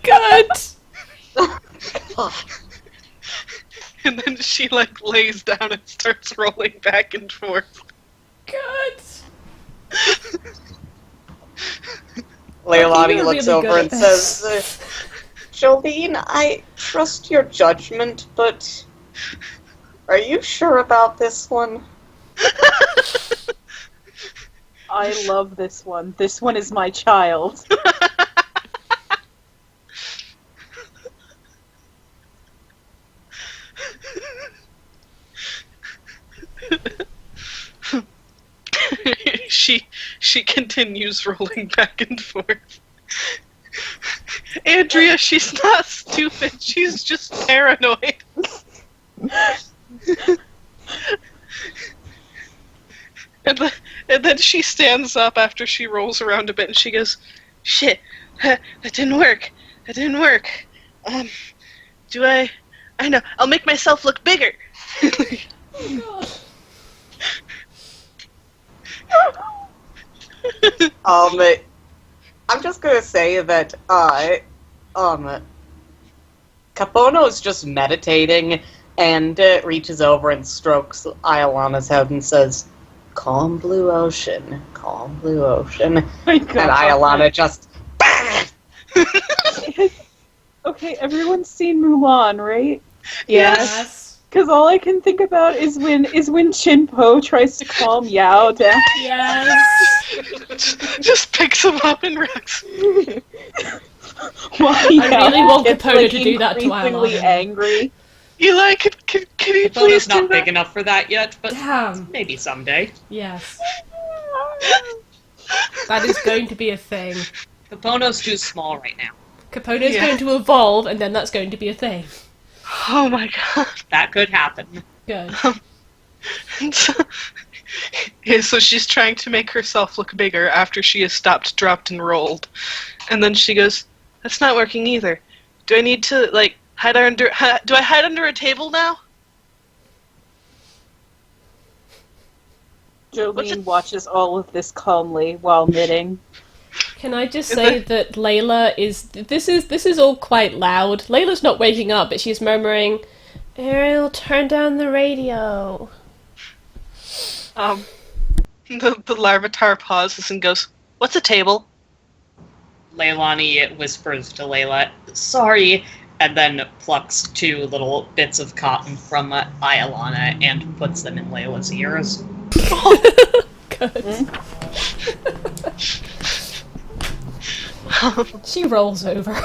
Good! And then she like lays down and starts rolling back and forth. Good! Leilani You're looks really over good and at this. says, "Jolene, I trust your judgment, but are you sure about this one?" I love this one. This one is my child. She continues rolling back and forth. Andrea, she's not stupid. She's just paranoid. And then she stands up after she rolls around a bit and she goes, "Shit, that didn't work. That didn't work. Do I know. I'll make myself look bigger." God. I'm just gonna say that, Capono's just meditating and reaches over and strokes Iolana's head and says, "Calm blue ocean, calm blue ocean." My And god. Iolana just, Okay, everyone's seen Mulan, right? Yes. Because all I can think about is when Chinpo tries to calm Yao down. Yes. Just picks him up and wrecks. While I really want gets, Capone to do that to increasingly Iolana. angry. Eli, can you please Capone's do not that? big enough for that yet, but Damn. maybe someday. Yes. That is going to be a thing. Capone's too small right now. Capone is Yeah. going to evolve, and then that's going to be a thing. Oh my god. That could happen. Good. And so, yeah, so she's trying to make herself look bigger after she has stopped, dropped, and rolled. And then she goes, that's not working either. Do I need to, like, do I hide under a table now? Jolene watches all of this calmly while knitting. Can I just say that Layla is... This is all quite loud. Layla's not waking up, but she's murmuring, Ariel, turn down the radio. The Larvitar pauses and goes, what's a table? Leilani whispers to Layla, sorry, and then plucks 2 little bits of cotton from Iolana and puts them in Layla's ears. Good. She rolls over.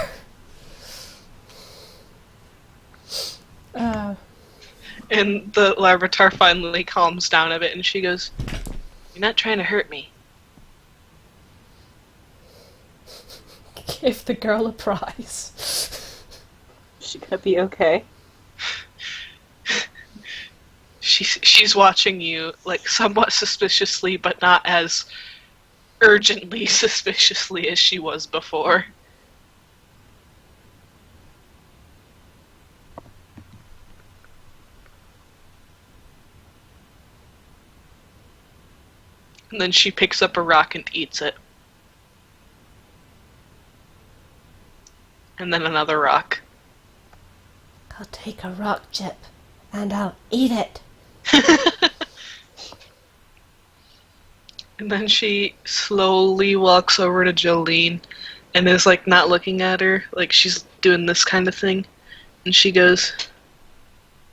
And the Larvitar finally calms down a bit and she goes, you're not trying to hurt me. Give the girl a prize. She gonna be okay. She's watching you, like, somewhat suspiciously, but not as urgently suspiciously as she was before. And then she picks up a rock and eats it. And then another rock. I'll take a rock chip and I'll eat it. And then she slowly walks over to Jolene and is, like, not looking at her, like she's doing this kind of thing. And she goes,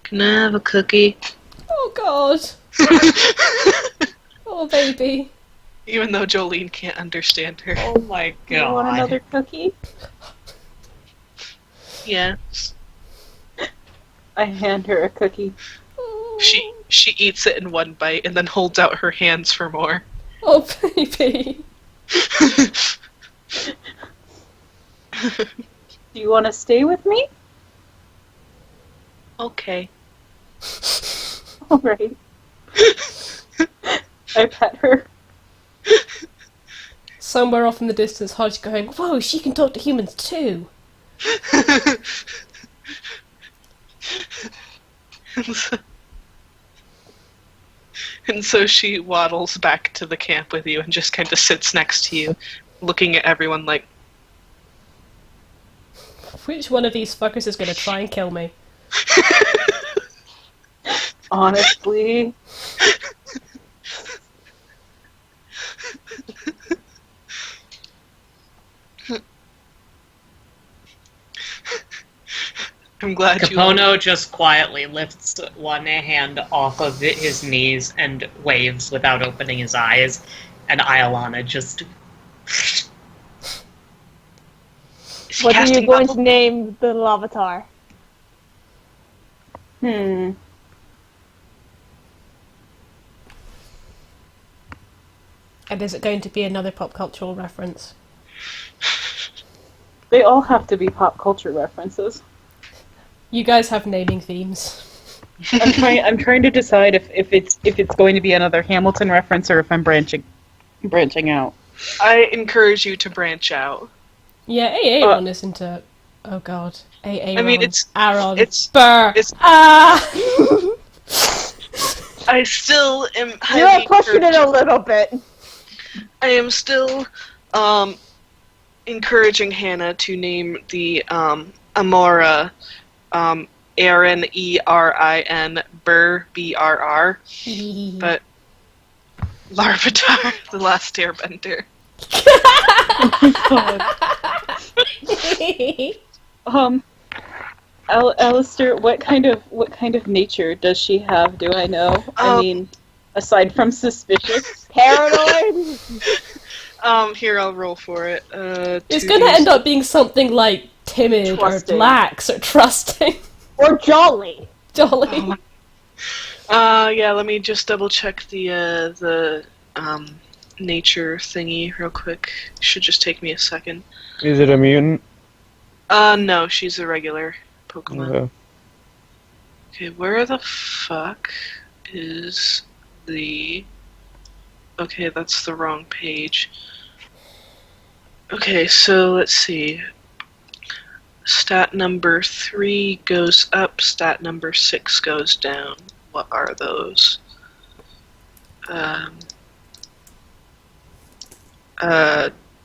can I have a cookie? Oh god. Oh baby. Even though Jolene can't understand her. Oh my god. You want another cookie? Yes. I hand her a cookie. She eats it in one bite and then holds out her hands for more. Oh baby. Do you want to stay with me? Okay. Alright. I pet her. Somewhere off in the distance, Hodge going, whoa, she can talk to humans too. And so she waddles back to the camp with you and just kind of sits next to you, looking at everyone like, Which one of these fuckers is going to try and kill me? Honestly. I'm glad you... Capono just quietly lifts one hand off of his knees and waves without opening his eyes, and Iolana just... What are you going to name the Lavatar? And is it going to be another pop cultural reference? they all have to be pop culture references. You guys have naming themes. I'm trying to decide if it's going to be another Hamilton reference or if I'm branching out. I encourage you to branch out. Yeah, AA one is into... Oh god. AA I mean, Ron. Aaron. it's- Burr. it's- Ah! I still am You're highly pushing it a encouraging- little bit. I am still encouraging Hannah to name the Amora Erin, E-R-I-N, Burr, B-R-R, but Larvitar, the last airbender. Alistair, what kind of nature does she have? Do I know? I mean, aside from suspicious, Paranoid? Here, I'll roll for it. It's gonna end up being something like timid Trusting. or lax or trusting. Or jolly? Jolly. Yeah, let me just double check the nature thingy real quick. Should just take me a second. Is it a mutant? No, she's a regular Pokemon. Okay. Okay, where the fuck is the... Okay, that's the wrong page. Okay, so let's see. Stat number 3 goes up, stat number 6 goes down. What are those?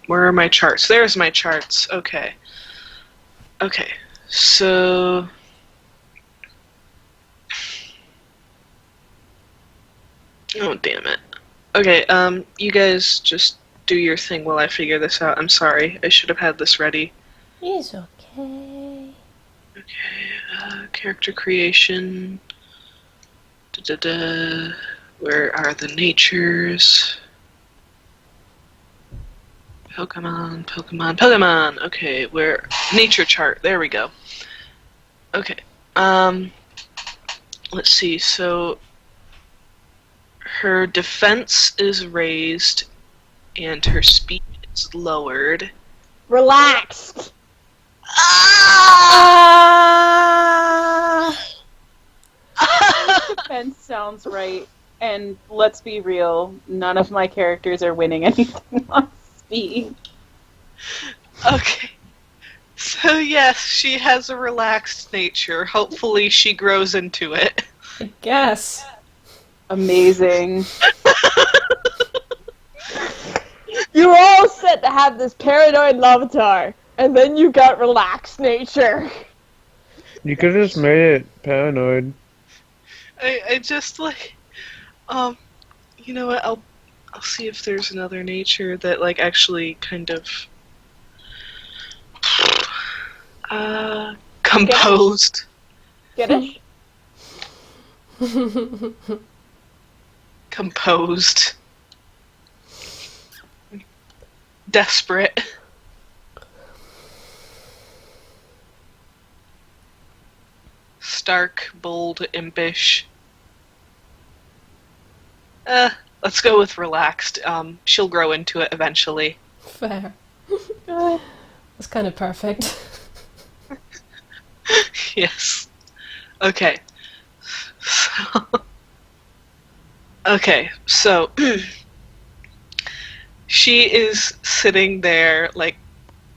Where are my charts? There's my charts. Okay. Okay, so... Oh, damn it. Okay, you guys just do your thing while I figure this out. I'm sorry. I should have had this ready. It's okay. Okay, character creation. Da-da-da. Where are the natures? Pokemon, Pokemon, Pokemon! Okay, where... Nature chart, there we go. Okay, let's see, so... Her defense is raised, and her speed is lowered. Relaxed. defense sounds right. And let's be real, none of my characters are winning anything on speed. Okay. So yes, she has a relaxed nature. Hopefully she grows into it. I guess. Amazing. You were all set to have this paranoid Lavatar, and then you got relaxed nature. You could have just made it paranoid. I just like, you know what? I'll see if there's another nature that like actually kind of, composed. Get it? Composed. Desperate. Stark, bold, impish. Let's go with relaxed. She'll grow into it eventually. Fair. That's kind of perfect. Yes. Okay. So, okay, so she is sitting there, like,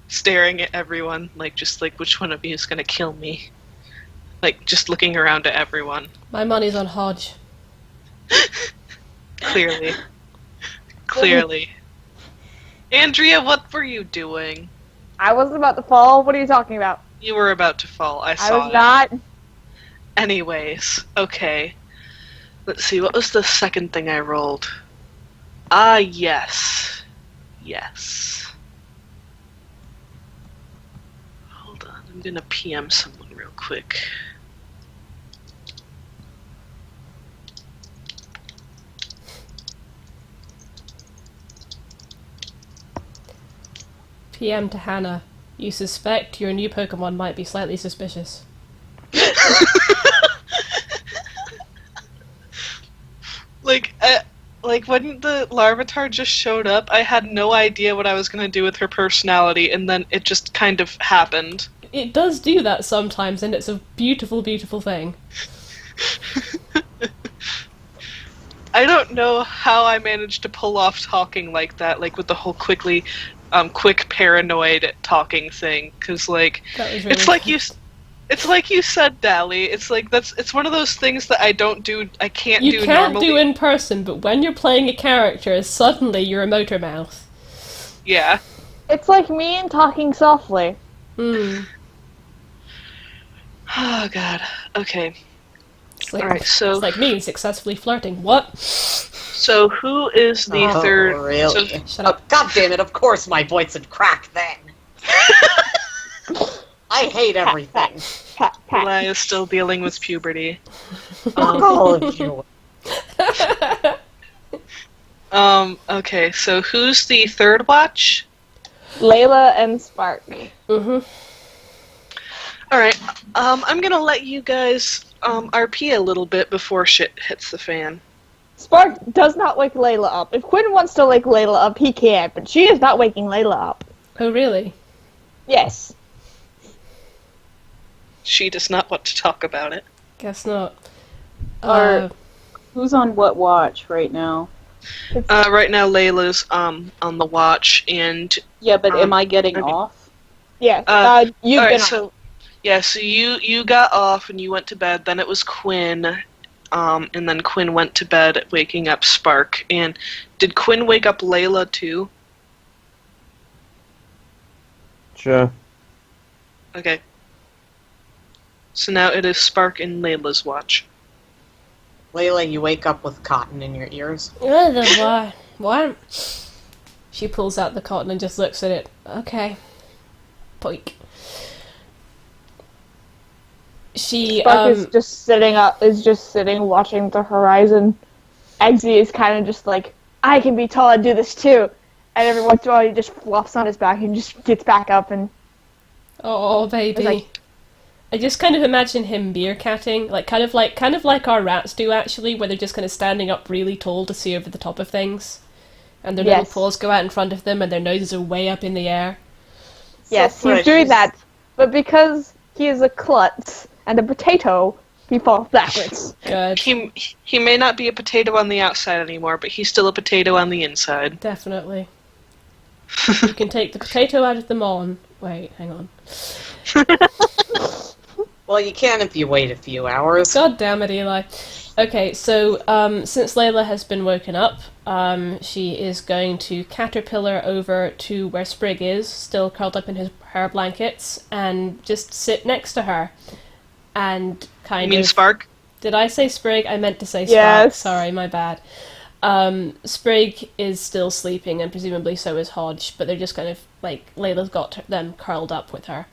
staring at everyone, like, just like, which one of you is gonna kill me? Like, just looking around at everyone. My money's on Hodge. Clearly. Clearly. Andrea, what were you doing? I wasn't about to fall. What are you talking about? You were about to fall. I saw I was it. not. Anyways, okay. Let's see, what was the second thing I rolled? Ah, yes. Yes. Hold on, I'm gonna PM someone real quick. PM to Hannah. You suspect your new Pokemon might be slightly suspicious. Like when the Larvitar just showed up, I had no idea what I was gonna do with her personality, and then it just kind of happened. It does do that sometimes, and it's a beautiful, beautiful thing. I don't know how I managed to pull off talking like that, like with the whole quick paranoid talking thing, because like That was really it's like you said, Dally. It's like it's one of those things that I can't do You can't normally. do in person, but when you're playing a character, suddenly you're a motor mouth. Yeah. It's like me and talking softly. Hmm. Oh god. Okay. It's like, Alright, so it's like me successfully flirting. What? so who is the Oh, third? really? So, Shut up. God damn it, of course my voice would crack then. I hate everything. Pat. Eli is still dealing with puberty. Fuck all of you. Okay, so who's the third watch? Layla and Spark. Mm-hmm. Alright, I'm gonna let you guys RP a little bit before shit hits the fan. Spark does not wake Layla up. If Quinn wants to wake Layla up, he can, but she is not waking Layla up. Oh, really? Yes. She does not want to talk about it. Guess not. Who's on what watch right now? Right now Layla's on the watch, and Yeah, but am I getting off? Yeah. You've alright, been on. so you got off and you went to bed. Then it was Quinn, and then Quinn went to bed, waking up Spark. And did Quinn wake up Layla too? Sure. Okay. So now it is Spark and Layla's watch. Layla, you wake up with cotton in your ears. What? She pulls out the cotton and just looks at it. Okay. Poik. She, Spark is just sitting watching the horizon. Eggsy is kind of just like, I can be tall and do this too. And every once in a while he just flops on his back and just gets back up and... Oh, baby. It's I just kind of imagine him meerkatting, kind of like our rats do actually, where they're just kind of standing up really tall to see over the top of things. And their little Yes. paws go out in front of them and their noses are way up in the air. Yes, So he's doing precious. that. But because he is a klutz and a potato, he falls backwards. Good. He may not be a potato on the outside anymore, but he's still a potato on the inside. Definitely. You can take the potato out of the mon. Wait, hang on. Well, you can if you wait a few hours. God damn it, Eli. Okay, so since Layla has been woken up, she is going to caterpillar over to where Sprig is, still curled up in her blankets, and just sit next to her. And kind You mean of... Spark? Did I say Sprig? I meant to say Spark. Yes. Sorry, my bad. Sprig is still sleeping, and presumably so is Hodge, but they're just kind of, Layla's got them curled up with her.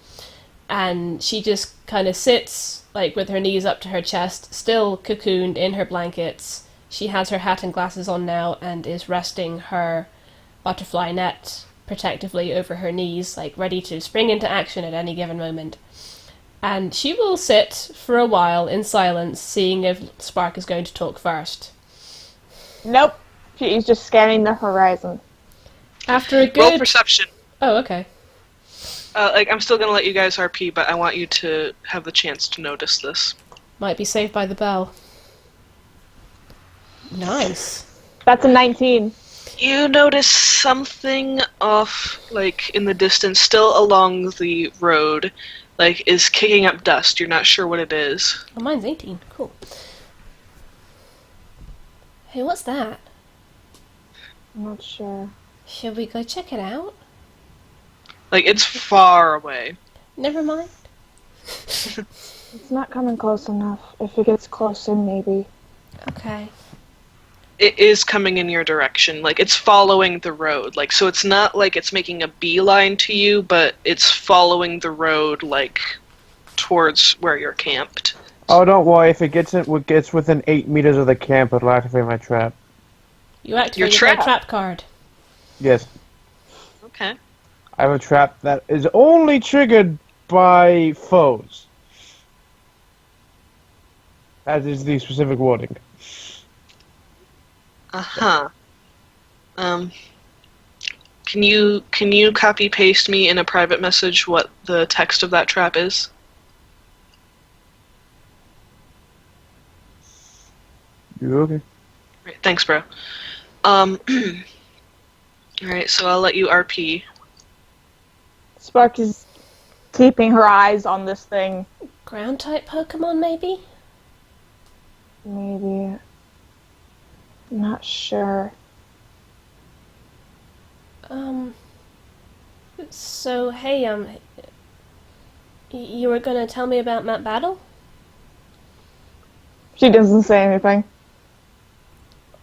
And she just kind of sits, with her knees up to her chest, still cocooned in her blankets. She has her hat and glasses on now, and is resting her butterfly net protectively over her knees, ready to spring into action at any given moment. And she will sit for a while in silence, seeing if Spark is going to talk first. Nope. She's just scanning the horizon. After a Roll good... perception. Oh, okay. I'm still gonna let you guys RP, but I want you to have the chance to notice this. Might be saved by the bell. Nice. That's a 19. You notice something off, in the distance, still along the road, is kicking up dust. You're not sure what it is. Oh, mine's 18. Cool. Hey, what's that? I'm not sure. Should we go check it out? It's far away. Never mind. It's not coming close enough. If it gets closer, maybe. Okay. It is coming in your direction. It's following the road. So it's not it's making a beeline to you, but it's following the road, towards where you're camped. Oh, don't worry. If it gets within 8 meters of the camp, it'll activate my trap. You activated my trap card. Yes. Okay. I have a trap that is only triggered by foes. That is the specific wording. Uh-huh. Can you copy paste me in a private message what the text of that trap is? You okay? Right, thanks, bro. Alright, so I'll let you RP. Spark is keeping her eyes on this thing. Ground type Pokemon, maybe? Maybe. I'm not sure. So, hey, you were gonna tell me about Map Battle? She doesn't say anything.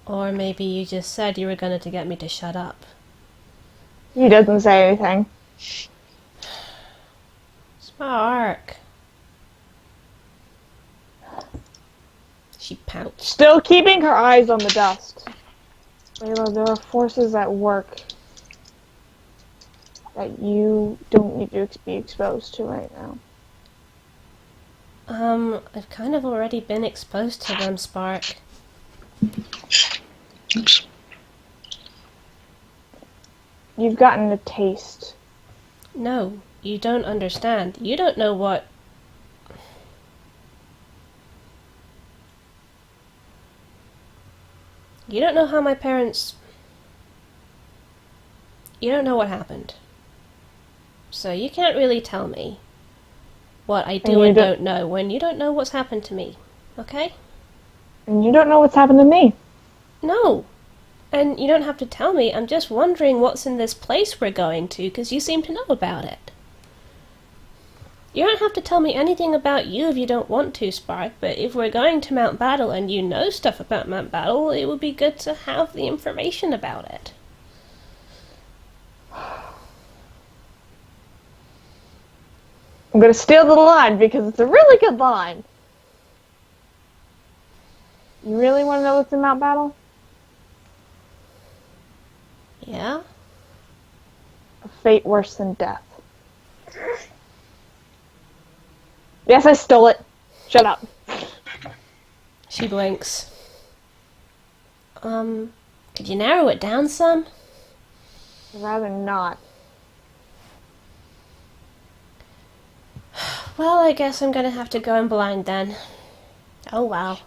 Or maybe you just said you were gonna to get me to shut up. He doesn't say anything. Spark. She pouts. Still keeping her eyes on the dust. Layla, there are forces at work that you don't need to be exposed to right now. I've kind of already been exposed to them, Spark. Oops. You've gotten a taste. No, you don't understand. You don't know what... You don't know how my parents... You don't know what happened. So you can't really tell me what I do and don't know when you don't know what's happened to me. Okay? And you don't know what's happened to me. No. And you don't have to tell me. I'm just wondering what's in this place we're going to, because you seem to know about it. You don't have to tell me anything about you if you don't want to, Spark, but if we're going to Mount Battle and you know stuff about Mount Battle, it would be good to have the information about it. I'm gonna steal the line because it's a really good line. You really want to know what's in Mount Battle? Yeah? A fate worse than death. Yes, I stole it. Shut up. She blinks. Could you narrow it down some? I'd rather not. Well, I guess I'm gonna have to go in blind then. Oh wow.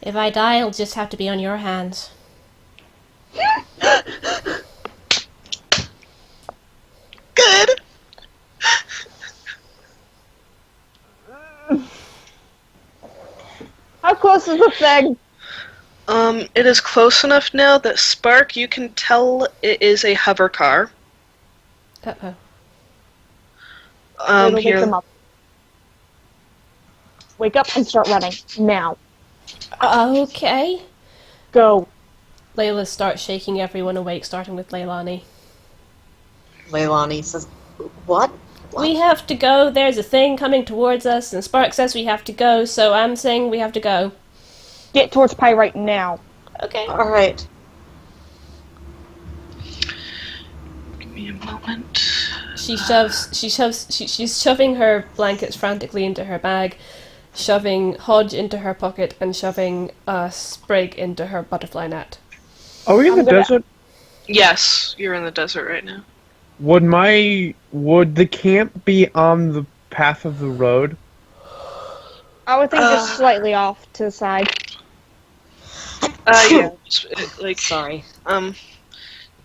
If I die, it'll just have to be on your hands. Good. How close is the thing? It is close enough now that Spark, you can tell it is a hover car. Uh-oh. It'll wake Here. them up. Wake up and start running. Now. Okay. Go. Layla starts shaking everyone awake, starting with Leilani. Leilani says, What? We have to go. There's a thing coming towards us, and Spark says we have to go, so I'm saying we have to go. Get towards Pyrite now. Okay. Alright. Give me a moment. She's shoving her blankets frantically into her bag, shoving Hodge into her pocket, and shoving Sprig into her butterfly net. Are we in the desert? Yes, you're in the desert right now. Would the camp be on the path of the road? I would think just slightly off to the side. Yeah. Sorry.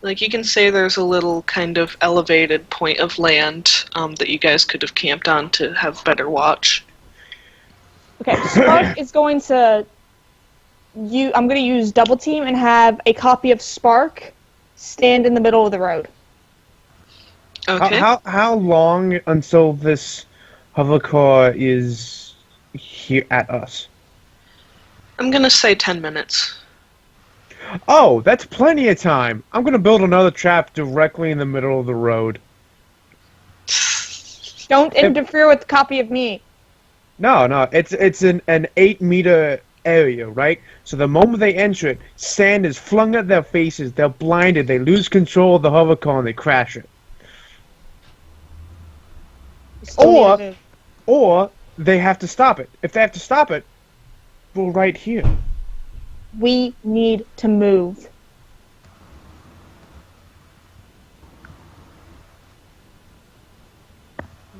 Like you can say there's a little kind of elevated point of land that you guys could have camped on to have better watch. Okay, Spark is going to... I'm going to use double team and have a copy of Spark stand in the middle of the road. Okay. How long until this hover car is here at us? I'm gonna say 10 minutes. Oh, that's plenty of time. I'm gonna build another trap directly in the middle of the road. Don't interfere with the copy of me. No, it's an 8-meter area, right? So the moment they enter it, sand is flung at their faces, they're blinded, they lose control of the hover car, and they crash it. Or they have to stop it. If they have to stop it, we're right here. We need to move.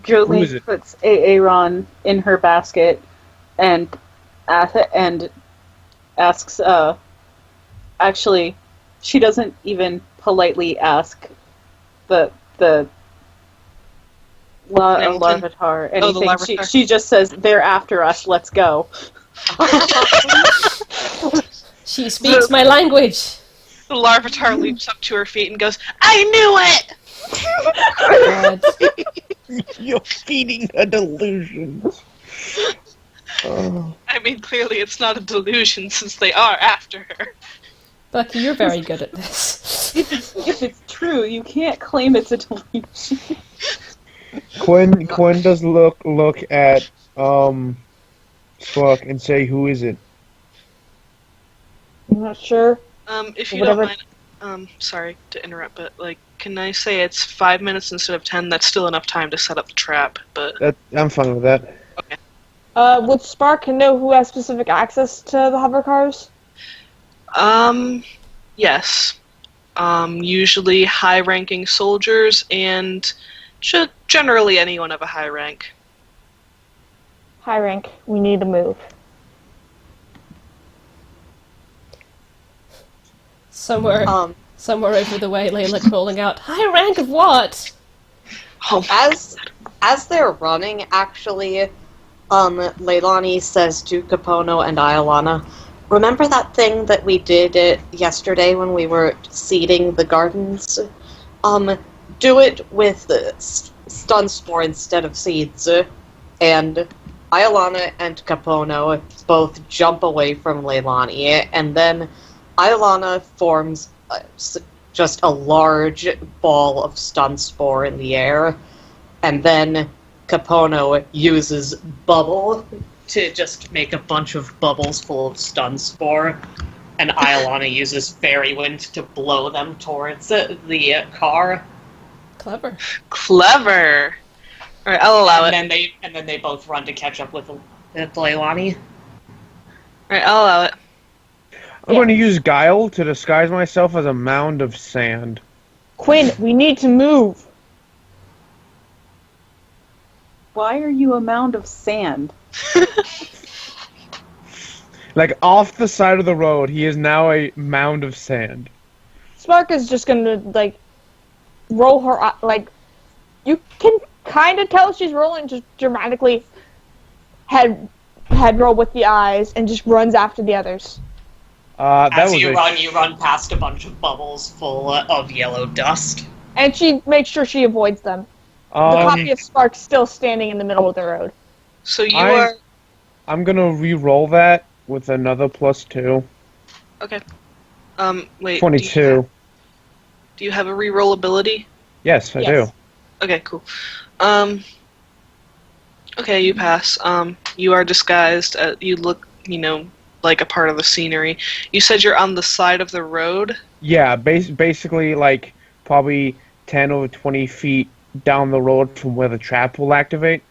Who is Jolene it? puts Aaron in her basket and asks, actually, she doesn't even politely ask the Larvitar anything. the Larvitar. She just says, "They're after us, let's go." She speaks my language! The Larvitar leaps up to her feet and goes, I knew it! God. You're feeding a delusion. I mean, clearly it's not a delusion since they are after her. Bucky, you're very good at this. If it's true, you can't claim it's a delusion. Quinn does look at Spark and say, "Who is it?" I'm not sure. If you Whatever. don't mind, sorry to interrupt, but like, can I say it's 5 minutes instead of 10? That's still enough time to set up the trap, but I'm fine with that. Would Spark know who has specific access to the hover cars? yes. Usually high-ranking soldiers and generally anyone of a high rank. High rank. We need to move. Somewhere over the way, Layla calling out, "High rank of what?" Oh, As they're running, actually, Leilani says to Capono and Iolana, "Remember that thing that we did yesterday when we were seeding the gardens? Do it with stun spore instead of seeds." And Iolana and Capono both jump away from Leilani, and then Iolana forms just a large ball of stun spore in the air, and then Capono uses bubble to just make a bunch of bubbles full of stun spore, and Iolana uses fairy wind to blow them towards the car. Clever. clever. All right, I'll allow it. And then they both run to catch up with Leilani. All right, I'll allow it. I'm going to use Guile to disguise myself as a mound of sand. Quinn, we need to move. Why are you a mound of sand? Like, off the side of the road, he is now a mound of sand. Spark is just gonna, like, roll her, like, you can kind of tell she's rolling just dramatically head roll with the eyes and just runs after the others. As you run past a bunch of bubbles full of yellow dust. And she makes sure she avoids them. The copy of Spark's still standing in the middle of the road. So I'm gonna re-roll that with another +2. Okay. Wait. 22. Do you have a reroll ability? Yes, I do. Okay, cool. Okay, you pass. You are disguised. You look, like a part of the scenery. You said you're on the side of the road? Yeah, basically, like, probably 10 or 20 feet down the road from where the trap will activate.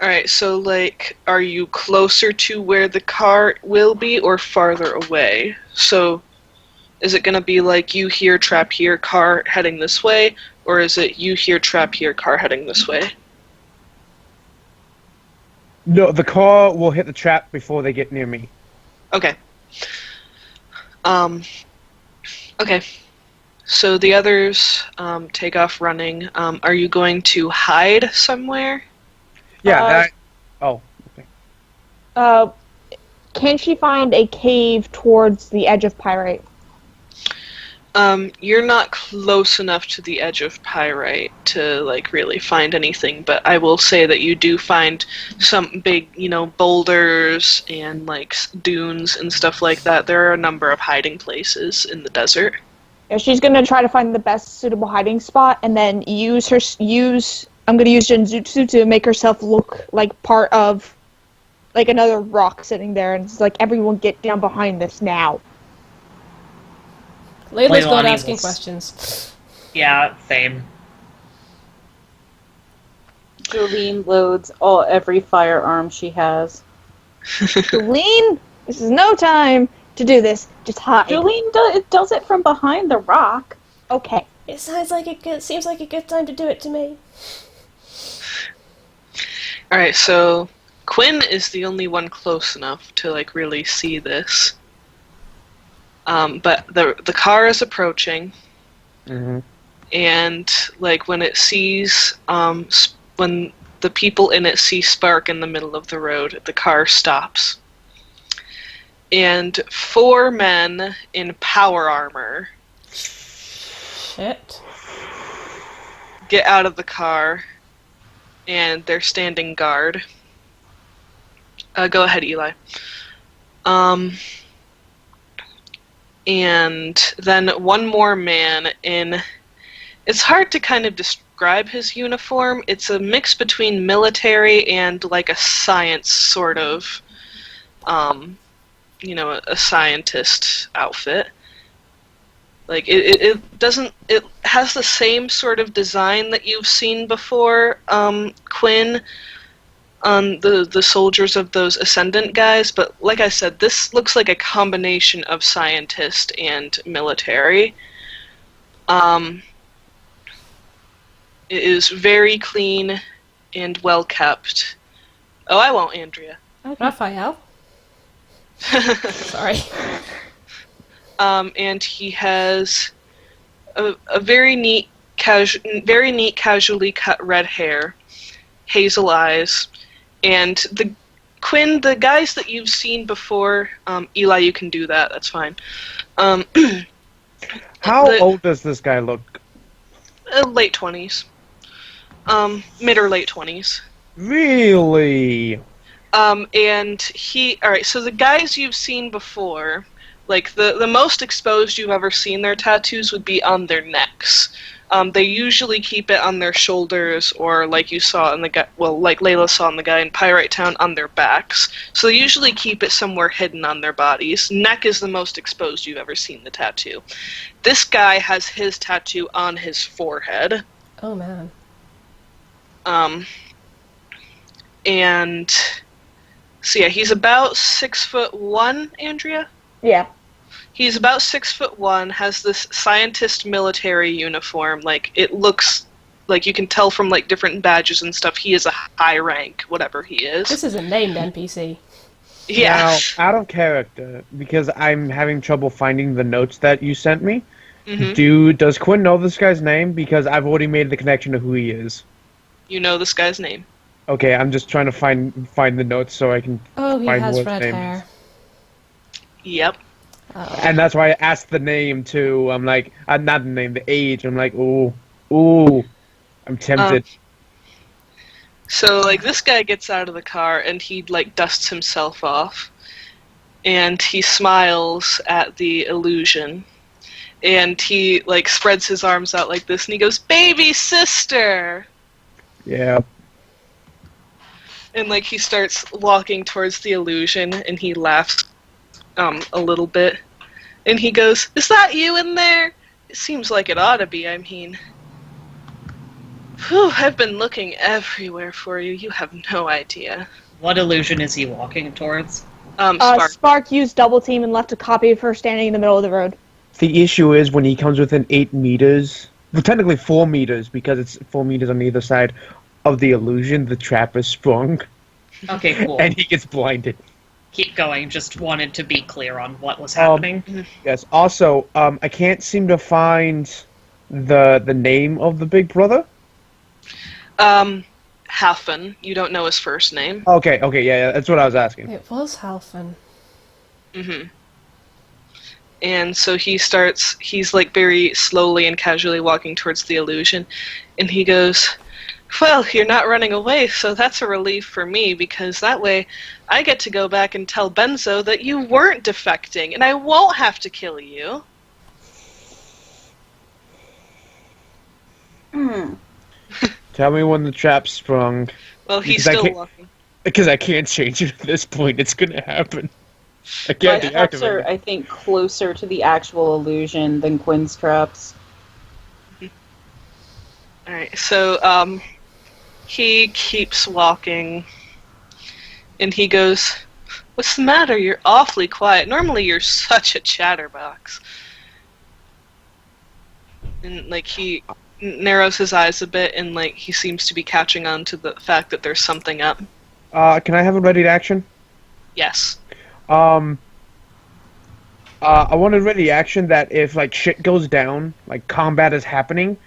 Alright, so, like, are you closer to where the car will be or farther away? So, is it gonna be like you hear trap here, car heading this way, or is it you hear trap here, car heading this way? No, the car will hit the trap before they get near me. Okay. Okay. So the others take off running. Are you going to hide somewhere? Yeah, okay. Can she find a cave towards the edge of Pyrite? You're not close enough to the edge of Pyrite to, like, really find anything, but I will say that you do find some big, boulders and, like, dunes and stuff like that. There are a number of hiding places in the desert. Yeah, she's gonna try to find the best suitable hiding spot and then I'm gonna use Genjutsu to make herself look like part of, like, another rock sitting there, and it's like, everyone get down behind this now. Layla's not asking questions. Yeah, same. Jolene loads every firearm she has. Jolene, this is no time to do this. Just hide. Jolene does it from behind the rock. Okay. It seems like a good time to do it to me. Alright, so Quinn is the only one close enough to, like, really see this. But the car is approaching, and, like, when it sees, when the people in it see Spark in the middle of the road, the car stops. And 4 men in power armor Shit. get out of the car, and they're standing guard. Go ahead, Eli. And then one more man in... It's hard to kind of describe his uniform. It's a mix between military and like a science sort of, a scientist outfit. Like it doesn't. It has the same sort of design that you've seen before, Quinn, on the soldiers of those Ascendant guys. But like I said, this looks like a combination of scientist and military. It is very clean and well kept. Oh, I won't, Andrea. Raphael. Sorry. And he has a very neat, casually cut red hair, hazel eyes, and the guys that you've seen before. Eli, you can do that. That's fine. How old does this guy look? Late 20s. Mid or late 20s. Really? And alright, so the guys you've seen before, like the most exposed you've ever seen their tattoos would be on their necks. They usually keep it on their shoulders, or like you saw in the guy, like Layla saw in the guy in Pyrite Town, on their backs. So they usually keep it somewhere hidden on their bodies. Neck is the most exposed you've ever seen the tattoo. This guy has his tattoo on his forehead. Oh man. And so yeah, he's about 6'1", Andrea? Yeah. He's about 6'1", has this scientist military uniform. Like, it looks like you can tell from like different badges and stuff, he is a high rank, whatever he is. This is a named NPC. Yeah. Now, out of character, because I'm having trouble finding the notes that you sent me, does Quinn know this guy's name? Because I've already made the connection to who he is. You know this guy's name. Okay, I'm just trying to find the notes so I can Oh, he find has what his red name hair. is. Yep. And that's why I asked the name too. I'm like, not the name, the age. I'm like, ooh, I'm tempted. So like this guy gets out of the car and he like dusts himself off, and he smiles at the illusion, and he like spreads his arms out like this, and he goes, "Baby sister." Yeah. And like he starts walking towards the illusion, and he laughs a little bit, and he goes, "Is that you in there? It seems like it ought to be. I mean, whew, I've been looking everywhere for you. You have no idea." What illusion is he walking towards? Spark. Spark used double team and left a copy of her standing in the middle of the road. The issue is when he comes within 8 meters, well, technically 4 meters, because it's 4 meters on either side of the illusion, the trap is sprung. Okay, cool. And he gets blinded. Keep going. Just wanted to be clear on what was happening. Yes. Also, I can't seem to find the name of the big brother. Halfin. You don't know his first name. Okay, yeah, that's what I was asking. It was Halfin. And so he's like very slowly and casually walking towards the illusion, and he goes, "Well, you're not running away, so that's a relief for me, because that way I get to go back and tell Benzo that you weren't defecting, and I won't have to kill you." Tell me when the trap's sprung. Well, he's Because still walking. Because I can't change it at this point. It's gonna happen. I My can't traps are, deactivate it. I think, closer to the actual illusion than Quinn's traps. Alright, so, he keeps walking, and he goes, "What's the matter? You're awfully quiet. Normally you're such a chatterbox." And, like, he narrows his eyes a bit, and, like, he seems to be catching on to the fact that there's something up. Can I have a ready to action? Yes. I want a ready action that if, like, shit goes down, like, combat is happening,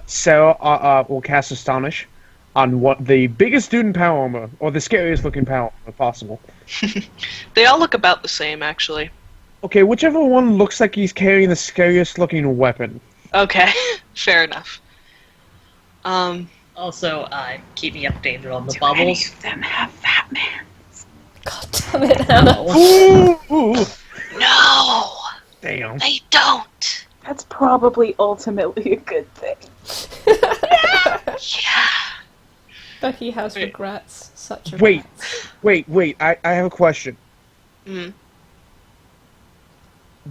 Sarah will cast Astonish on the biggest student power armor, or the scariest looking power armor possible. They all look about the same, actually. Okay, whichever one looks like he's carrying the scariest looking weapon. Okay, fair enough. Also, keep me updated on the bubbles. Them have fat man. God damn it, Hannah. Ooh, No! damn. They don't! That's probably ultimately a good thing. Becky has Wait. regrets. Such Wait. regrets. Wait. I have a question. Mm.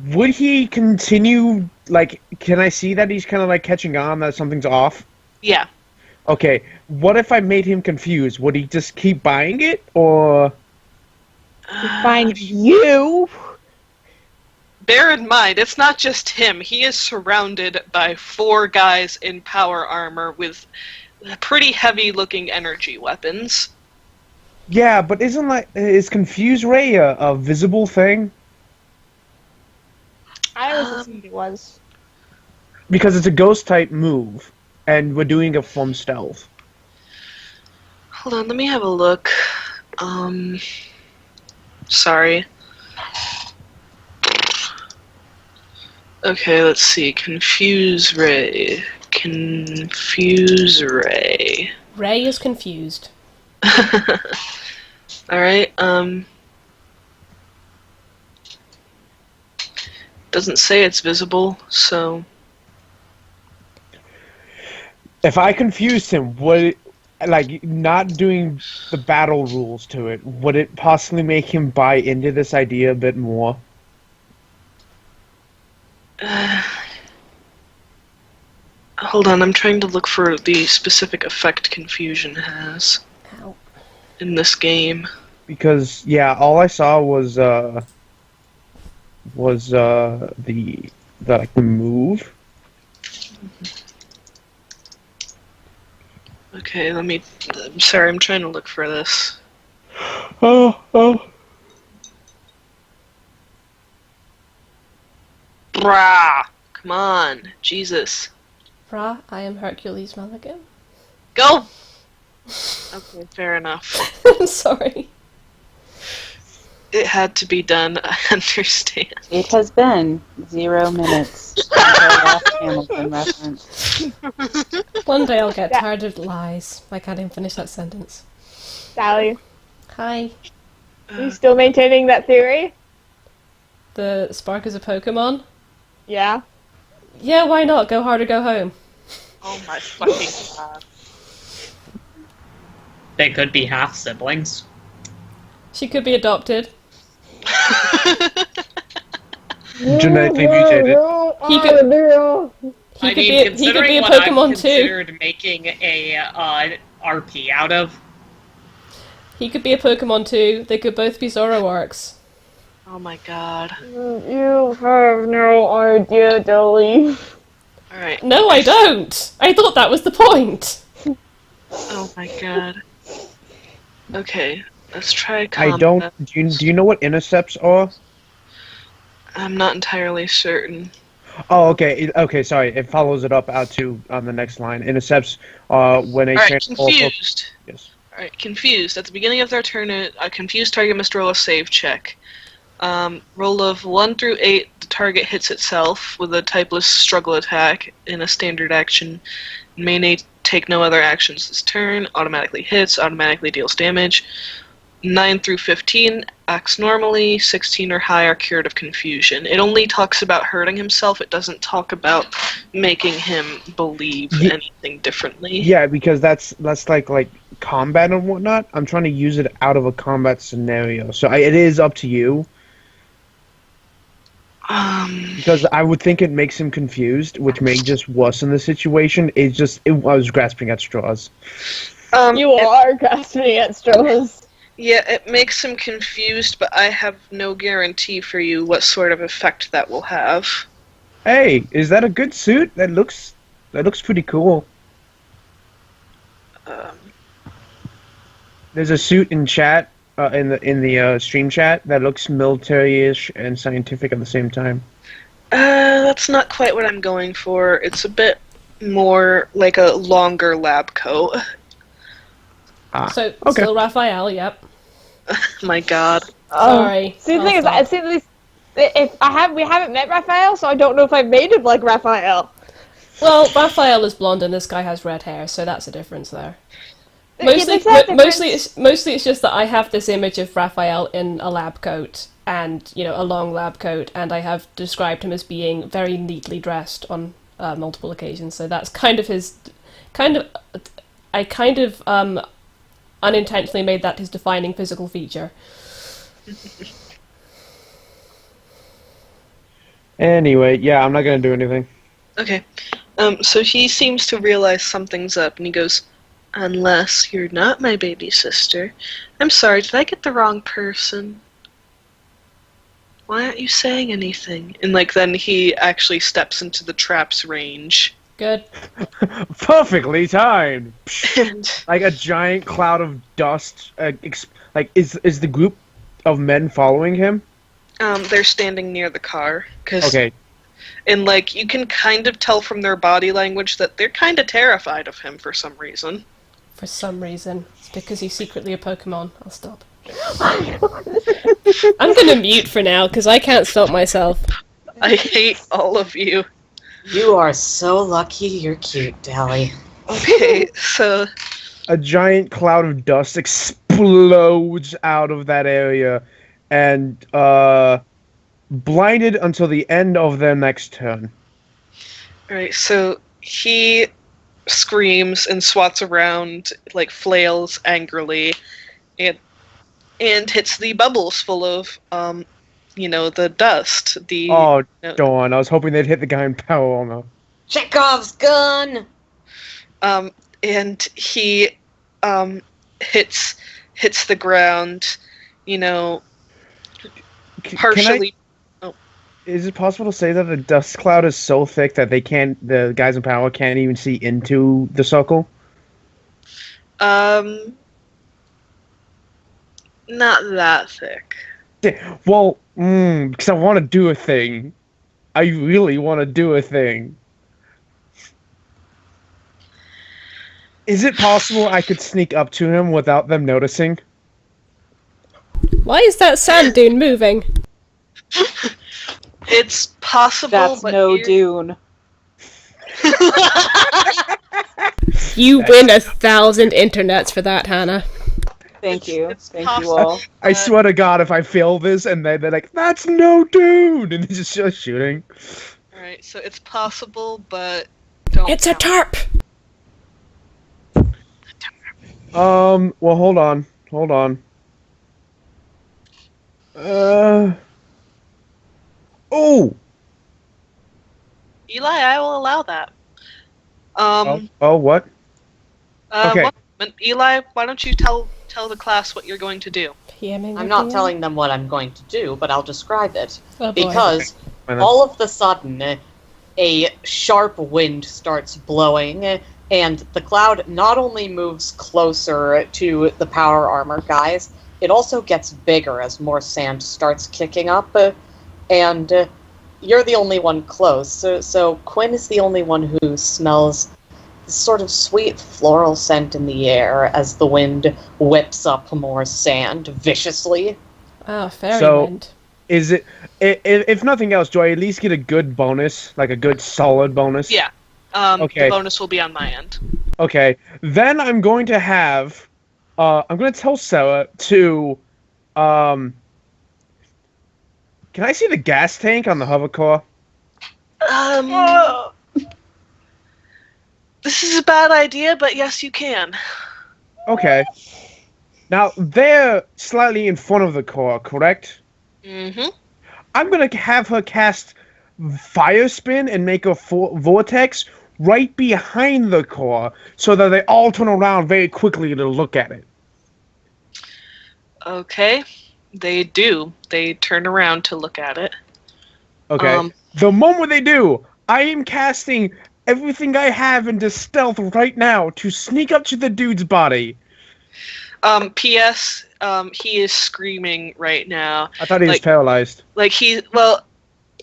Would he continue, like, can I see that he's kind of, like, catching on that something's off? Yeah. Okay, what if I made him confused? Would he just keep buying it, or... Find you. Bear in mind, it's not just him. He is surrounded by 4 guys in power armor with pretty heavy-looking energy weapons. Yeah, but is confused Ray a visible thing? I always assumed it was. Because it's a ghost-type move, and we're doing it from stealth. Hold on, let me have a look. Sorry. Okay, let's see. Confuse Ray. Confuse Ray. Ray is confused. Alright, doesn't say it's visible, so... If I confused him, would it, like, not doing the battle rules to it, would it possibly make him buy into this idea a bit more? Hold on, I'm trying to look for the specific effect confusion has Ow. in this game. Because, yeah, all I saw was the move. Okay, I'm sorry, I'm trying to look for this. Oh. Brah! Come on, Jesus. Ra, I am Hercules Mulligan. Go! Okay, fair enough. I'm sorry. It had to be done, I understand. It has been 0 minutes since our last Hamilton reference. One day I'll get Yeah. tired of lies. I can't even finish that sentence. Sally, Hi. you still maintaining that theory? The Spark is a Pokemon? Yeah. Yeah, why not? Go hard or go home. Oh my fucking god. They could be half siblings. She could be adopted. Genetically mutated. He could- He I could mean, be a considering what Pokemon I've too. considered making a RP out of, He could be a Pokemon too. They could both be Zoroarks. Oh my god. You have no idea, Dolly. Alright. No, I don't! I thought that was the point! Oh my god. Okay, let's try combat. I don't. Do you know what intercepts are? I'm not entirely certain. Oh, okay. Okay, sorry. It follows it up out to on the next line. Intercepts when a Alright, transfer- confused. Yes. Alright, confused. At the beginning of their turn, a confused target must roll a save check. Roll of 1 through 8, the target hits itself with a typeless struggle attack in a standard action. May take no other actions this turn, automatically hits, automatically deals damage. 9 through 15 acts normally, 16 or higher cured of confusion. It only talks about hurting himself, it doesn't talk about making him believe Ye- anything differently. Yeah, because that's like combat and whatnot. I'm trying to use it out of a combat scenario, so it is up to you. Because I would think it makes him confused, which may just worsen the situation. I was grasping at straws. You are grasping at straws. Yeah, it makes him confused, but I have no guarantee for you what sort of effect that will have. Hey, is that a good suit? That looks pretty cool. There's a suit in chat, in the stream chat that looks military-ish and scientific at the same time. That's not quite what I'm going for. It's a bit more like a longer lab coat. So, okay. still Raphael, yep. My god. Sorry. See, the thing is, I'll I see this. We haven't met Raphael, so I don't know if I've made him like Raphael. Well, Raphael is blonde and this guy has red hair, so that's a difference there. Yeah, Mostly, there's that mostly it's just that I have this image of Raphael in a lab coat and a long lab coat, and I have described him as being very neatly dressed on multiple occasions. So that's kind of his, I unintentionally made that his defining physical feature. Anyway, yeah, I'm not gonna do anything. Okay. So he seems to realize something's up, and he goes, "Unless you're not my baby sister. I'm sorry, did I get the wrong person? Why aren't you saying anything?" And, then he actually steps into the trap's range. Good. Perfectly timed. And Like a giant cloud of dust. Is the group of men following him? they're standing near the car. Okay. And, you can kind of tell from their body language that they're kind of terrified of him for some reason. For some reason. It's because he's secretly a Pokemon. I'll stop. I'm gonna mute for now, because I can't stop myself. I hate all of you. You are so lucky you're cute, Dally. Okay, so... A giant cloud of dust explodes out of that area and blinded until the end of their next turn. Alright, so he screams and swats around, flails angrily, and hits the bubbles full of, the dust. Darn, I was hoping they'd hit the guy in power armor. Chekhov's gun! And he hits the ground, partially. Is it possible to say that the dust cloud is so thick that the guys in power can't even see into the circle? Not that thick. Well, because I want to do a thing. I really want to do a thing. Is it possible I could sneak up to him without them noticing? Why is that sand dune moving? It's possible, That's but no Dune. You win 1,000 internets for that, Hannah. Thank you. It's Thank you possible. all. I swear to God, if I fail this and they're like, "That's no dude," and they're just shooting. Alright, so it's possible, but don't It's a count. tarp! Well, hold on. Oh! Eli, I will allow that. What? Okay. One moment. Eli, why don't you tell the class what you're going to do? I'm not telling them what I'm going to do, but I'll describe it. Oh, boy. Because all of the sudden, a sharp wind starts blowing, and the cloud not only moves closer to the power armor guys, it also gets bigger as more sand starts kicking up, and you're the only one close. So Quinn is the only one who smells this sort of sweet floral scent in the air as the wind whips up more sand viciously. Ah, fairy So- wind. Is it? If nothing else, do I at least get a good bonus, like a good solid bonus? Yeah. Okay. The bonus will be on my end. Okay. Then I'm going to have. I'm going to tell Sarah to. Can I see the gas tank on the hovercar? This is a bad idea, but yes, you can. Okay. Now they're slightly in front of the car, correct? Mm-hmm. I'm gonna have her cast fire spin and make a vortex right behind the car, so that they all turn around very quickly to look at it. Okay. They do. They turn around to look at it. Okay. The moment they do, I am casting everything I have into stealth right now to sneak up to the dude's body. P.S. He is screaming right now. I thought he was paralyzed.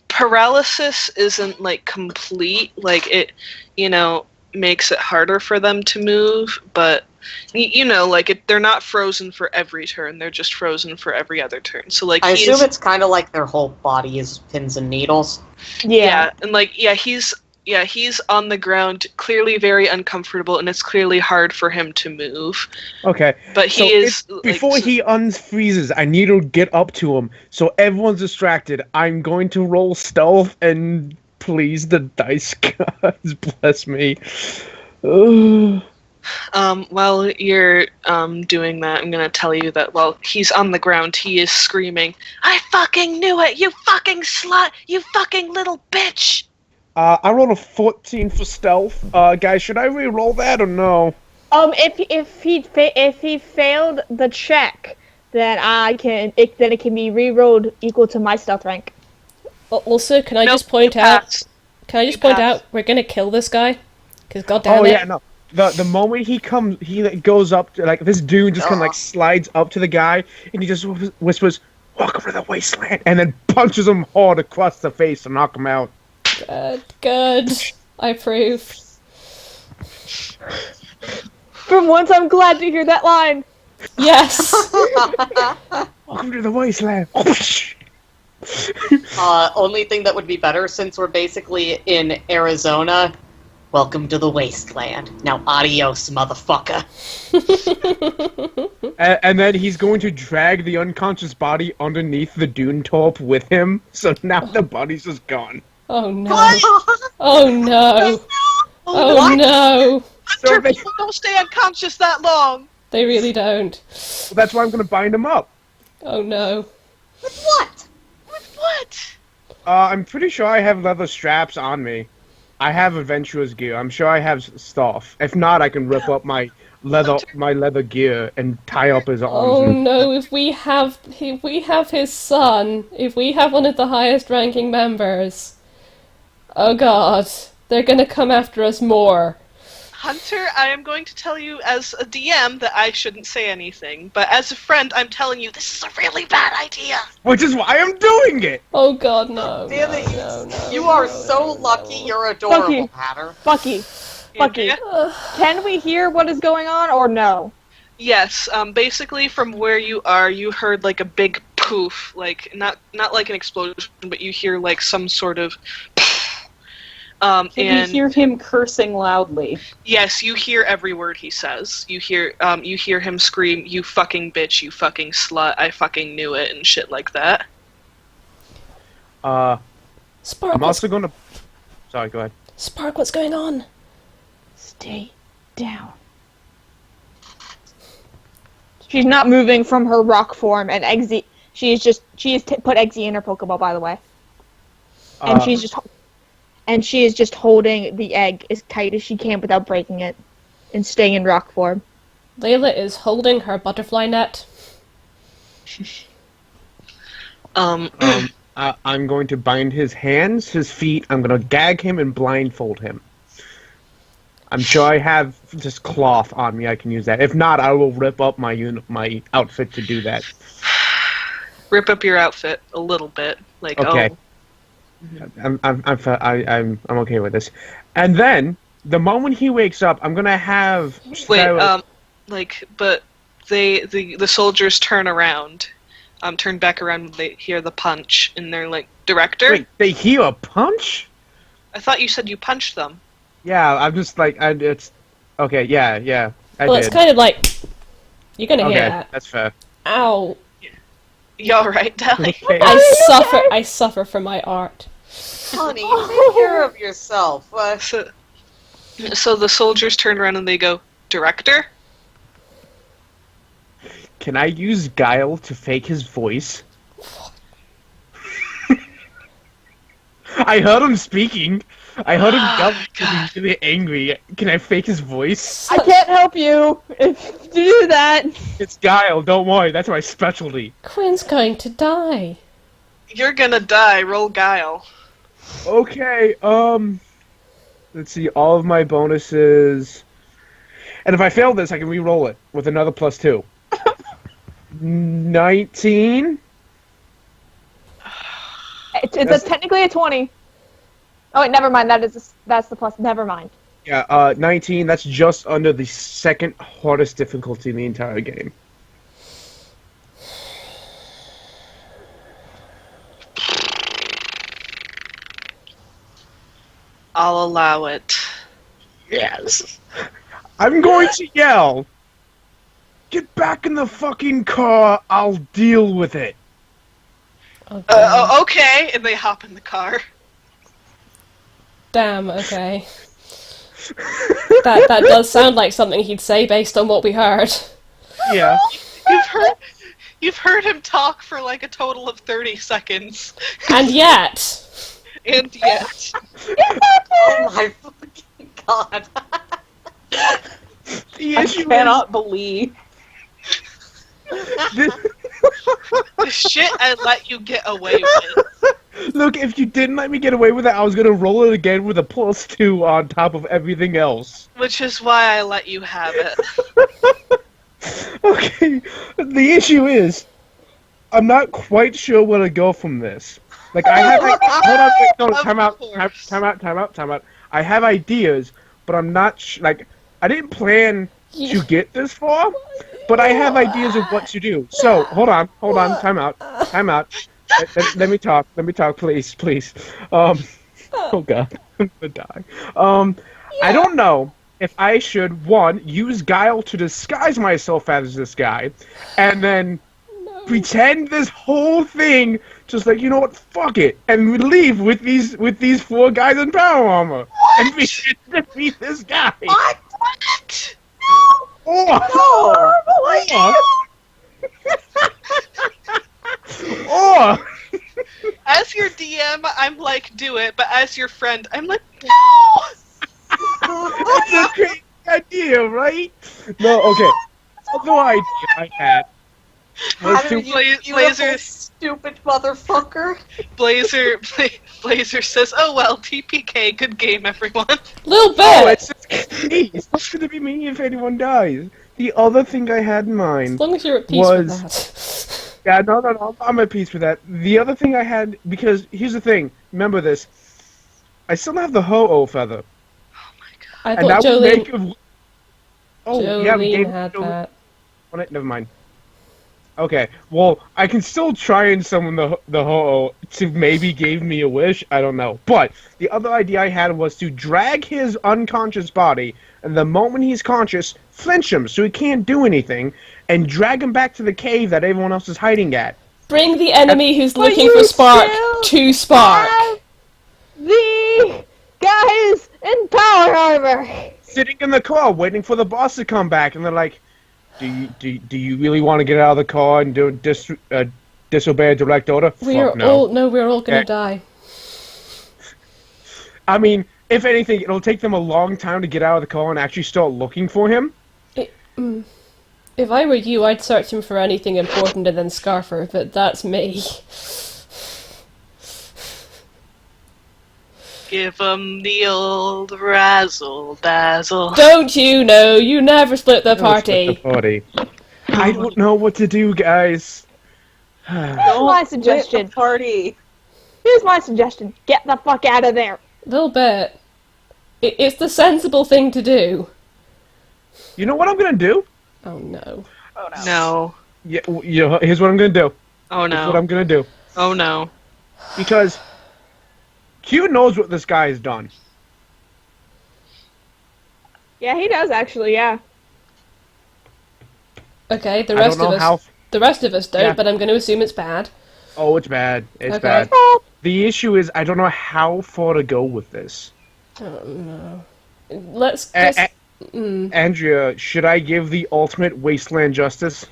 Paralysis isn't complete. It, makes it harder for them to move. But they're not frozen for every turn. They're just frozen for every other turn. So I assume it's kind of like their whole body is pins and needles. Yeah, and he's on the ground, clearly very uncomfortable, and it's clearly hard for him to move. Okay. But before he unfreezes, I need to get up to him. So everyone's distracted. I'm going to roll stealth, and please, the dice gods bless me. While you're doing that, I'm gonna tell you that while he's on the ground, he is screaming, "I fucking knew it! You fucking slut! You fucking little bitch!" I rolled a 14 for stealth. Guys, should I re-roll that or no? If he failed the check, then it can be re-rolled equal to my stealth rank. Also, can I Nope, just point you out? pass. Can I just You point pass. out we're gonna kill this guy? Because goddamn Oh it. yeah, no. The moment he comes, he like, goes up to, like, this dude just kind of like slides up to the guy, and he just whispers, "Welcome to the wasteland," and then punches him hard across the face to knock him out. Good. I approve. For once, I'm glad to hear that line. Yes. Welcome to the wasteland. Only thing that would be better, since we're basically in Arizona, welcome to the wasteland. Now adios, motherfucker. And then he's going to drag the unconscious body underneath the dune top with him, so now the body's just gone. Oh no. Oh no. Oh What? no. Hunter, people don't stay unconscious that long. They really don't. Well, that's why I'm going to bind him up. Oh no. With what? With what? I'm pretty sure I have leather straps on me. I have adventurer's gear. I'm sure I have stuff. If not, I can rip up my leather gear and tie up his arms. Oh no, if we have his son, if we have one of the highest ranking members. Oh god. They're gonna come after us more. Hunter, I am going to tell you as a DM that I shouldn't say anything, but as a friend, I'm telling you this is a really bad idea. Which is why I'm doing it! Oh god, no. Damn no, it, no, you no, are no, so no, lucky no. you're adorable, Bucky. Hatter. Bucky, Andrea? can we hear what is going on or no? Yes, basically from where you are, you heard like a big poof, like not like an explosion, but you hear like some sort of Can and you hear him cursing loudly? yes, you hear every word he says. You hear him scream, "You fucking bitch, you fucking slut, I fucking knew it," and shit like that. Spark, I'm also gonna... Sorry, go ahead. Spark, what's going on? Stay down. She's not moving from her rock form, and Eggsy. She has put Eggsy in her Pokeball, by the way, and she is just holding the egg as tight as she can without breaking it, and staying in rock form. Layla is holding her butterfly net. I'm going to bind his hands, his feet. I'm going to gag him and blindfold him. I'm sure I have just cloth on me. I can use that. If not, I will rip up my outfit to do that. Rip up your outfit a little bit, like Okay. oh. I'm okay with this. And then the moment he wakes up, I'm gonna have. Wait, but the soldiers turn around, turn back around when they hear the punch, and they're like, "Director?" Wait, they hear a punch? I thought you said you punched them. Yeah, I'm just like it's. Okay, yeah. I Well, did. it's kind of like you're gonna Okay, hear that. that's fair. Ow! You alright, Dally? Okay. I suffer from my art. Honey, take care of yourself. So the soldiers turn around and they go, "Director?" Can I use Guile to fake his voice? I heard him speaking. I heard him yelling, really angry. Can I fake his voice? I can't help you if you do that. It's Guile, don't worry, that's my specialty. Quinn's going to die. You're gonna die. Roll guile. Okay, let's see, all of my bonuses. And if I fail this, I can re-roll it with another +2. 19? It's technically a 20. Oh wait, never mind. That's the plus. Never mind. Yeah, 19, that's just under the second hardest difficulty in the entire game. I'll allow it. Yes. I'm going to yell. Get back in the fucking car, I'll deal with it. Okay, and they hop in the car. Damn, okay. That does sound like something he'd say based on what we heard. Yeah. You've heard him talk for like a total of 30 seconds. And yet... And yet. Oh my fucking god. The I issue cannot believe. is, The shit I let you get away with. look, if you didn't let me get away with it, I was gonna roll it again with a +2 on top of everything else. Which is why I let you have it. Okay, the issue is, I'm not quite sure where to go from this. Like, I have, like, hold on, wait, no, Of time out, course. time out. I have ideas, but I'm not, like, I didn't plan to get this far, but I have ideas of what to do. So, hold on, time out. Let me talk, please. Oh god, I'm gonna die. I don't know if I should, one, use guile to disguise myself as this guy, and then pretend this whole thing, just like, you know what, fuck it, and we leave with these 4 guys in power armor, and we should defeat this guy. What? Or, or, As your DM, I'm like, do it, but as your friend, I'm like, no! it's a crazy idea, right? No, okay. The idea I had was How to do you Blazer- beautiful, stupid motherfucker? Blazer says, oh well, TPK, good game, everyone. Little Oh, bit! it's just me. It's not going to be me if anyone dies. The other thing I had in As mind long as you're at peace with that. Yeah, no, I'm at peace with that. The other thing I had, because here's the thing, remember this, I still have the Ho-Oh feather. I And thought that would make Jolene, Jolene had that. on it, never mind. Okay, well, I can still try and summon the Ho-Oh to maybe give me a wish, I don't know. But, the other idea I had was to drag his unconscious body, and the moment he's conscious, flinch him so he can't do anything, and drag him back to the cave that everyone else is hiding at. Bring the enemy who's looking you for Spark still to Spark. have the guys in power armor. Sitting in the car, waiting for the boss to come back, and they're like, do you really want to get out of the car and disobey a direct order? We're Fuck no. we're all gonna Okay. die. I mean, if anything, it'll take them a long time to get out of the car and actually start looking for him. If I were you, I'd search him for anything important and then scarf her, but that's me. Give 'em the old razzle dazzle. Don't you know? You never split the party. I don't know what to do, guys. Here's Don't my split suggestion. the party. Here's my suggestion. Get the fuck out of there. Little bit. It's the sensible thing to do. You know what I'm gonna do? Oh no. Oh no. No. Yeah, here's what I'm gonna do. Oh Here's what no. I'm gonna do. Oh no. Because Q knows what this guy has done. Yeah, he does actually, yeah. Okay, the I rest don't of know us. how. The rest of us don't, Yeah. but I'm going to assume it's bad. Oh, it's bad. It's Okay. bad. The issue is I don't know how far to go with this. Oh no. Let's A- just. Andrea, should I give the ultimate wasteland justice?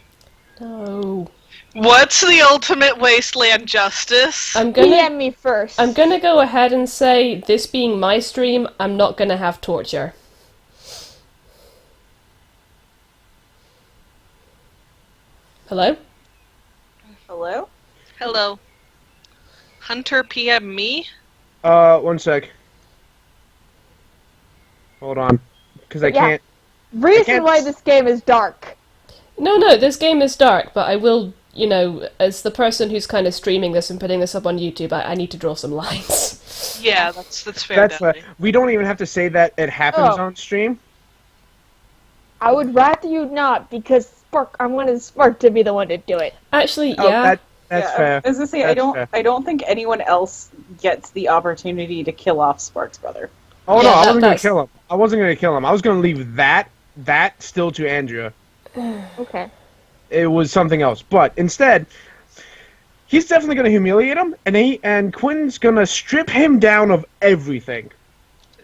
No. What's the ultimate wasteland justice? I'm gonna. PM me first. I'm gonna go ahead and say, this being my stream, I'm not gonna have torture. Hello? Hello? Hello. Hunter PM me? 1 sec. Hold on. Because I Yeah. can't. Reason can't why s- this game is dark. No, this game is dark, but I will, you know, as the person who's kind of streaming this and putting this up on YouTube, I need to draw some lines. Yeah, that's fair. That's Definitely. we don't even have to say that it happens Oh. on stream. I would rather you not, because Spark, I wanted Spark to be the one to do it. Actually, Oh, yeah. that's Yeah, fair. As I say, That's fair. I don't think anyone else gets the opportunity to kill off Spark's brother. Oh Yeah, no, I wasn't gonna that's- kill him. I wasn't gonna kill him. I was gonna leave that still to Andrea. Okay. It was something else. But instead, he's definitely gonna humiliate him, and Quinn's gonna strip him down of everything.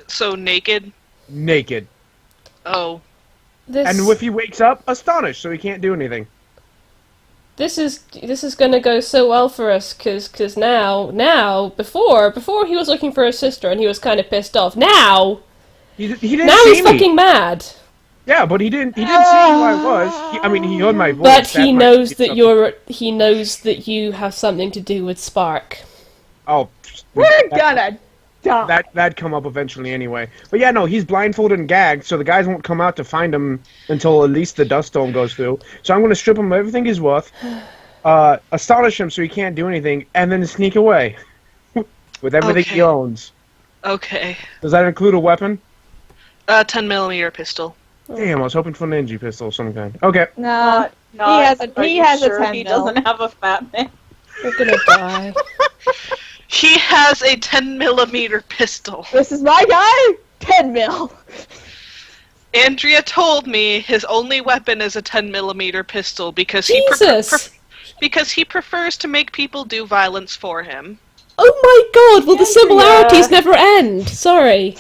So naked? naked. Oh. And if he wakes up, astonished, so he can't do anything. This is gonna go so well for us, cause now before he was looking for his sister and he was kind of pissed off. Now He didn't now see he's me. fucking mad. Yeah, but he didn't see who I was. He heard my voice. But he knows that something. he knows that you have something to do with Spark. Oh, We're gonna die. that'd come up eventually anyway. But yeah, no, he's blindfolded and gagged, so the guys won't come out to find him until at least the dust storm goes through. So I'm going to strip him of everything he's worth, astonish him so he can't do anything, and then sneak away with everything he owns. Okay. Does that include a weapon? 10mm pistol. Damn, I was hoping for an NG pistol of some kind. Okay. No, Not, he has a 10 he mil. doesn't have a fat man. You're gonna die. He has a 10mm pistol. This is my guy. 10 mil. Andrea told me his only weapon is a 10mm pistol because Jesus! because he prefers to make people do violence for him. Oh my god! Will the similarities never end? Sorry.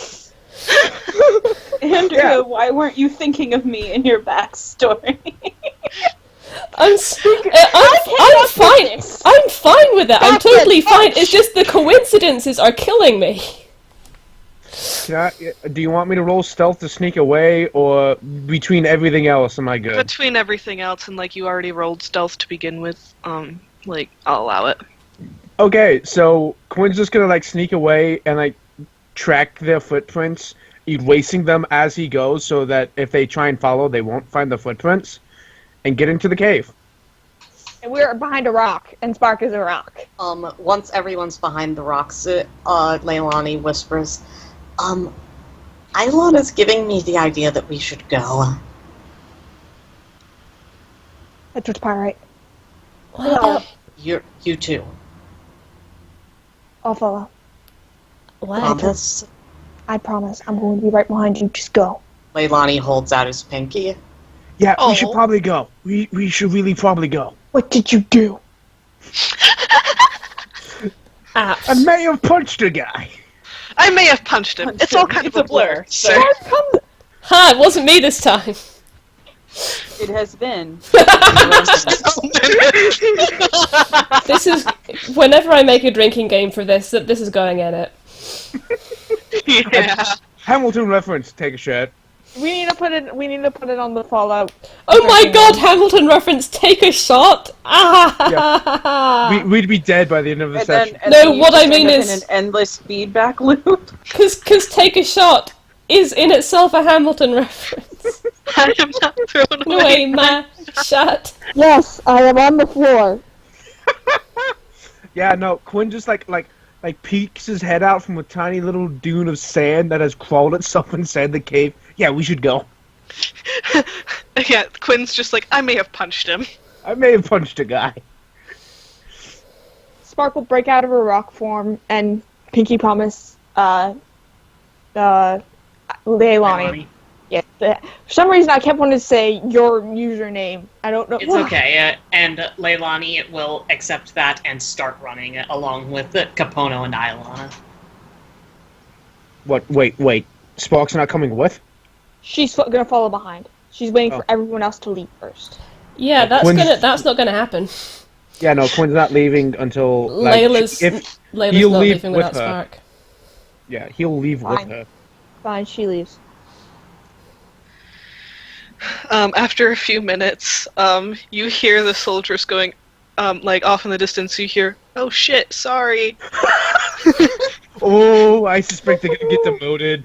Andrea, why weren't you thinking of me in your backstory? I'm fine. I'm fine with it. I'm totally fine. It's just the coincidences are killing me. Do you want me to roll stealth to sneak away, or between everything else, am I good? Between everything else and you already rolled stealth to begin with, I'll allow it. Okay, so Quinn's just gonna sneak away and track their footprints, erasing them as he goes, so that if they try and follow, they won't find the footprints, and get into the cave. And we're behind a rock, and Spark is a rock. Once everyone's behind the rocks, Leilani whispers, Ilana's giving me the idea that we should go. That's what's Pyrite. What? You too. I'll follow. What? Promise? I promise. I'm going to be right behind you. Just go. Leilani holds out his pinky. Yeah, we should probably go. We should really probably go. What did you do? Apps. I may have punched a guy. I may have punched him. It's all kind of a blur. Sir. Ha! It wasn't me this time. It has been. This is whenever I make a drinking game for this is going in it. Yeah. Hamilton reference. Take a shot. We need to put it on the Fallout. Oh my god, Hamilton reference, take a shot! Ah! We'd be dead by the end of the session. No, what I mean is... in an endless feedback loop. Cause take a shot is in itself a Hamilton reference. I am not throwing away my shot. Yes, I am on the floor. Yeah, no, Quinn just peeks his head out from a tiny little dune of sand that has crawled itself inside the cave. Yeah, we should go. Yeah, Quinn's just I may have punched him. I may have punched a guy. Spark will break out of her rock form and pinky promise, Leilani. Yeah, for some reason I kept wanting to say your username. I don't know. It's okay, and Leilani will accept that and start running along with Capono and Ilana. What? Wait. Spark's not coming with? She's gonna follow behind. She's waiting for everyone else to leave first. Yeah, that's not gonna happen. Yeah, no, Quinn's not leaving until Layla's not leaving without Spark. Yeah, he'll leave with her. Fine, she leaves. After a few minutes, you hear the soldiers going, off in the distance. You hear, "Oh shit, sorry." Oh, I suspect they're gonna get demoted.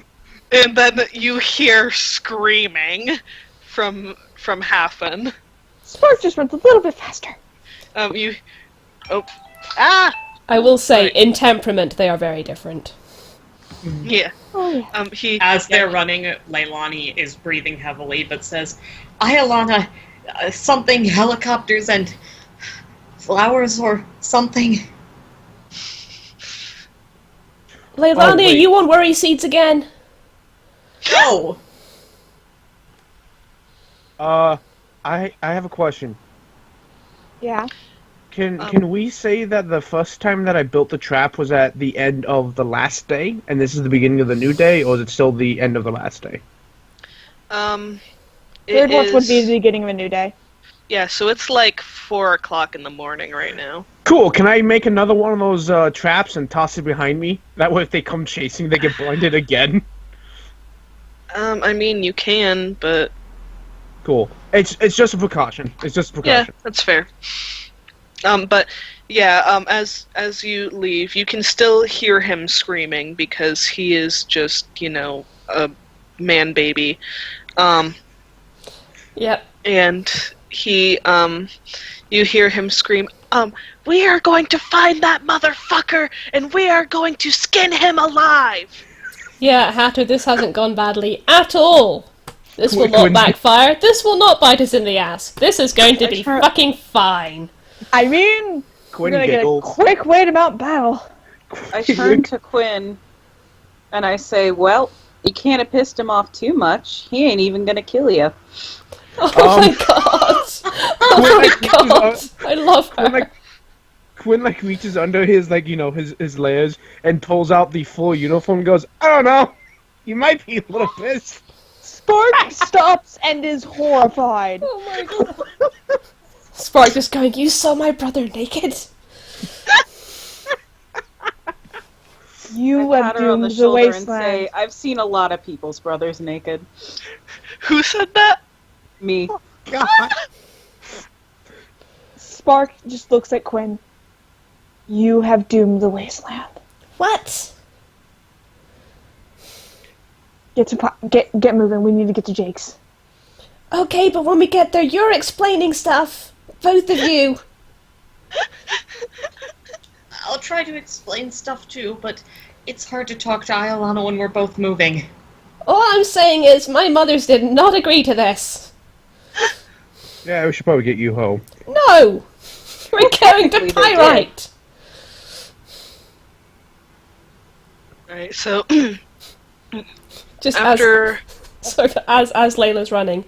And then you hear screaming from Hafen. Spark just runs a little bit faster. I will say, in temperament, they are very different. Yeah. Oh, yeah. As they're running, Leilani is breathing heavily, but says, Ilana, something helicopters and flowers or something. Leilani, are you on worry seeds again? No! I have a question. Yeah. Can we say that the first time that I built the trap was at the end of the last day, and this is the beginning of the new day, or is it still the end of the last day? Third watch would be the beginning of a new day. Yeah, so it's like 4 o'clock in the morning right now. Cool. Can I make another one of those traps and toss it behind me? That way, if they come chasing, they get blinded again. I mean, you can, but Cool. It's just a precaution. It's just a yeah, precaution. that's fair. But yeah, as you leave, you can still hear him screaming because he is just, a man baby. Yep. And he, you hear him scream, we are going to find that motherfucker, and we are going to skin him alive! Yeah, Hatter, this hasn't gone badly at all. This will not Quinn- backfire. This will not bite us in the ass. This is going to I be turn- fucking fine. I mean, we're Quinn gonna get a giggles. quick way to mount battle. I turn to Quinn and I say, well, you can't have pissed him off too much. He ain't even gonna kill you. Oh my god! Oh my god! I love her. Quinn reaches under his his layers and pulls out the full uniform and goes, I don't know, you might be a little pissed. Spark stops and is horrified. Oh my god. Spark just going, you saw my brother naked? You I have pat her on the doomed the shoulder and wasteland. say, I've seen a lot of people's brothers naked. Who said that? Me. God. Spark just looks at Quinn. You have doomed the wasteland. What? Get moving. We need to get to Jake's. Okay, but when we get there, you're explaining stuff. Both of you. I'll try to explain stuff too, but it's hard to talk to Iolana when we're both moving. All I'm saying is my mothers did not agree to this. Yeah, we should probably get you home. No! We're going to Technically, they Pyrite! Right, so Just after... as Layla's running.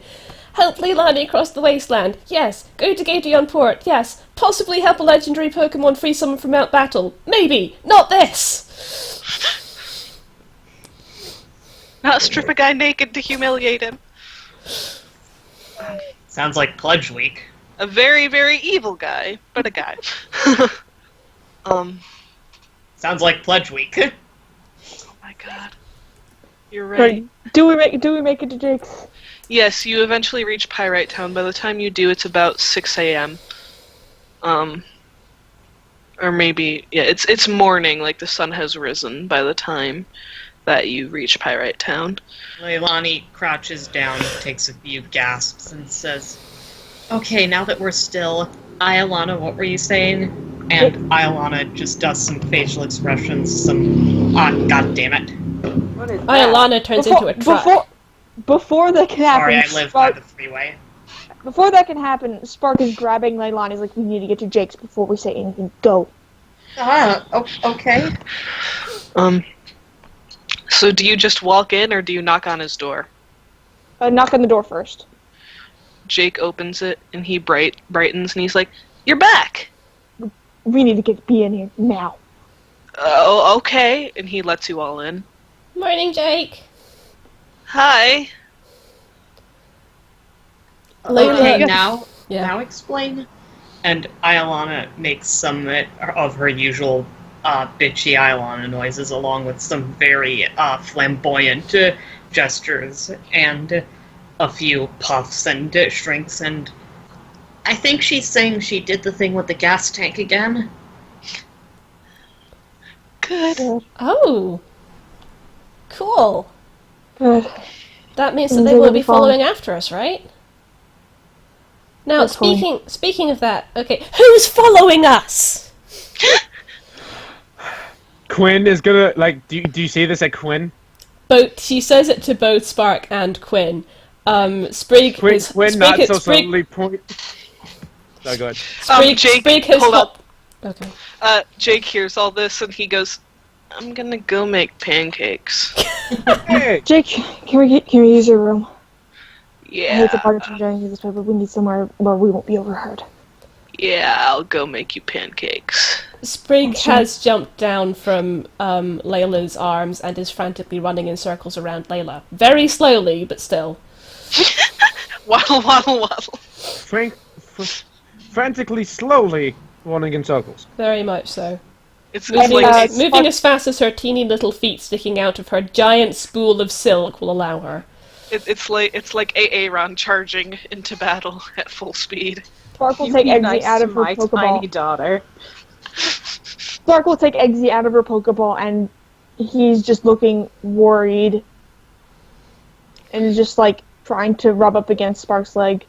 Help Leilani across the wasteland. Yes. Go to Gateon Port. Yes. Possibly help a legendary Pokemon free someone from Mount Battle. Maybe. Not this! Not strip a guy naked to humiliate him. Sounds like Pledge Week. A very, very evil guy, but a guy. Sounds like Pledge Week. Oh my god. You're right. Do we make it to Jake's? Yes, you eventually reach Pyrite Town. By the time you do, it's about 6 a.m. Or maybe, yeah, it's morning, like the sun has risen by the time that you reach Pyrite Town. Leilani crouches down, takes a few gasps, and says, okay, now that we're still, Iolana, what were you saying? And Iolana just does some facial expressions, god damn it. What is that? Iolana turns into a truck. Before that can happen, Sorry, I live by the freeway. Before that can happen, Spark is grabbing Leilani. He's like, we need to get to Jake's before we say anything. Go. Okay. So do you just walk in, or do you knock on his door? Knock on the door first. Jake opens it, and he brightens, and he's like, you're back! We need to be in here now. Oh, okay. And he lets you all in. Morning, Jake. Hi. Layla, Okay, now explain. And Iolana makes some of her usual bitchy Iolana noises, along with some very flamboyant gestures, and a few puffs and shrinks, and I think she's saying she did the thing with the gas tank again. Good. Oh. Cool. Good. That means that And they they will will be be fine. following after us, right? Now, That's fine. speaking of that, okay, who's following us? Quinn is gonna, do you say this at Quinn? She says it to both Spark and Quinn. Sprig Quinn, is... Quinn Sprig, not so Sprig, subtly point... No, go ahead. Sprig, Jake, Sprig has... hold up. Okay. Jake hears all this, and he goes, I'm gonna go make pancakes. Hey! Jake, can we use your room? I hate to Yeah. barge in during this way, but we need somewhere where we won't be overheard. Yeah, I'll go make you pancakes. Sprig has jumped down from Layla's arms and is frantically running in circles around Layla. Very slowly, but still. Waddle, waddle, waddle. Frantically, slowly running in circles. Very much so. It's Moving, like moving as fast as her teeny little feet sticking out of her giant spool of silk will allow her. it's like Aaron charging into battle at full speed. Spark will You take be Eggsy nice out to of her my Pokeball. tiny daughter. Spark will take Eggsy out of her Pokeball, and he's just looking worried. And is just, like, trying to rub up against Spark's leg.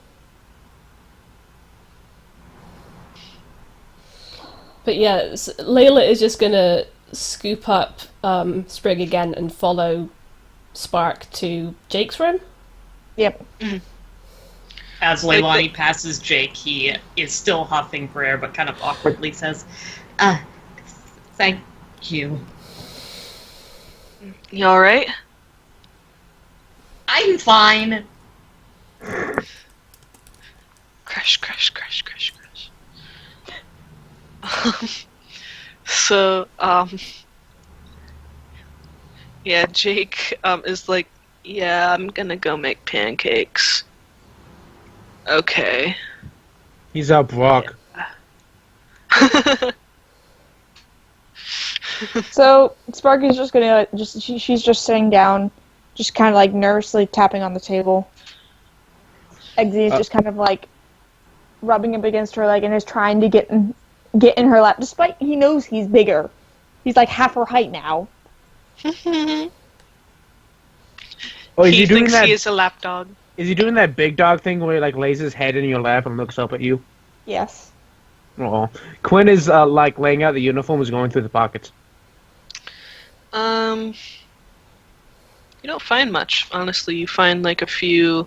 But yeah, Layla is just gonna scoop up Sprig again and follow Spark to Jake's room. Yep. As Leilani passes Jake, he is still huffing for air, but kind of awkwardly says, thank you. You alright? I'm fine. Crash, crash, crash, crash, crash. So, yeah, Jake, is like, yeah, I'm gonna go make pancakes. Okay. He's up, Brock. So, Sparky's just gonna, she's just sitting down, just kind of, like, nervously tapping on the table. Eggsy's just kind of, like, rubbing up against her leg and is trying to get in her lap, despite he knows he's bigger. He's, like, half her height now. Oh, is he he doing thinks that? he is a lapdog. Is he doing that big dog thing where he like lays his head in your lap and looks up at you? Yes. Oh, Quinn is like laying out the uniform, is going through the pockets. You don't find much, honestly. You find like a few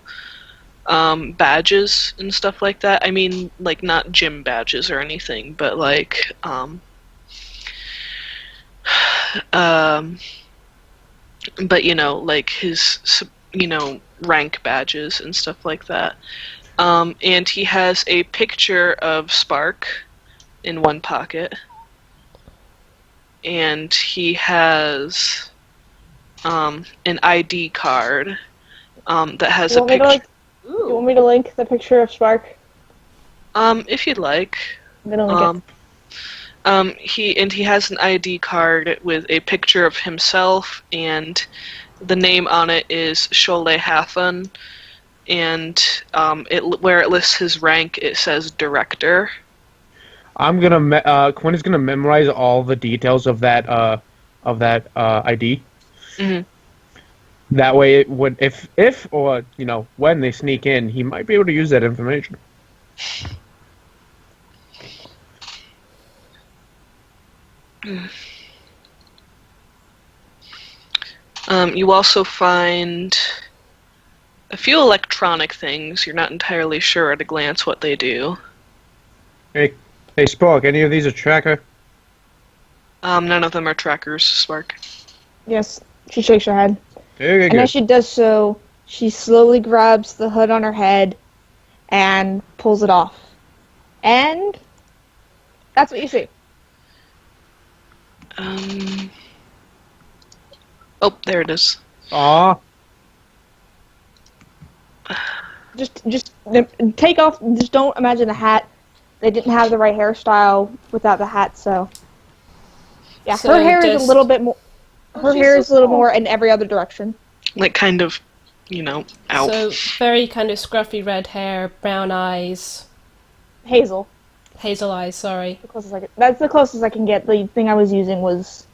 badges and stuff like that. I mean, like not gym badges or anything, but like but you know, like his rank badges and stuff like that. And he has a picture of Spark in one pocket, and he has an ID card that has a picture. You want me to link the picture of Spark? If you'd like. I'm gonna link He has an ID card with a picture of himself, and the name on it is Shole Hathon, and where it lists his rank, it says Director. I'm gonna Quinn is gonna memorize all the details of that ID. Mm-hmm. That way, it would if or when they sneak in, he might be able to use that information. You also find a few electronic things. You're not entirely sure at a glance what they do. Hey, Spark, any of these a tracker? None of them are trackers, Spark. Yes. She shakes her head. Very And good. as she does so, she slowly grabs the hood on her head and pulls it off. And that's what you see. Oh, there it is. Aw. Just take off. Just don't imagine the hat. They didn't have the right hairstyle without the hat, so yeah. So her hair is just- a little bit more. Her she's hair so is a little small. more in every other direction. Like, kind of, out. So very kind of scruffy red hair, brown eyes, Hazel. hazel eyes. Sorry. That's the closest I can get. The thing I was using was,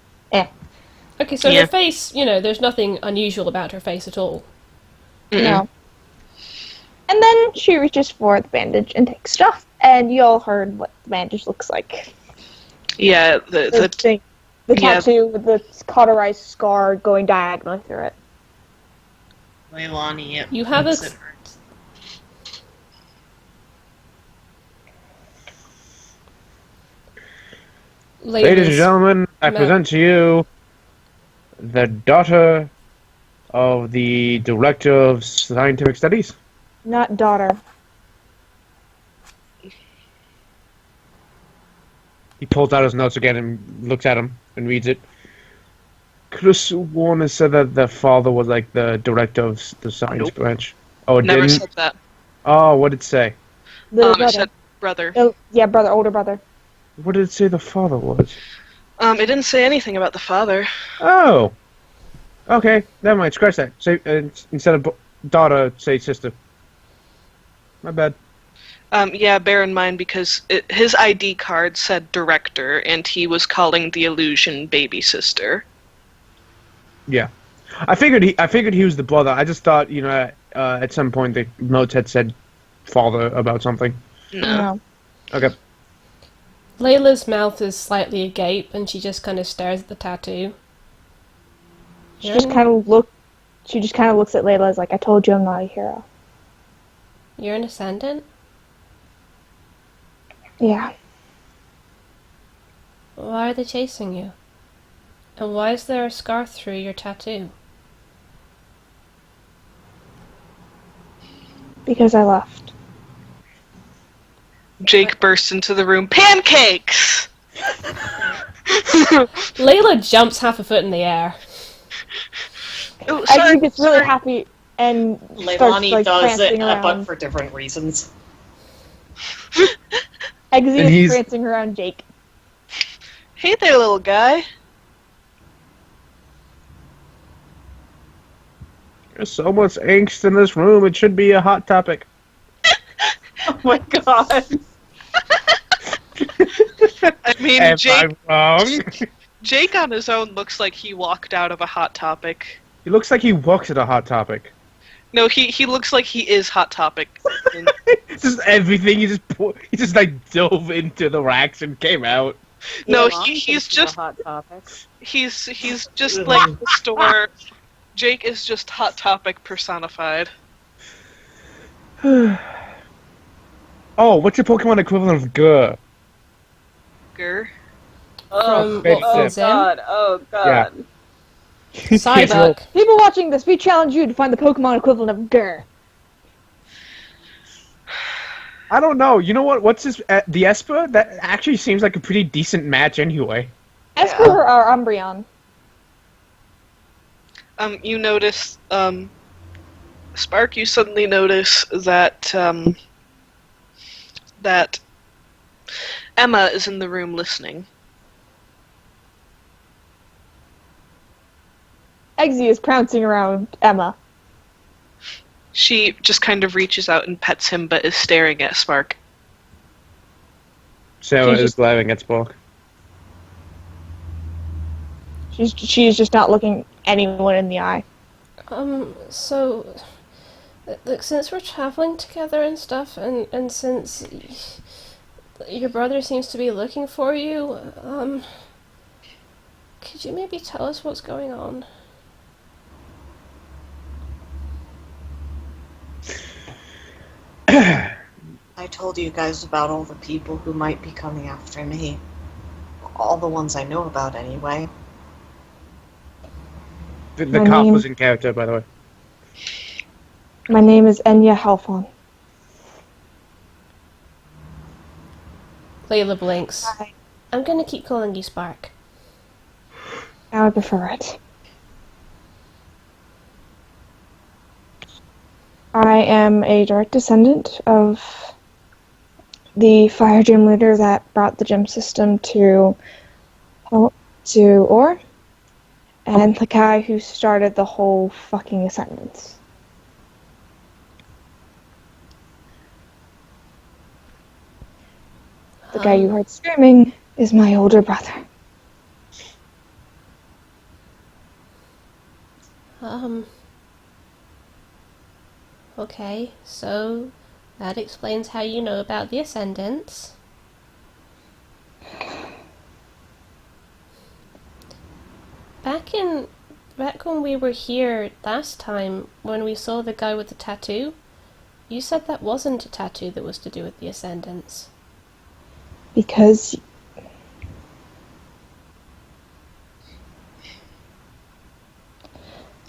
Okay, so Yeah. her face, there's nothing unusual about her face at all. no. And then she reaches for the bandage and takes it off. And you all heard what the bandage looks like. Yeah, The thing, the yeah. tattoo with the cauterized scar going diagonally through it. Leilani, You have looks a- at her. Ladies and gentlemen, I present to you the daughter of the Director of Scientific Studies. Not daughter. He pulls out his notes again and looks at him and reads it. Could have sworn it said that the father was like the director of the science Nope. branch. Oh, it Never didn't? said that. Oh, what did it say? Little It brother. said brother. Oh, yeah, brother, older brother. What did it say the father was? It didn't say anything about the father. Oh! Okay, never mind, scratch that. Say, instead of daughter, say sister. My bad. Yeah, bear in mind because his ID card said director, and he was calling the illusion baby sister. Yeah. I figured he was the brother. I just thought, at some point the notes had said father about something. No. Okay. Layla's mouth is slightly agape, and she just kind of stares at the tattoo. She just kind of looks at Layla as like, I told you I'm not a hero. You're an ascendant? Yeah. Why are they chasing you? And why is there a scar through your tattoo? Because I left. Jake bursts into the room. Pancakes! Layla jumps half a foot in the air. Oh, I sorry, think it's really sorry. happy and starts Leilani like does it, prancing but around. for different reasons. Eggsy And is he's- prancing around Jake. Hey there, little guy. There's so much angst in this room, it should be a hot topic. Oh my god. I mean, Am Jake I wrong? Jake on his own looks like he walked out of a Hot Topic. He looks like he works at a hot topic. No, he looks like he is Hot Topic. And Just everything, he just like dove into the racks and came out. No, Mom he's thinks just- a hot topic. he's just like the store. Jake is just Hot Topic personified. Oh, what's your Pokemon equivalent of Gurr? Grr. Oh, From what oh fills in? god. Oh god. Psyduck. People watching this, we challenge you to find the Pokemon equivalent of Grr. I don't know. You know what? What's this? The Esper? That actually seems like a pretty decent match anyway. Esper or Umbreon? You notice, Spark, you suddenly notice that, that Emma is in the room listening. Eggsy is pouncing around Emma. She just kind of reaches out and pets him, but is staring at Spark. Sarah She's is just- glaring at Spark. She's just not looking anyone in the eye. So, look, since we're traveling together and stuff, and since your brother seems to be looking for you, could you maybe tell us what's going on? I told you guys about all the people who might be coming after me. All the ones I know about, anyway. The My cop name- was in character, by the way. My name is Enya Halfon. Layla blinks. Hi. I'm gonna keep calling you Spark. I prefer it. I am a direct descendant of the fire gym leader that brought the gym system to Orre, and the guy who started the whole fucking ascendance. The guy you heard screaming is my older brother. Okay, so that explains how you know about the Ascendants. Back when we were here last time, when we saw the guy with the tattoo, you said that wasn't a tattoo that was to do with the Ascendants. Because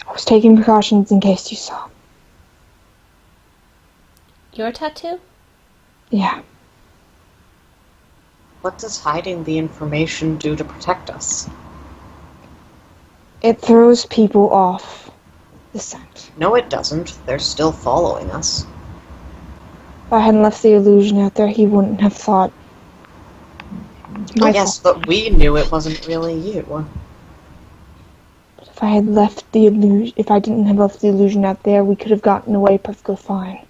I was taking precautions in case you saw. Your tattoo? Yeah. What does hiding the information do to protect us? It throws people off the scent. No, it doesn't. They're still following us. If I hadn't left the illusion out there, he wouldn't have thought. It's my Yes, fault. but we knew it wasn't really you. If I had left the illusion, if I didn't have left the illusion out there, we could have gotten away perfectly fine.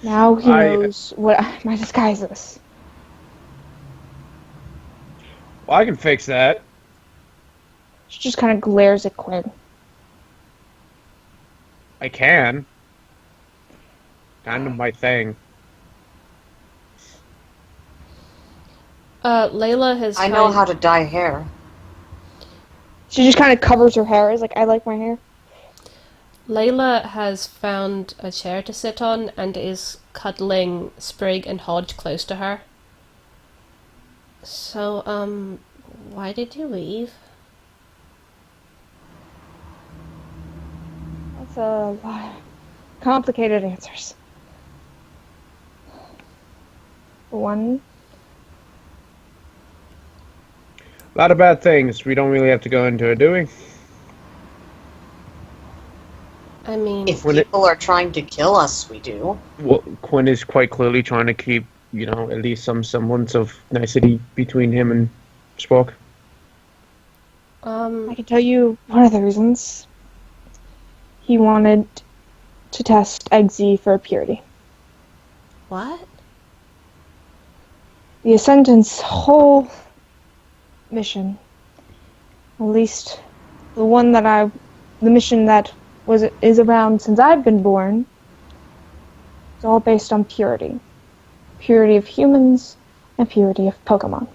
Now he knows what my disguise is. Well, I can fix that. She just kind of glares at Quinn. I can. Kind of my thing. Layla has. I know how to dye hair. She just kind of covers her hair. Is like, I like my hair. Layla has found a chair to sit on and is cuddling Sprig and Hodge close to her. So, why did you leave? That's a lot of complicated answers. One, A lot of bad things. We don't really have to go into it, do we? I mean, If people are trying to kill us, we do. Well, Quinn is quite clearly trying to keep, at least some semblance of nicety between him and Spock. I can tell you one of the reasons. He wanted to test Eggsy for purity. what? The Ascendant's whole mission, at least the mission that is around since I've been born, is all based on purity. Purity of humans and purity of Pokemon.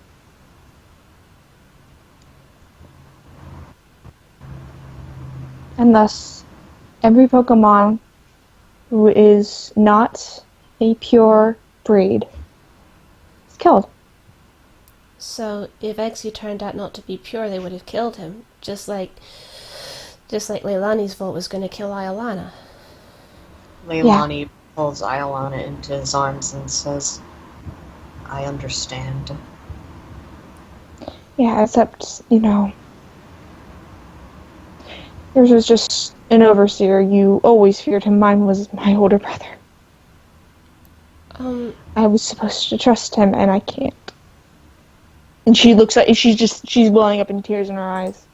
And thus, every Pokemon who is not a pure breed is killed. So if Exy turned out not to be pure, they would have killed him, just like Leilani's vote was going to kill Iolana. Leilani pulls Iolana into his arms and says, I understand. Yeah, except, yours was just an overseer. You always feared him. Mine was my older brother. I was supposed to trust him, and I can't. And she looks like she's welling up in tears in her eyes.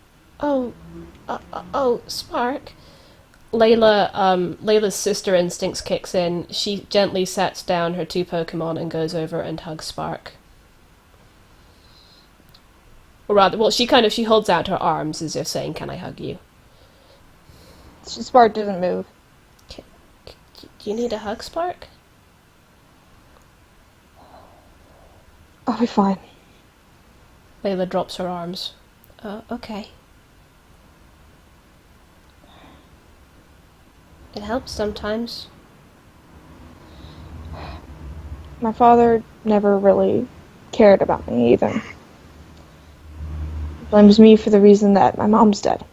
Spark. Layla's sister instincts kicks in. She gently sets down her two Pokemon and goes over and hugs Spark. Or rather, she holds out her arms as if saying, "Can I hug you?" Spark doesn't move. Do you need a hug, Spark? I'll be fine. Layla drops her arms. Okay. It helps sometimes. My father never really cared about me either. He blames me for the reason that my mom's dead.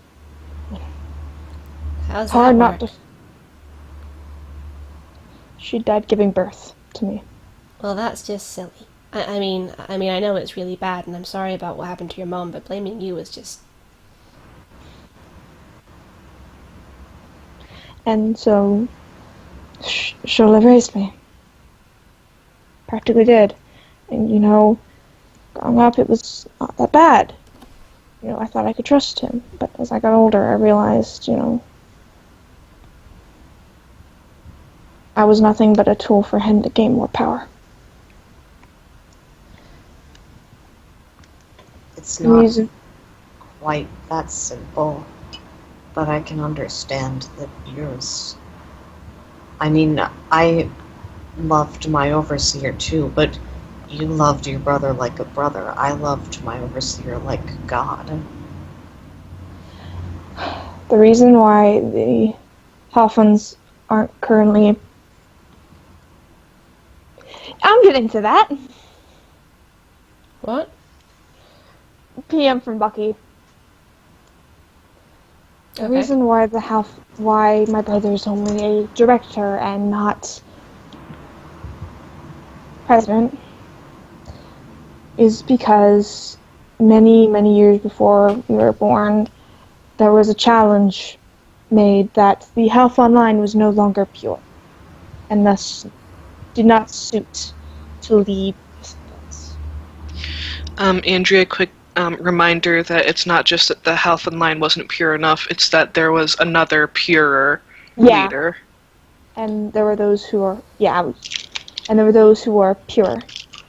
How's Hard that not work? to. She died giving birth to me. Well, that's just silly. I mean, I know it's really bad, and I'm sorry about what happened to your mom, but blaming you is just... And so, Shola raised me. Practically did. And, growing up, it was not that bad. I thought I could trust him. But as I got older, I realized, I was nothing but a tool for him to gain more power. It's not quite that simple, but I can understand that yours... I mean, I loved my overseer too, but you loved your brother like a brother. I loved my overseer like God. The reason why the Hoffmans aren't currently... I'm getting to that! What? PM from Bucky. The Okay. reason why my brother is only a director and not president is because many, many years before we were born, there was a challenge made that the health online was no longer pure, and thus did not suit to lead us. Andrea, quick reminder that it's not just that the health line wasn't pure enough, it's that there was another purer leader. And there were those who were, and there were those who were pure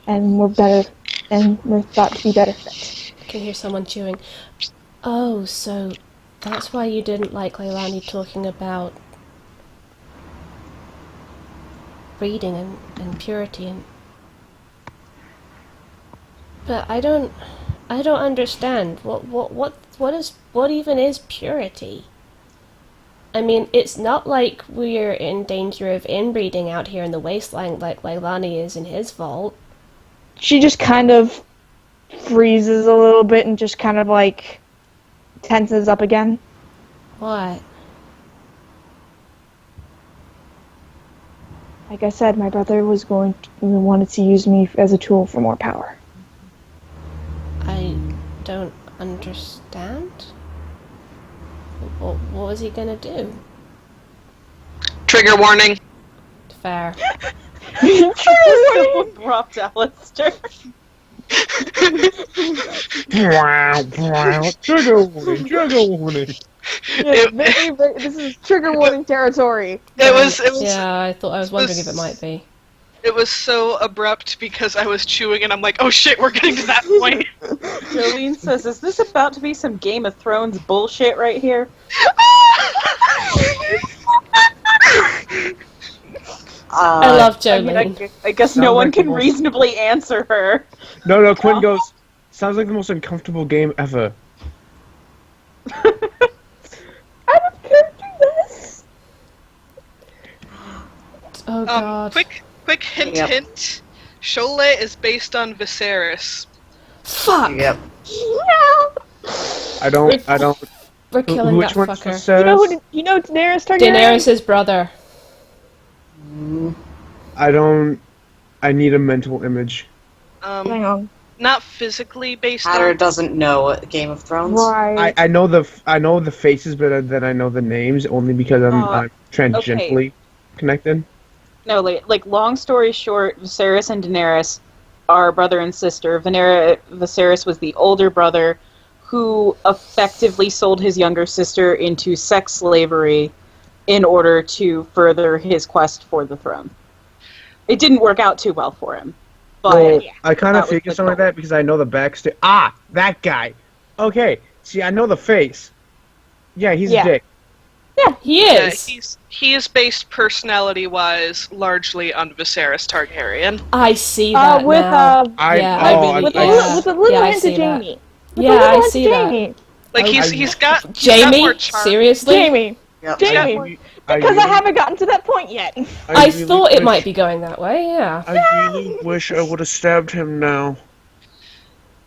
and were better, and were thought to be better fit. I can hear someone chewing. Oh, so that's why you didn't like Leilani talking about breeding and purity and... But I don't understand. What even is purity? I mean, it's not like we're in danger of inbreeding out here in the wasteland like Leilani is in his vault. She just kind of freezes a little bit and just kind of like tenses up again. What? Like I said, my brother wanted to use me as a tool for more power. I don't understand. What was he gonna do? Trigger warning. Fair. So abrupt, Alistair. Trigger warning. This is trigger warning territory. It was Yeah, I was wondering if it might be. It was so abrupt because I was chewing and I'm like, oh shit, we're getting to that point. Jolene says, is this about to be some Game of Thrones bullshit right here? I love Jolene. I guess Sounds no one like can the most- reasonably answer her. No, Quinn goes, sounds like the most uncomfortable game ever. I don't care to do this. Oh god. Quick hint, Yep. hint. Sholay is based on Viserys. Fuck! Yep. I don't. We're killing Which that one's fucker. You know Daenerys Targaryen? Daenerys' brother. I need a mental image. Hang on. Not physically based Hatter on. doesn't know Game of Thrones. Right. I know the faces better than I know the names, only because I'm tangentially connected. No, like long story short, Viserys and Daenerys are brother and sister. Viserys was the older brother who effectively sold his younger sister into sex slavery in order to further his quest for the throne. It didn't work out too well for him. But Well, I kind that of was figured the something like goal. that because I know the backstory. Ah, that guy. Okay, see, I know the face. Yeah, he's Yeah. a dick. He Yeah, is! he is based personality-wise largely on Viserys Targaryen. I see that with now. I really with do. a little Yeah, I hint see of that. Jamie. Yeah, I see that. Jamie. Like I- he's got more Jamie? charm. Seriously? Jamie. Yep. Jamie. Because I haven't gotten to that point yet. I thought it might be going that way, yeah. I really wish I would have stabbed him now.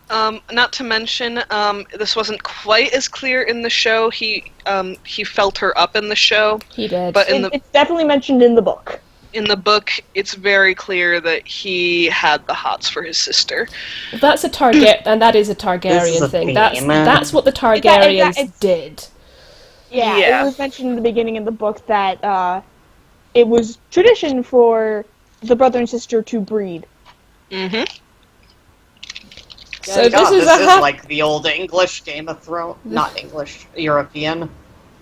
Not to mention, this wasn't quite as clear in the show. He felt her up in the show, He did. but It's definitely mentioned in the book. in the book, it's very clear that he had the hots for his sister. That's a Target, and that is a This is Targaryen a thing. theme. That's what the Targaryens it's- did. Yeah, Yeah. it was mentioned in the beginning of the book that it was tradition for the brother and sister to breed. Mm-hmm. So God, this is a like the old English Game of Thrones, not English, European.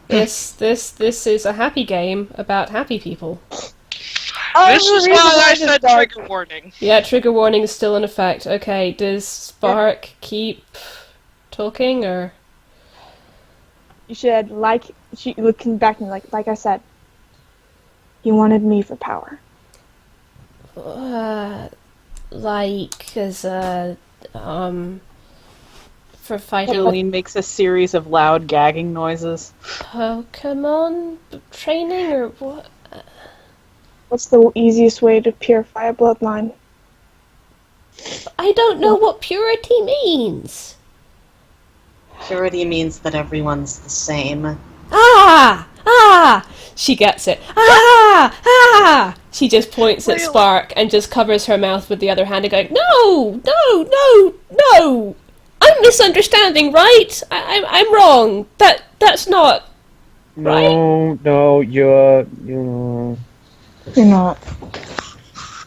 this is a happy game about happy people. This is why I said trigger warning. Yeah, trigger warning is still in effect. Okay, does Spark keep talking or? You should she looking back and like I said, he wanted me for power. Like as for fighting Jolene makes a series of loud gagging noises. Pokemon training or what? What's the easiest way to purify a bloodline? I don't know what purity means. Purity means that everyone's the same. Ah! She gets it. Ah! She just points at Layla. Spark and just covers her mouth with the other hand and going, No! No! No! No! I'm misunderstanding, right? I'm wrong. That's not... No, you're not.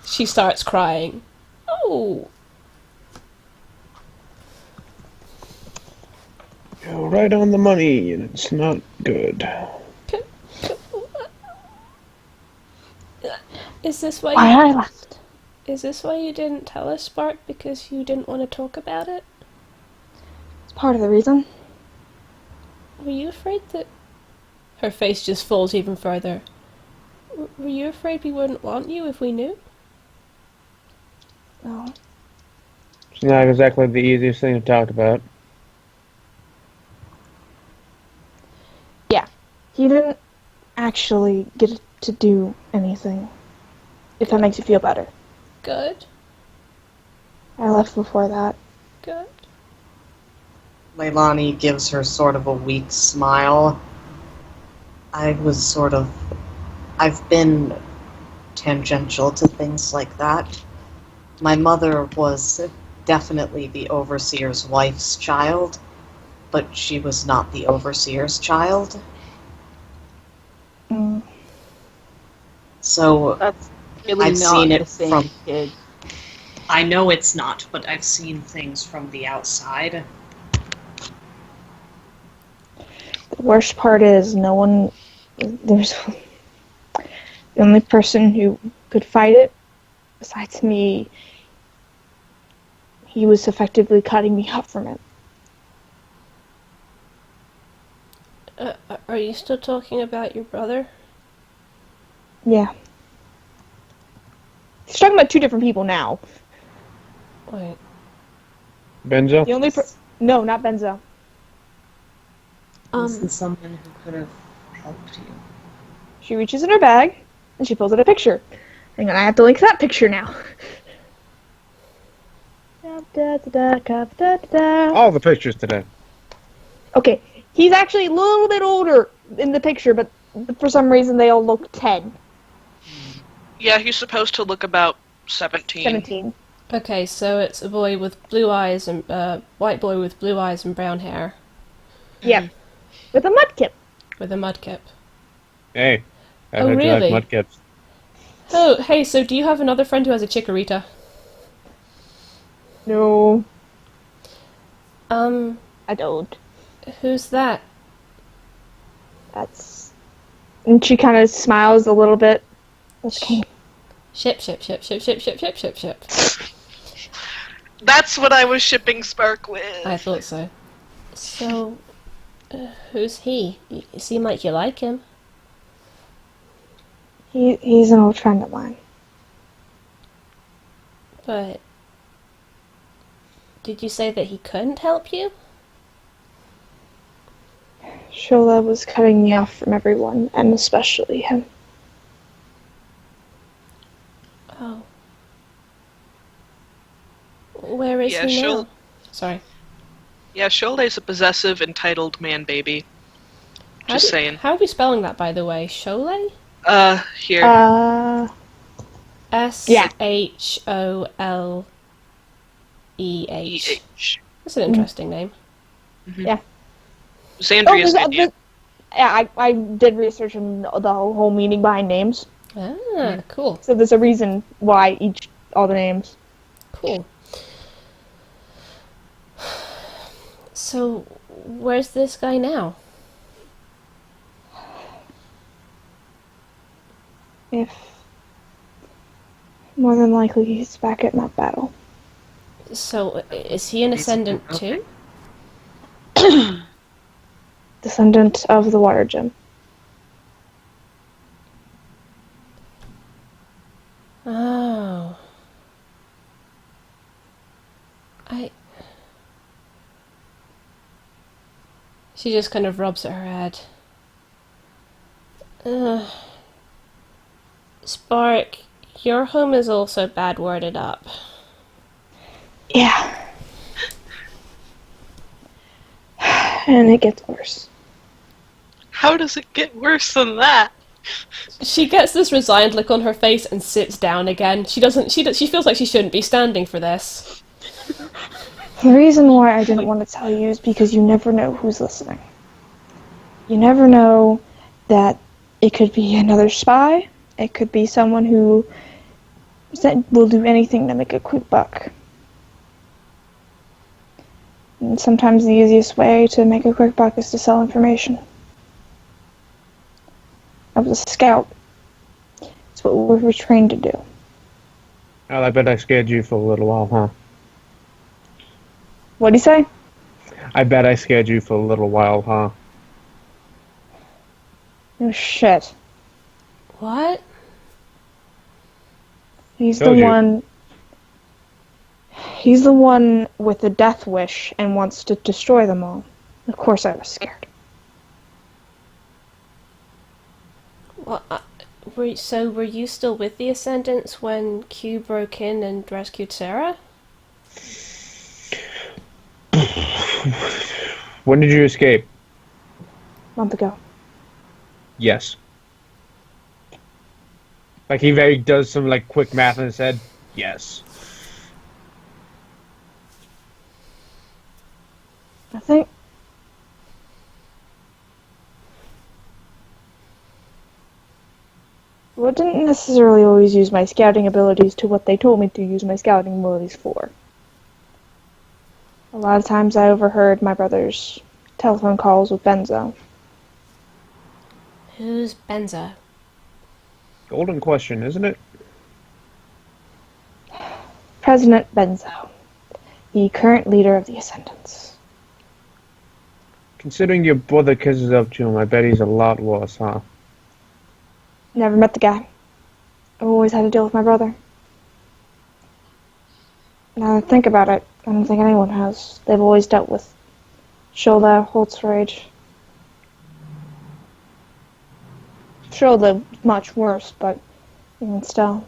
She starts crying. Oh. you're right on the money, and it's not good. Is this why Why I left? Is this why you didn't tell us, Spark? Because you didn't want to talk about it? It's part of the reason. Were you afraid that... Her face just falls even further. Were you afraid we wouldn't want you if we knew? No. It's not exactly the easiest thing to talk about. Yeah. He didn't actually get to do anything. If that makes you feel better. Good. I left before that. Good. Leilani gives her sort of a weak smile. I've been tangential to things like that. My mother was definitely the overseer's wife's child, but she was not the overseer's child. Mm. So That's really I've not seen the it same from- kid. I know it's not, but I've seen things from the outside. The worst part is there's the only person who could fight it besides me. He was effectively cutting me off from it. Are you still talking about your brother? Yeah. He's talking about two different people now. Wait. Benzo? The only no, not Benzo. Isn't someone who could have helped you? She reaches in her bag and she pulls out a picture. Hang on, I have to link that picture now. All the pictures today. Okay, he's actually a little bit older in the picture, but for some reason they all look 10, Yeah, he's supposed to look about 17. 17. Okay, so it's a boy with blue eyes and white boy with blue eyes and brown hair Yeah, with a mudkip. with a mudkip. Hey, I Oh, heard really? you like mudkips. Oh, hey, so do you have another friend who has a chikorita? No, Um, I don't. who's that? That's. And she kind of smiles a little bit. Okay. Ship. That's what I was shipping Spark with. I thought so. So, who's he? You seem like you like him. He's an old friend of mine. But did you say that he couldn't help you? Shola was cutting me off from everyone, and especially him. Oh. Where is Yeah, he now? Shol- Sorry. Yeah, Shole's a possessive, entitled man-baby. Just saying. How are we spelling that, by the way? Shole? Here. Yeah. Sholeeh. E-H. That's an interesting name. Yeah. Xandria's India. Yeah, I did research on the whole meaning behind names. Ah, cool. So there's a reason why all the names. Cool. So, where's this guy now? If more than likely he's back at that battle. So, is he an ascendant too? Descendant of the water gem. Oh. She just kind of rubs at her head. Spark, your home is also bad worded up. Yeah. And it gets worse. How does it get worse than that? She gets this resigned look on her face and sits down again. She feels like she shouldn't be standing for this. The reason why I didn't want to tell you is because you never know who's listening. You never know that it could be another spy. It could be someone who will do anything to make a quick buck. And sometimes the easiest way to make a quick buck is to sell information. I was a scout. It's what we were trained to do. Well, I bet I scared you for a little while, huh? What'd he say? I bet I scared you for a little while, huh? Oh, shit. What? He's Told the you. one... He's the one with the death wish and wants to destroy them all. Of course I was scared. Well, were you still with the Ascendants when Q broke in and rescued Sarah? When did you escape? A month ago. Yes. Like, he very does some, like, quick math in his head. Yes. I think... Well, I didn't necessarily always use my scouting abilities to what they told me to use my scouting abilities for. A lot of times I overheard my brother's telephone calls with Benzo. Who's Benzo? Golden question, isn't it? President Benzo, the current leader of the Ascendants. Considering your brother kisses up to him, I bet he's a lot worse, huh? Never met the guy. I've always had to deal with my brother. Now that I think about it, I don't think anyone has. They've always dealt with Shola, Holtzrage. Shola much worse, but even still.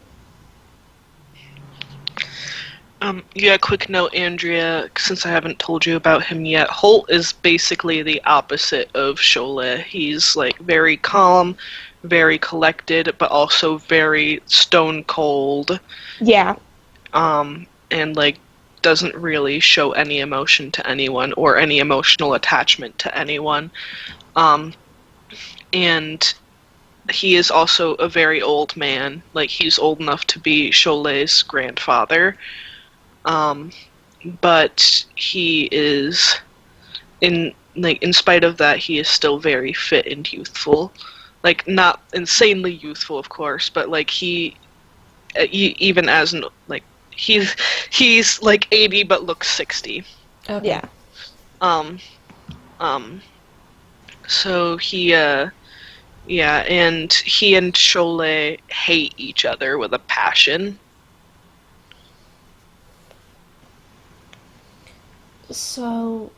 Yeah, quick note, Andrea, since I haven't told you about him yet, Holt is basically the opposite of Shola. He's, like, very calm, very collected, but also very stone cold. Yeah. And, like, doesn't really show any emotion to anyone or any emotional attachment to anyone. And he is also a very old man. Like, he's old enough to be Cholet's grandfather. But he is, in spite of that, he is still very fit and youthful. Like, not insanely youthful, of course, but, like, even as, like, he's like 80 but looks 60. Okay. Yeah. So and he and Cholet hate each other with a passion. So,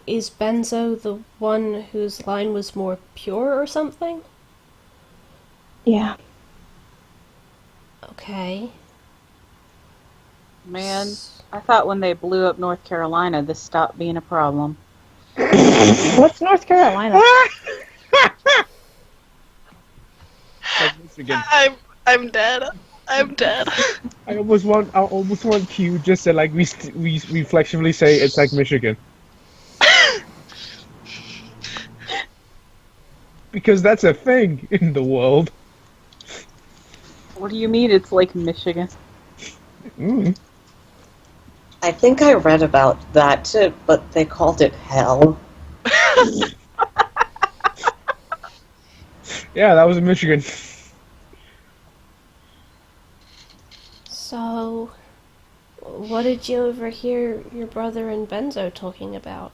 is Benzo the one whose line was more pure or something? Yeah. Okay. Man, I thought when they blew up North Carolina, this stopped being a problem. What's North Carolina? I'm dead. I'm dead. I almost want Q just to, like, we reflexively say it's like Michigan. Because that's a thing in the world. What do you mean it's like Michigan? Mm. I think I read about that, but they called it hell. Yeah, that was in Michigan. So, what did you overhear your brother and Benzo talking about?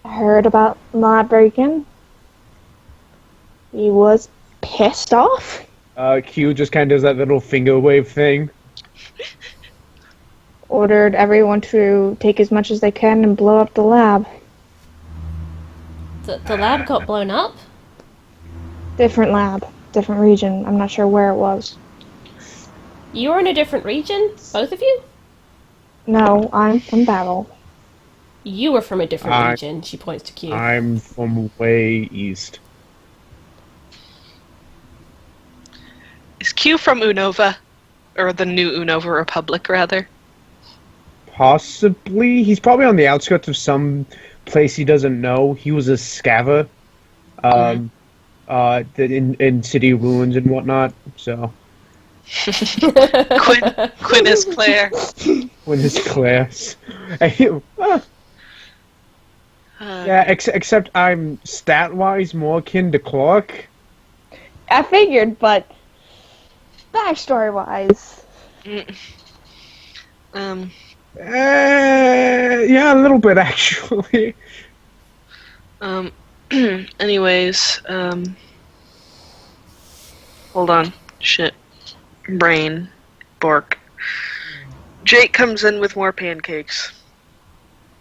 I heard about my break-in. He was pissed off. Q just kind of does that little finger wave thing. Ordered everyone to take as much as they can and blow up the lab. The lab got blown up? Different lab, different region. I'm not sure where it was. You were in a different region? Both of you? No, I'm from Battle. You are from a different I- region, she points to Q. I'm from way east. Is Q from Unova? Or the new Unova Republic, rather? Possibly. He's probably on the outskirts of some place he doesn't know. He was a scaver. In city ruins and whatnot, so. Quinn is Claire. When his class. Yeah, except I'm stat-wise more akin to Clark. I figured, but backstory-wise, Yeah, a little bit actually. Anyways, hold on. Shit. Brain. Bork. Jake comes in with more pancakes.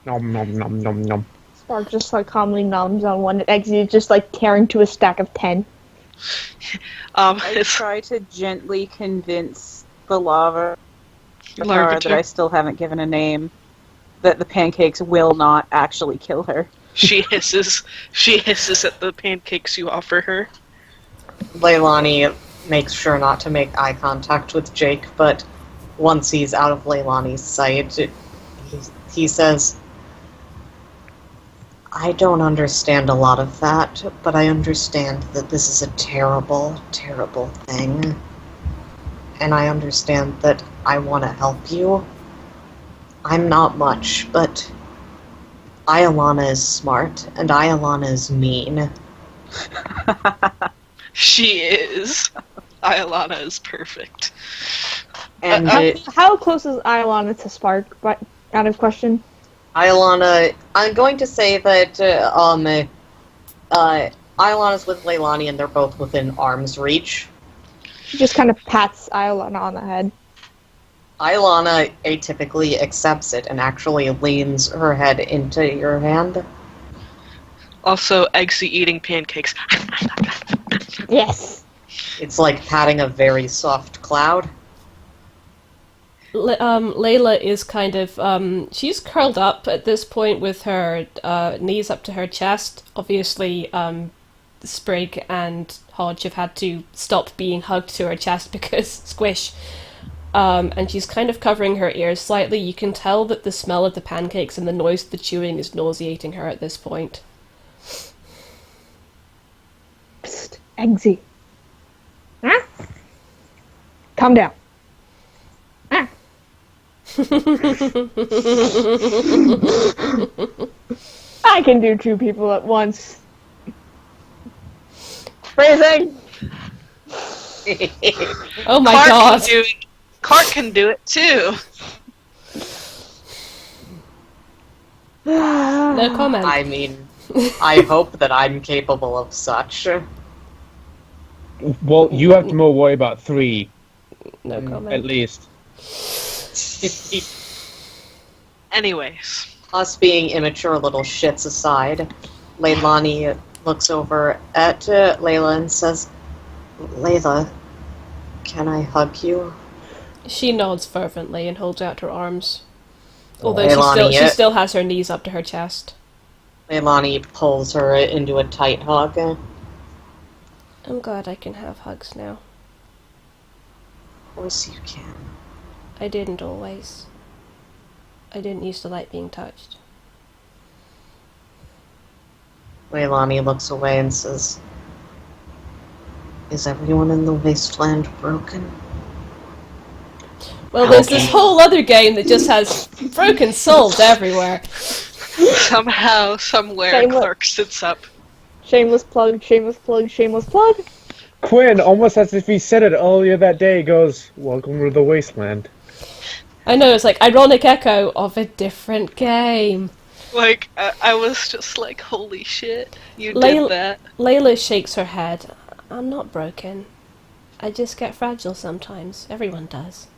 Nom nom nom nom nom. Spark just like calmly noms on one, and Eggsy is just like tearing to a stack of 10. I try to gently convince the larva that I still haven't given a name that the pancakes will not actually kill her. She hisses at the pancakes you offer her. Leilani makes sure not to make eye contact with Jake, but once he's out of Leilani's sight, he says, I don't understand a lot of that, but I understand that this is a terrible, terrible thing. And I understand that I want to help you. I'm not much, but Iolana is smart, and Iolana is mean. She is. Iolana is perfect. And How close is Iolana to Spark, but out of question? Iolana, I'm going to say that Iolana's with Leilani and they're both within arm's reach. She just kind of pats Iolana on the head. Iolana atypically accepts it and actually leans her head into your hand. Also, Eggsy eating pancakes. Yes. It's like patting a very soft cloud. Layla is kind of, she's curled up at this point with her knees up to her chest. Obviously, Sprig and Hodge have had to stop being hugged to her chest because squish. And she's kind of covering her ears slightly. You can tell that the smell of the pancakes and the noise of the chewing is nauseating her at this point. Psst, Eggsy. Huh? Calm down. Ah. I can do two people at once. Phrasing! Oh my Clark god. Clark can do it too. No comment. I mean, I hope that I'm capable of such. Well, you have to more worry about 3, No comment. at least. Anyways. Us being immature little shits aside, Leilani looks over at Layla and says, Layla, can I hug you? She nods fervently and holds out her arms. Although Leilani, she still has her knees up to her chest. Leilani pulls her into a tight hug. I'm glad I can have hugs now. Of course you can. I didn't always. I didn't used to like being touched. Leilani looks away and says, Is everyone in the wasteland broken? Well, there's this whole other game that just has broken souls everywhere. Somehow, somewhere, Shameless. Clark sits up. Shameless plug, shameless plug, shameless plug. Quinn, almost as if he said it earlier that day, goes, Welcome to the wasteland. I know, it's like ironic echo of a different game. Like, I was just like, holy shit, you did that. Layla shakes her head. I'm not broken. I just get fragile sometimes. Everyone does.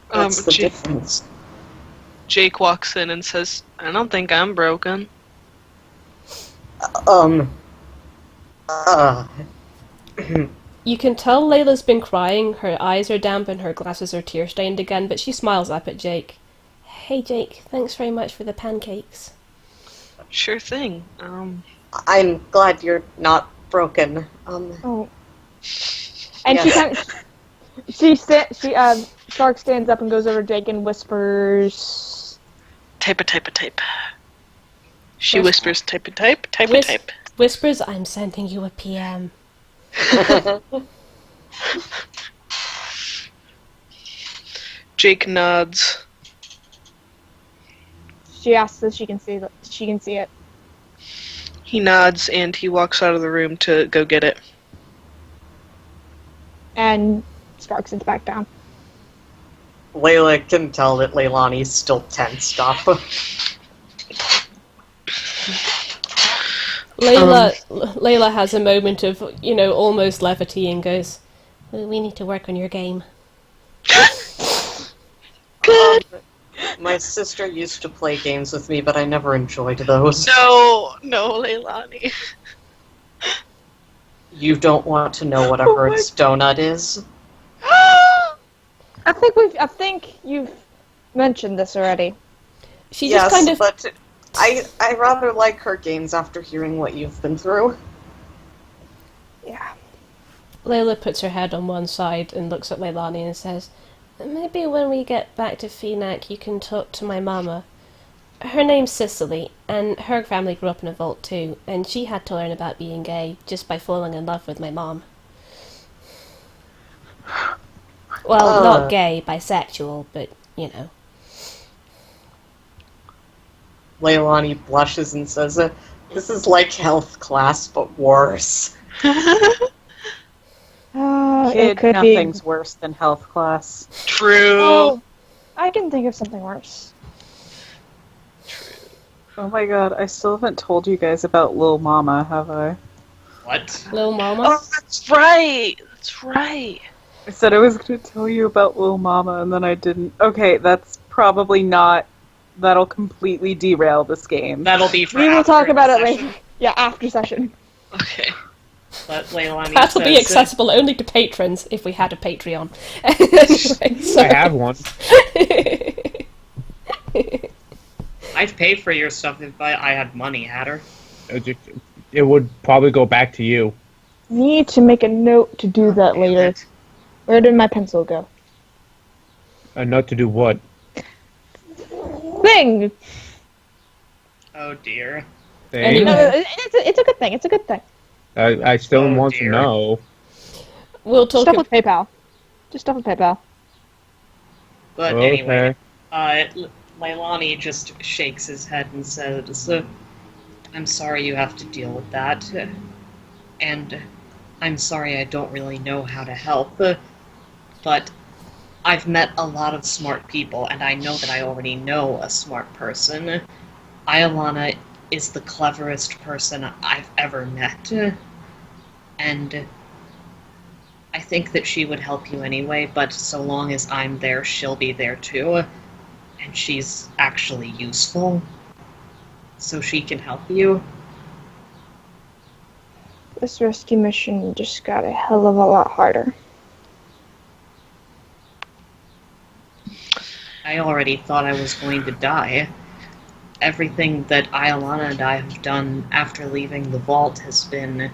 What's the difference? Jake walks in and says, I don't think I'm broken. You can tell Layla's been crying, her eyes are damp and her glasses are tear-stained again, but she smiles up at Jake. Hey Jake, thanks very much for the pancakes. Sure thing. I'm glad you're not broken. Oh. And Yes. Spark stands up and goes over to Jake and whispers. Type. She whispers, type. Whispers, I'm sending you a PM. Jake nods. She asks if she can see it. He nods and he walks out of the room to go get it. And Spark sits back down. Layla can tell that Leilani's still tensed up. Layla has a moment of, almost levity and goes, We need to work on your game. Good. My sister used to play games with me, but I never enjoyed those. No, Leilani. You don't want to know what a Hertz donut is? I think you've mentioned this already. she just kind of... but I rather like her games after hearing what you've been through. Yeah. Layla puts her head on one side and looks at Leilani and says, maybe when we get back to Phenac you can talk to my mama. Her name's Cicely, and her family grew up in a vault too, and she had to learn about being gay just by falling in love with my mom. Well, not gay, bisexual, but, Leilani blushes and says, this is like health class, but worse. It could Nothing's worse than health class. True. Oh, I can think of something worse. Oh my god, I still haven't told you guys about Lil Mama, have I? What? Lil Mama? Oh, that's right. I said I was going to tell you about Lil Mama, and then I didn't. Okay, that's probably not... That'll completely derail this game. That'll be for We will after talk about it session. later. Yeah, after session. Okay. But Leilani That'll be says, accessible only to patrons if we had a Patreon. Anyway, so... I have one. I'd pay for your stuff if I had money, Hatter. It would probably go back to you. Need to make a note to do that later. Where did my pencil go? A note to do what? Thing! Oh dear. Anyway. No, it's a good thing. It's a good thing. I still Oh, want dear. to know. We'll talk Stuff with PayPal. Just stuff with PayPal. But Okay. anyway, Leilani just shakes his head and says, I'm sorry you have to deal with that. And I'm sorry I don't really know how to help. But I've met a lot of smart people, and I know that I already know a smart person. Iolana is the cleverest person I've ever met. And I think that she would help you anyway, but so long as I'm there, she'll be there too. And she's actually useful. So she can help you. This rescue mission just got a hell of a lot harder. I already thought I was going to die. Everything that Iolana and I have done after leaving the vault has been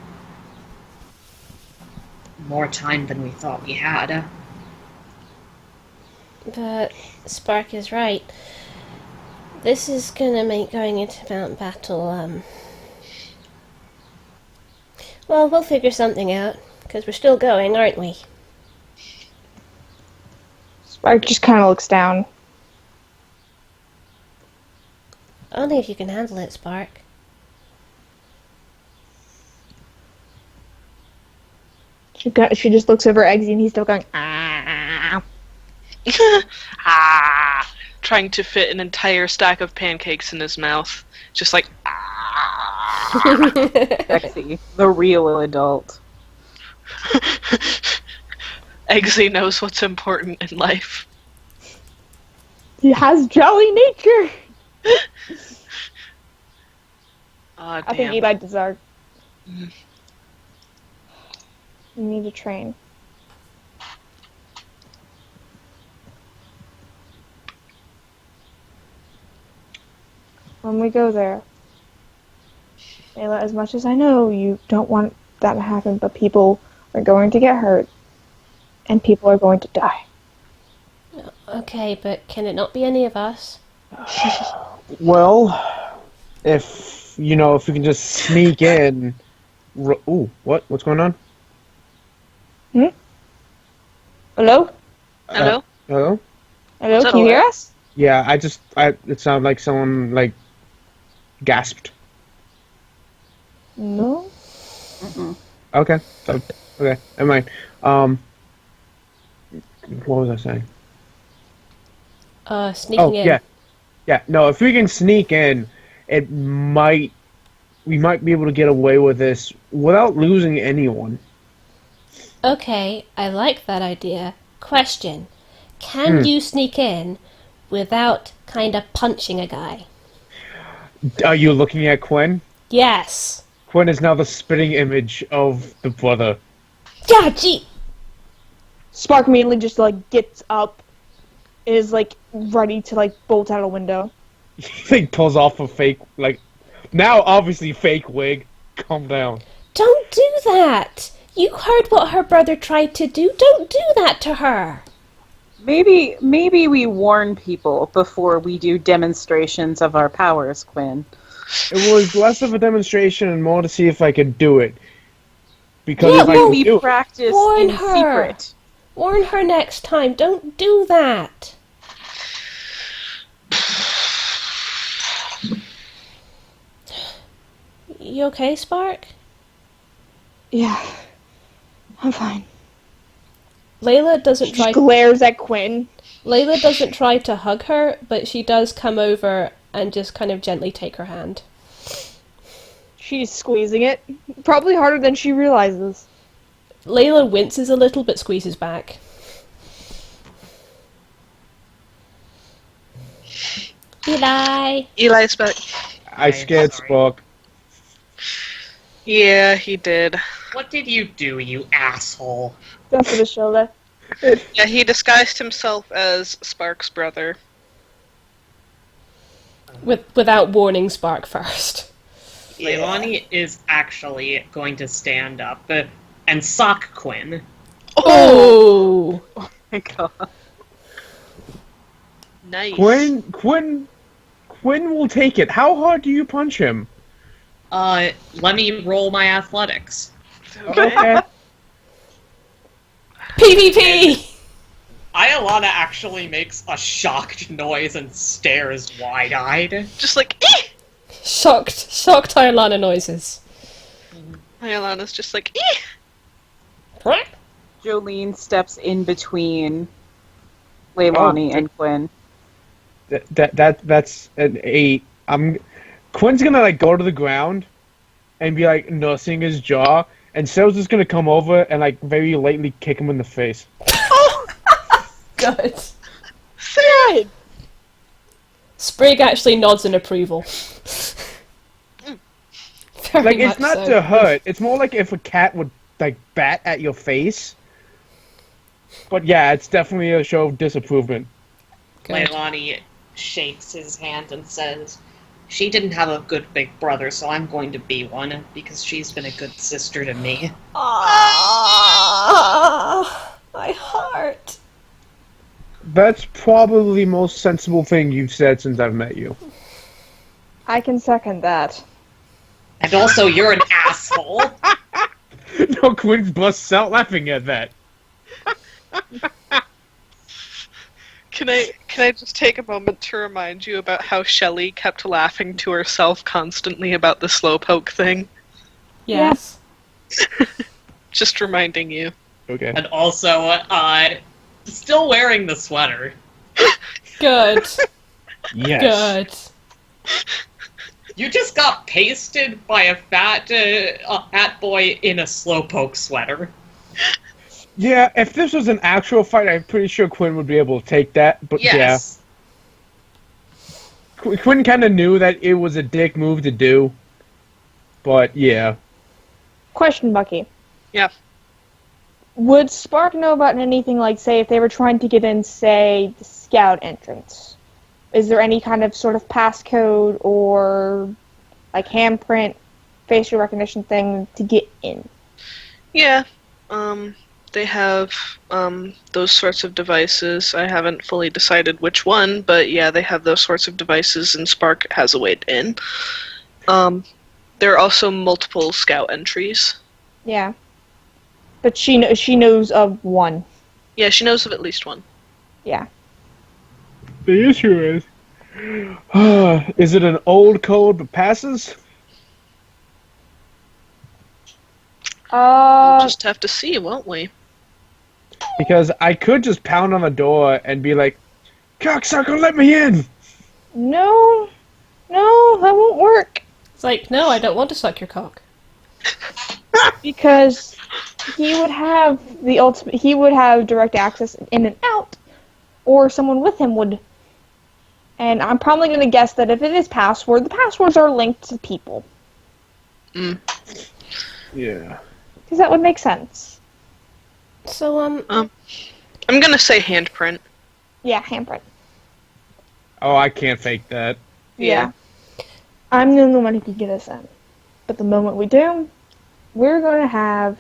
more time than we thought we had. But Spark is right. This is gonna make going into Mount Battle, well, we'll figure something out, because we're still going, aren't we? Spark just kind of looks down. Only if you can handle it, Spark. She just looks over Eggsy and he's still going, ah. Trying to fit an entire stack of pancakes in his mouth. Just like, Sexy. The real adult. Eggsy knows what's important in life. He has jolly nature. Aw, I think damn. Eli deserved. Mhm. We need to train. when we go there. Ayla, as much as I know you don't want that to happen, but people are going to get hurt, and people are going to die. Okay, but can it not be any of us? Well, if we can just sneak in. Ooh, what? What's going on? Hello? Hello? Hello? Hello, What's up, can you hear Orre? us? Yeah, it sounded like someone gasped. No? Okay. Okay. Never mind. What was I saying? Sneaking in. Yeah. No, if we can sneak in, we might be able to get away with this without losing anyone. Okay, I like that idea. Question. Can you sneak in without kind of punching a guy? Are you looking at Quinn? Yes. Quinn is now the spitting image of the brother. Yeah, gee. Spark immediately just, gets up, is, ready to, bolt out a window. He pulls off a fake, now obviously fake wig. Calm down. Don't do that. You heard what her brother tried to do. Don't do that to her. Maybe we warn people before we do demonstrations of our powers, Quinn. It was less of a demonstration and more to see if I could do it. Because Yeah, if I well, could We do it, practice Warn in her. secret. Warn her next time. Don't do that. You okay, Spark? Yeah. I'm fine. Layla doesn't She try. just glares at Quinn. Layla doesn't try to hug her, but she does come over and just kind of gently take her hand. She's squeezing it. Probably harder than she realizes. Layla winces a little, but squeezes back. Eli. Eli's back. I scared sorry. Spock. Yeah, he did. What did you do, you asshole? That's for the shoulder. Yeah, he disguised himself as Spark's brother. Without warning Spark first. Leilani is actually going to stand up and sock Quinn. Oh! Oh my god. Nice. Quinn will take it. How hard do you punch him? Let me roll my athletics. Okay. PvP! Ayalana actually makes a shocked noise and stares wide-eyed. Just like, eh! Shocked Iolana noises. Ayalana's just like, eh! Jolene steps in between Leilani and Quinn. That's an 8. Quinn's gonna go to the ground and be nursing his jaw, and Sarah's just gonna come over and very lightly kick him in the face. Good. Sad! Sprig actually nods in approval. Very It's much not so. to hurt. It's more like if a cat would bat at your face. But yeah, it's definitely a show of disapproval. Good. Leilani shakes his hand and says, "She didn't have a good big brother, so I'm going to be one, because she's been a good sister to me." Ah, my heart. That's probably the most sensible thing you've said since I've met you. I can second that. And also, you're an asshole. No, Quinn busts out laughing at that. Can I just take a moment to remind you about how Shelley kept laughing to herself constantly about the slowpoke thing? Yes. Just reminding you. Okay. And also, still wearing the sweater. Good. Yes. Good. You just got pasted by a fat boy in a slowpoke sweater. Yeah, if this was an actual fight, I'm pretty sure Quinn would be able to take that. But Yes. yeah, Quinn kind of knew that it was a dick move to do. But yeah, Question, Bucky. Yeah. Would Spark know about anything say if they were trying to get in, say, the scout entrance? is there any kind of sort of passcode or like handprint, facial recognition thing to get in? Yeah, they have those sorts of devices. I haven't fully decided which one, but yeah, they have those sorts of devices, and Spark has a way in. There are also multiple scout entries. Yeah. But she knows of one. Yeah, she knows of at least one. Yeah. The issue is it an old code but passes? We'll just have to see, won't we? Because I could just pound on the door and be like, "Cocksucker, let me in!" No, that won't work. It's like, no, I don't want to suck your cock. Because he would have he would have direct access in and out, or someone with him would. And I'm probably going to guess that if it is password, the passwords are linked to people. Mm. Yeah. Because that would make sense. So, I'm gonna say handprint. Yeah, handprint. Oh, I can't fake that. Yeah. I'm the only one who can get us in. But the moment we do, we're going to have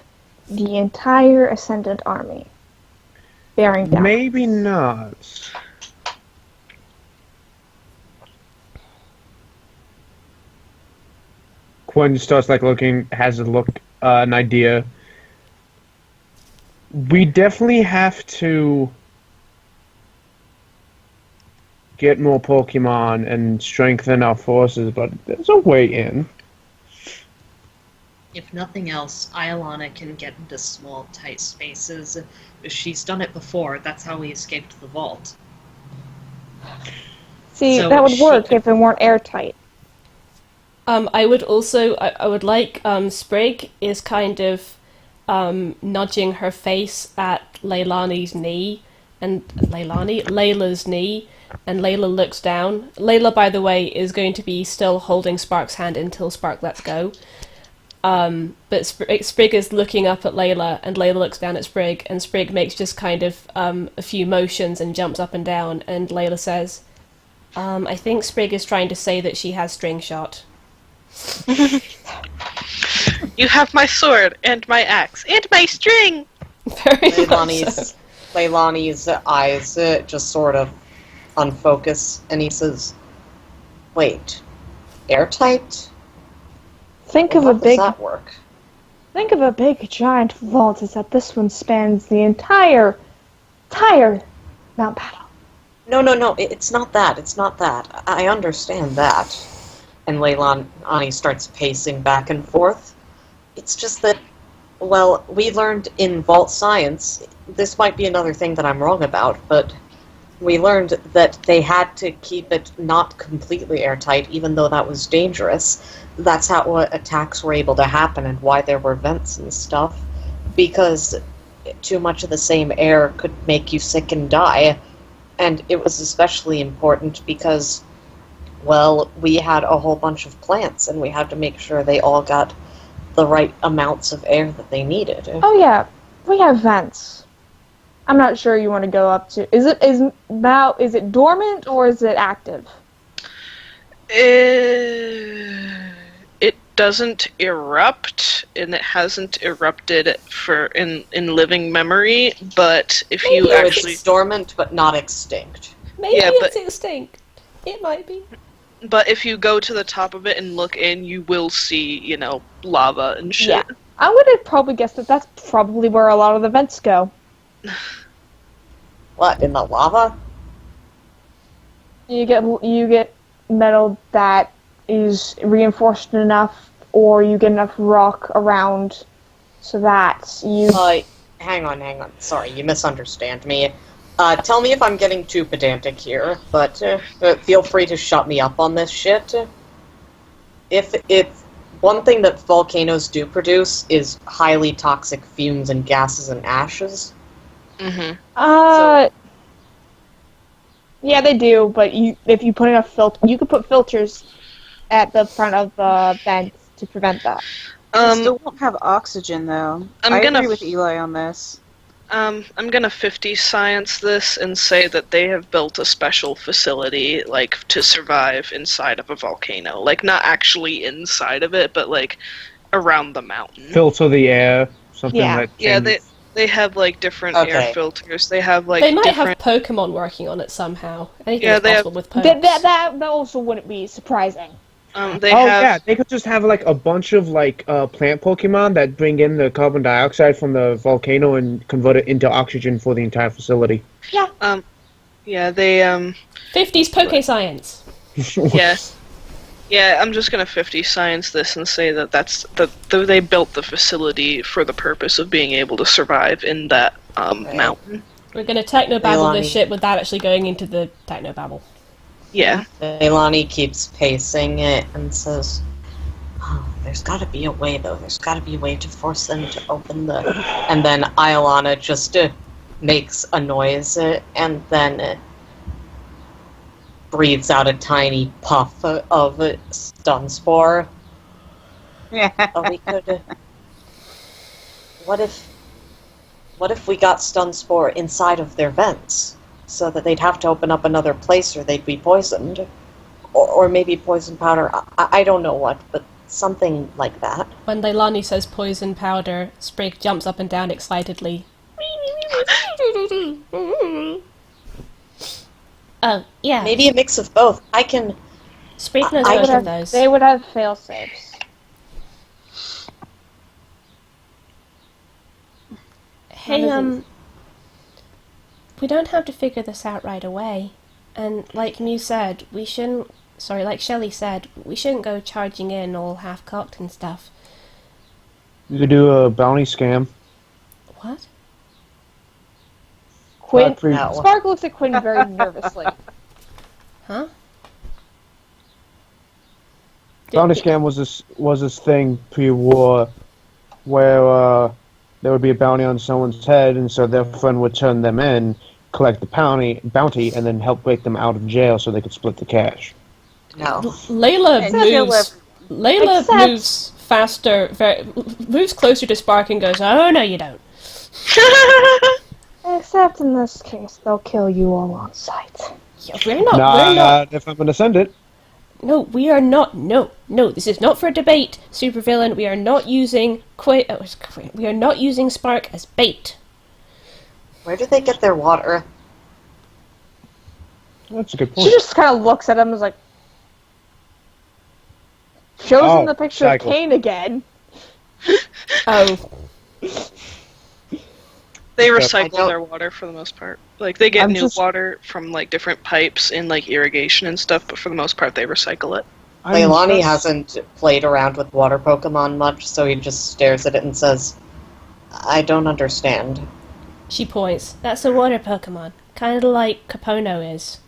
the entire Ascendant army bearing down. Maybe not. Quinn starts looking, has a look, an idea. We definitely have to get more Pokemon and strengthen our forces, but there's a way in. If nothing else, Iolana can get into small, tight spaces. She's done it before. That's how we escaped the vault. See, So that would work could- if it weren't airtight. I would also, I would like, Sprig is kind of, nudging her face at Leilani's knee, and Layla's knee, and Layla looks down. Layla, by the way, is going to be still holding Spark's hand until Spark lets go. But Sprig is looking up at Layla, and Layla looks down at Sprig, and Sprig makes just kind of, a few motions and jumps up and down, and Layla says, I think Sprig is trying to say that she has string shot. You have my sword, and my axe, and my string! Very much so. Leilani's eyes just sort of unfocus, and he says, "Wait, airtight? Think Well, of a how does big that work?" Think of a big giant vault as that this one spans the entire Mount Battle. No, it's not that. It's not that. I understand that. And Leilani starts pacing back and forth. It's just that, well, we learned in Vault Science, this might be another thing that I'm wrong about, but we learned that they had to keep it not completely airtight, even though that was dangerous. That's how attacks were able to happen and why there were vents and stuff. Because too much of the same air could make you sick and die. And it was especially important because, well, we had a whole bunch of plants, and we had to make sure they all got the right amounts of air that they needed. Oh yeah, we have vents. I'm not sure you want to go up to. Is it dormant or is it active? It doesn't erupt, and it hasn't erupted in living memory. But if Maybe you So actually, it's dormant but not extinct. Maybe Yeah, it's but- extinct. It might be. but if you go to the top of it and look in, you will see, lava and shit. Yeah. I would have probably guessed that that's probably where a lot of the vents go. What, in the lava? You get metal that is reinforced enough, or you get enough rock around so that you. Hang on. Sorry, you misunderstand me. Tell me if I'm getting too pedantic here, but feel free to shut me up on this shit. If one thing that volcanoes do produce is highly toxic fumes and gases and ashes. Mm-hmm. Yeah, they do, but if you put enough you could put filters at the front of the vents to prevent that. We still won't have oxygen, though. I agree with Eli on this. I'm gonna 50 science this and say that they have built a special facility, like, to survive inside of a volcano. Like, not actually inside of it, but, like, around the mountain. Filter the air, something Yeah. that Yeah, changes. they have, like, different Okay. air filters. They have, like, They might different... have Pokemon working on it somehow. Anything Yeah, is they have- possible with Pokemon. That also wouldn't be surprising. They Oh have... yeah, they could just have like a bunch of like plant Pokemon that bring in the carbon dioxide from the volcano and convert it into oxygen for the entire facility. Yeah, they, 50s Poke Science. yeah. Yeah, I'm just gonna 50 science this and say that they built the facility for the purpose of being able to survive in that mountain. We're gonna technobabble this Leilani. shit without actually going into the technobabble. Yeah. Leilani keeps pacing it and says, "Oh, there's got to be a way, though. There's got to be a way to force them to open the..." And then Iolana just makes a noise and then breathes out a tiny puff of stun spore. Yeah. We could... What if we got stun spore inside of their vents? So that they'd have to open up another place or they'd be poisoned. Or maybe poison powder. I don't know what, but something like that. When Leilani says poison powder, Sprig jumps up and down excitedly. Oh, yeah. Maybe a mix of both. I can... Sprig knows I both would of have- those. They would have fail safes. Hey, we don't have to figure this out right away. And like Mew said, like Shelley said, we shouldn't go charging in all half-cocked and stuff. You could do a bounty scam. What? Quinn. No. Spark looks at Quinn very nervously. Huh? Bounty scam was this thing pre-war where there would be a bounty on someone's head, and so their friend would turn them in, collect the bounty, and then help break them out of jail so they could split the cash. No. Layla Except- moves faster, moves closer to Spark and goes, "Oh no, you don't." Except in this case, they'll kill you all on sight. Yeah, we're not. Not if I'm gonna send it. No, we are not. No, this is not for debate, supervillain. We are not using we are not using Spark as bait. Where do they get their water? That's a good She point. just kind of looks at him and is like, shows him the picture cycle. of Kane again. Oh, They I recycle don't- their water for the most part. Like, they get I'm new just- water from, like, different pipes in, like, irrigation and stuff, but for the most part, they recycle it. Leilani hasn't played around with water Pokemon much, so he just stares at it and says, "I don't understand." she points. That's a water Pokemon, kind of like Capono is.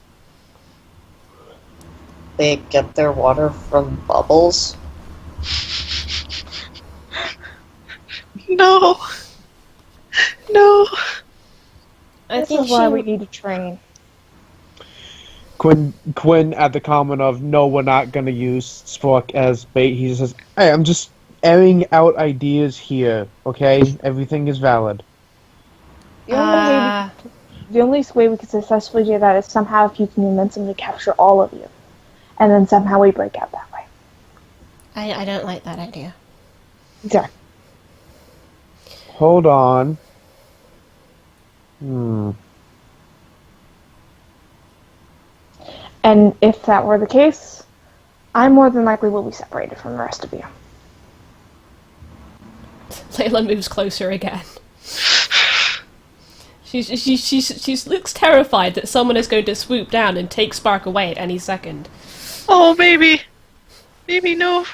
They get their water from bubbles? No! No! This is why we need to train. Quinn at the comment of "No, we're not gonna use Spark as bait." He says, "Hey, I'm just airing out ideas here. Okay, everything is valid." The only way we could successfully do that is somehow if you can convince them to capture all of you. And then somehow we break out that way. I don't like that idea. Exactly. Hold on. And if that were the case, I more than likely will be separated from the rest of you. Layla moves closer again. She looks terrified that someone is going to swoop down and take Spark away at any second. Oh, baby! Baby, no!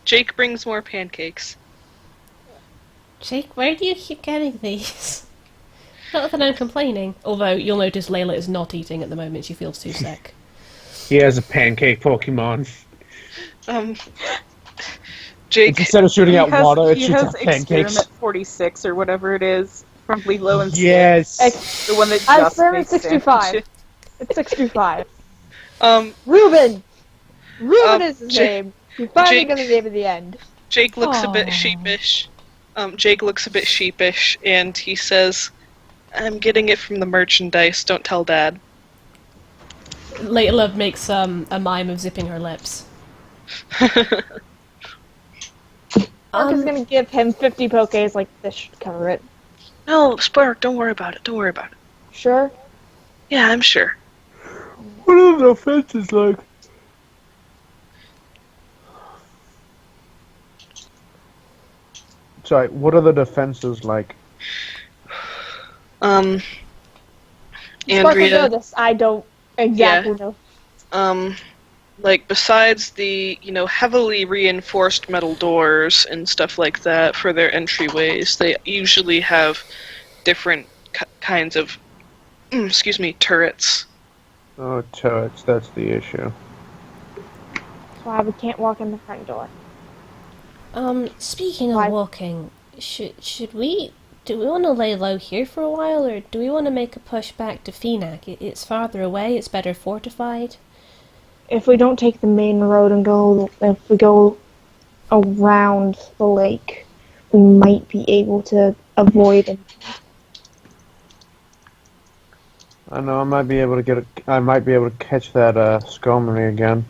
Jake brings more pancakes. Jake, where do you keep getting these? Not that I'm complaining. Although, you'll notice Layla is not eating at the moment, she feels too sick. He has a pancake Pokemon. Jake... Instead of shooting out water, it he shoots has out pancakes. Experiment 46 or whatever it is from Lilo and Stitch. Yes. The one that I just Experiment makes 65. sandwiches. It's 625. Um, Ruben! Ruben is his Jake- name. He's finally Jake- gonna name at the end. Jake looks a bit Aw. sheepish. Jake looks a bit sheepish, and he says, "I'm getting it from the merchandise. Don't tell Dad." Layla makes a mime of zipping her lips. Mark is gonna give him 50 pokés, like, this should cover it. No, Spark, don't worry about it. Don't worry about it. Sure? Yeah, I'm sure. What are the fences like? Sorry, what are the defenses like? Spark would know Andrea, this. I don't exactly know. like, besides the, heavily reinforced metal doors and stuff like that for their entryways, they usually have different kinds of, turrets. Oh, turrets, that's the issue. That's why we can't walk in the front door. Speaking of Why? walking, should we... Do we want to lay low here for a while, or do we want to make a push back to Phenac? It's farther away, it's better fortified. If we don't take the main road and if we go around the lake, we might be able to avoid it. I know I might be able to catch that Skomany again.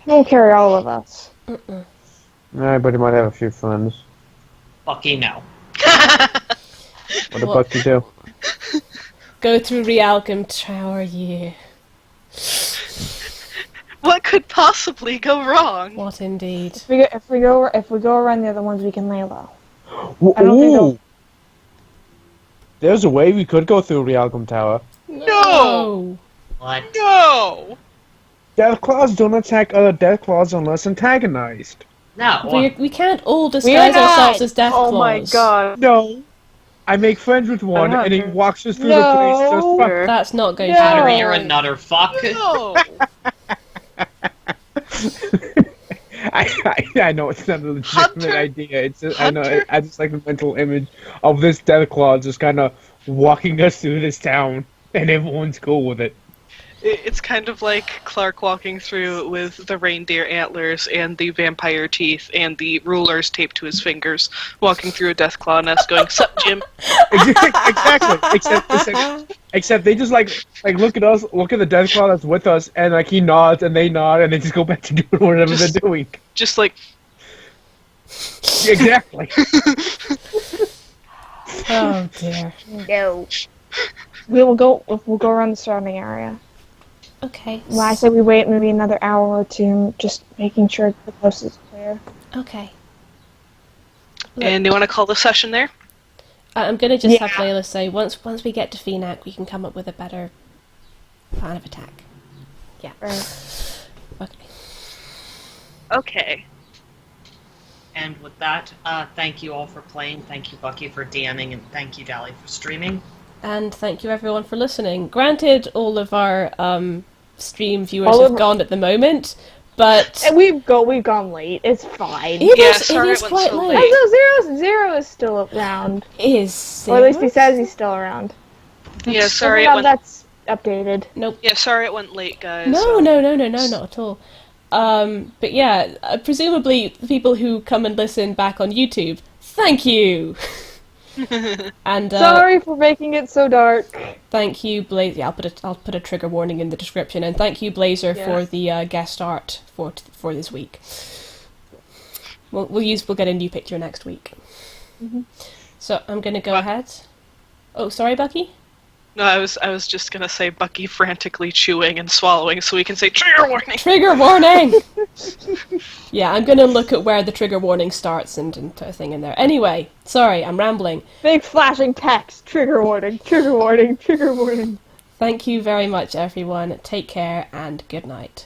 It won't carry all of us. Mm-mm. Yeah, but he might have a few friends. Bucky, no. What did Bucky do? Go through Realcom Tower, yeah. What could possibly go wrong? What indeed. If we go around the other ones, we can lay low. I don't think Ooh! There's a way we could go through Realcom Tower. No! What? No! Deathclaws don't attack other Deathclaws unless antagonized. No. We can't all disguise ourselves as Deathclaws. Oh my god. No! I make friends with one, and he walks us through the place just No. fuck. That's not going Henry, to you're a nutter fuck. No! I know it's not a legitimate Hunter? idea. It's just, Hunter? I just like the mental image of this Deathclaw just kind of walking us through this town, and everyone's cool with it. It's kind of like Clark walking through with the reindeer antlers and the vampire teeth and the rulers taped to his fingers, walking through a Deathclaw nest going, "Sup, Jim?" Exactly. Except they just like look at us, look at the Deathclaw that's with us, and like he nods and they nod and they just go back to doing whatever they're doing. Just like, Exactly. Oh dear. No. We'll go around the surrounding area. Okay. Well, I say we wait maybe another hour or two, just making sure the coast is clear. Okay. and you want to call the session there? I'm gonna just have Yeah. Layla say once we get to Phenac, we can come up with a better plan of attack. Yeah. Right. Okay. Okay. And with that, thank you all for playing. Thank you, Bucky, for DMing, and thank you, Dally, for streaming. And thank you everyone for listening. Granted, all of our stream viewers All have of- gone at the moment, but And we've gone late. It's fine. it Yeah, is sorry it went quite so late. late. Also, Zero is still around. Is Or at least he serious? says he's still around. Yeah, sorry it Somehow went. that's updated. Nope. Yeah, sorry it went late, guys. No, not at all. But yeah, presumably the people who come and listen back on YouTube, thank you. And Sorry for making it so dark. thank you, Blaze. Yeah, I'll put a trigger warning in the description. And thank you, Blazer, for the guest art for this week. We'll get a new picture next week. Mm-hmm. So I'm gonna go ahead. Oh, sorry, Bucky. No, I was just gonna say Bucky frantically chewing and swallowing, so we can say trigger warning. Trigger warning! Yeah, I'm gonna look at where the trigger warning starts and put a thing in there. Anyway, sorry, I'm rambling. Big flashing text. Trigger warning. Trigger warning. Trigger warning. Thank you very much, everyone. Take care and good night.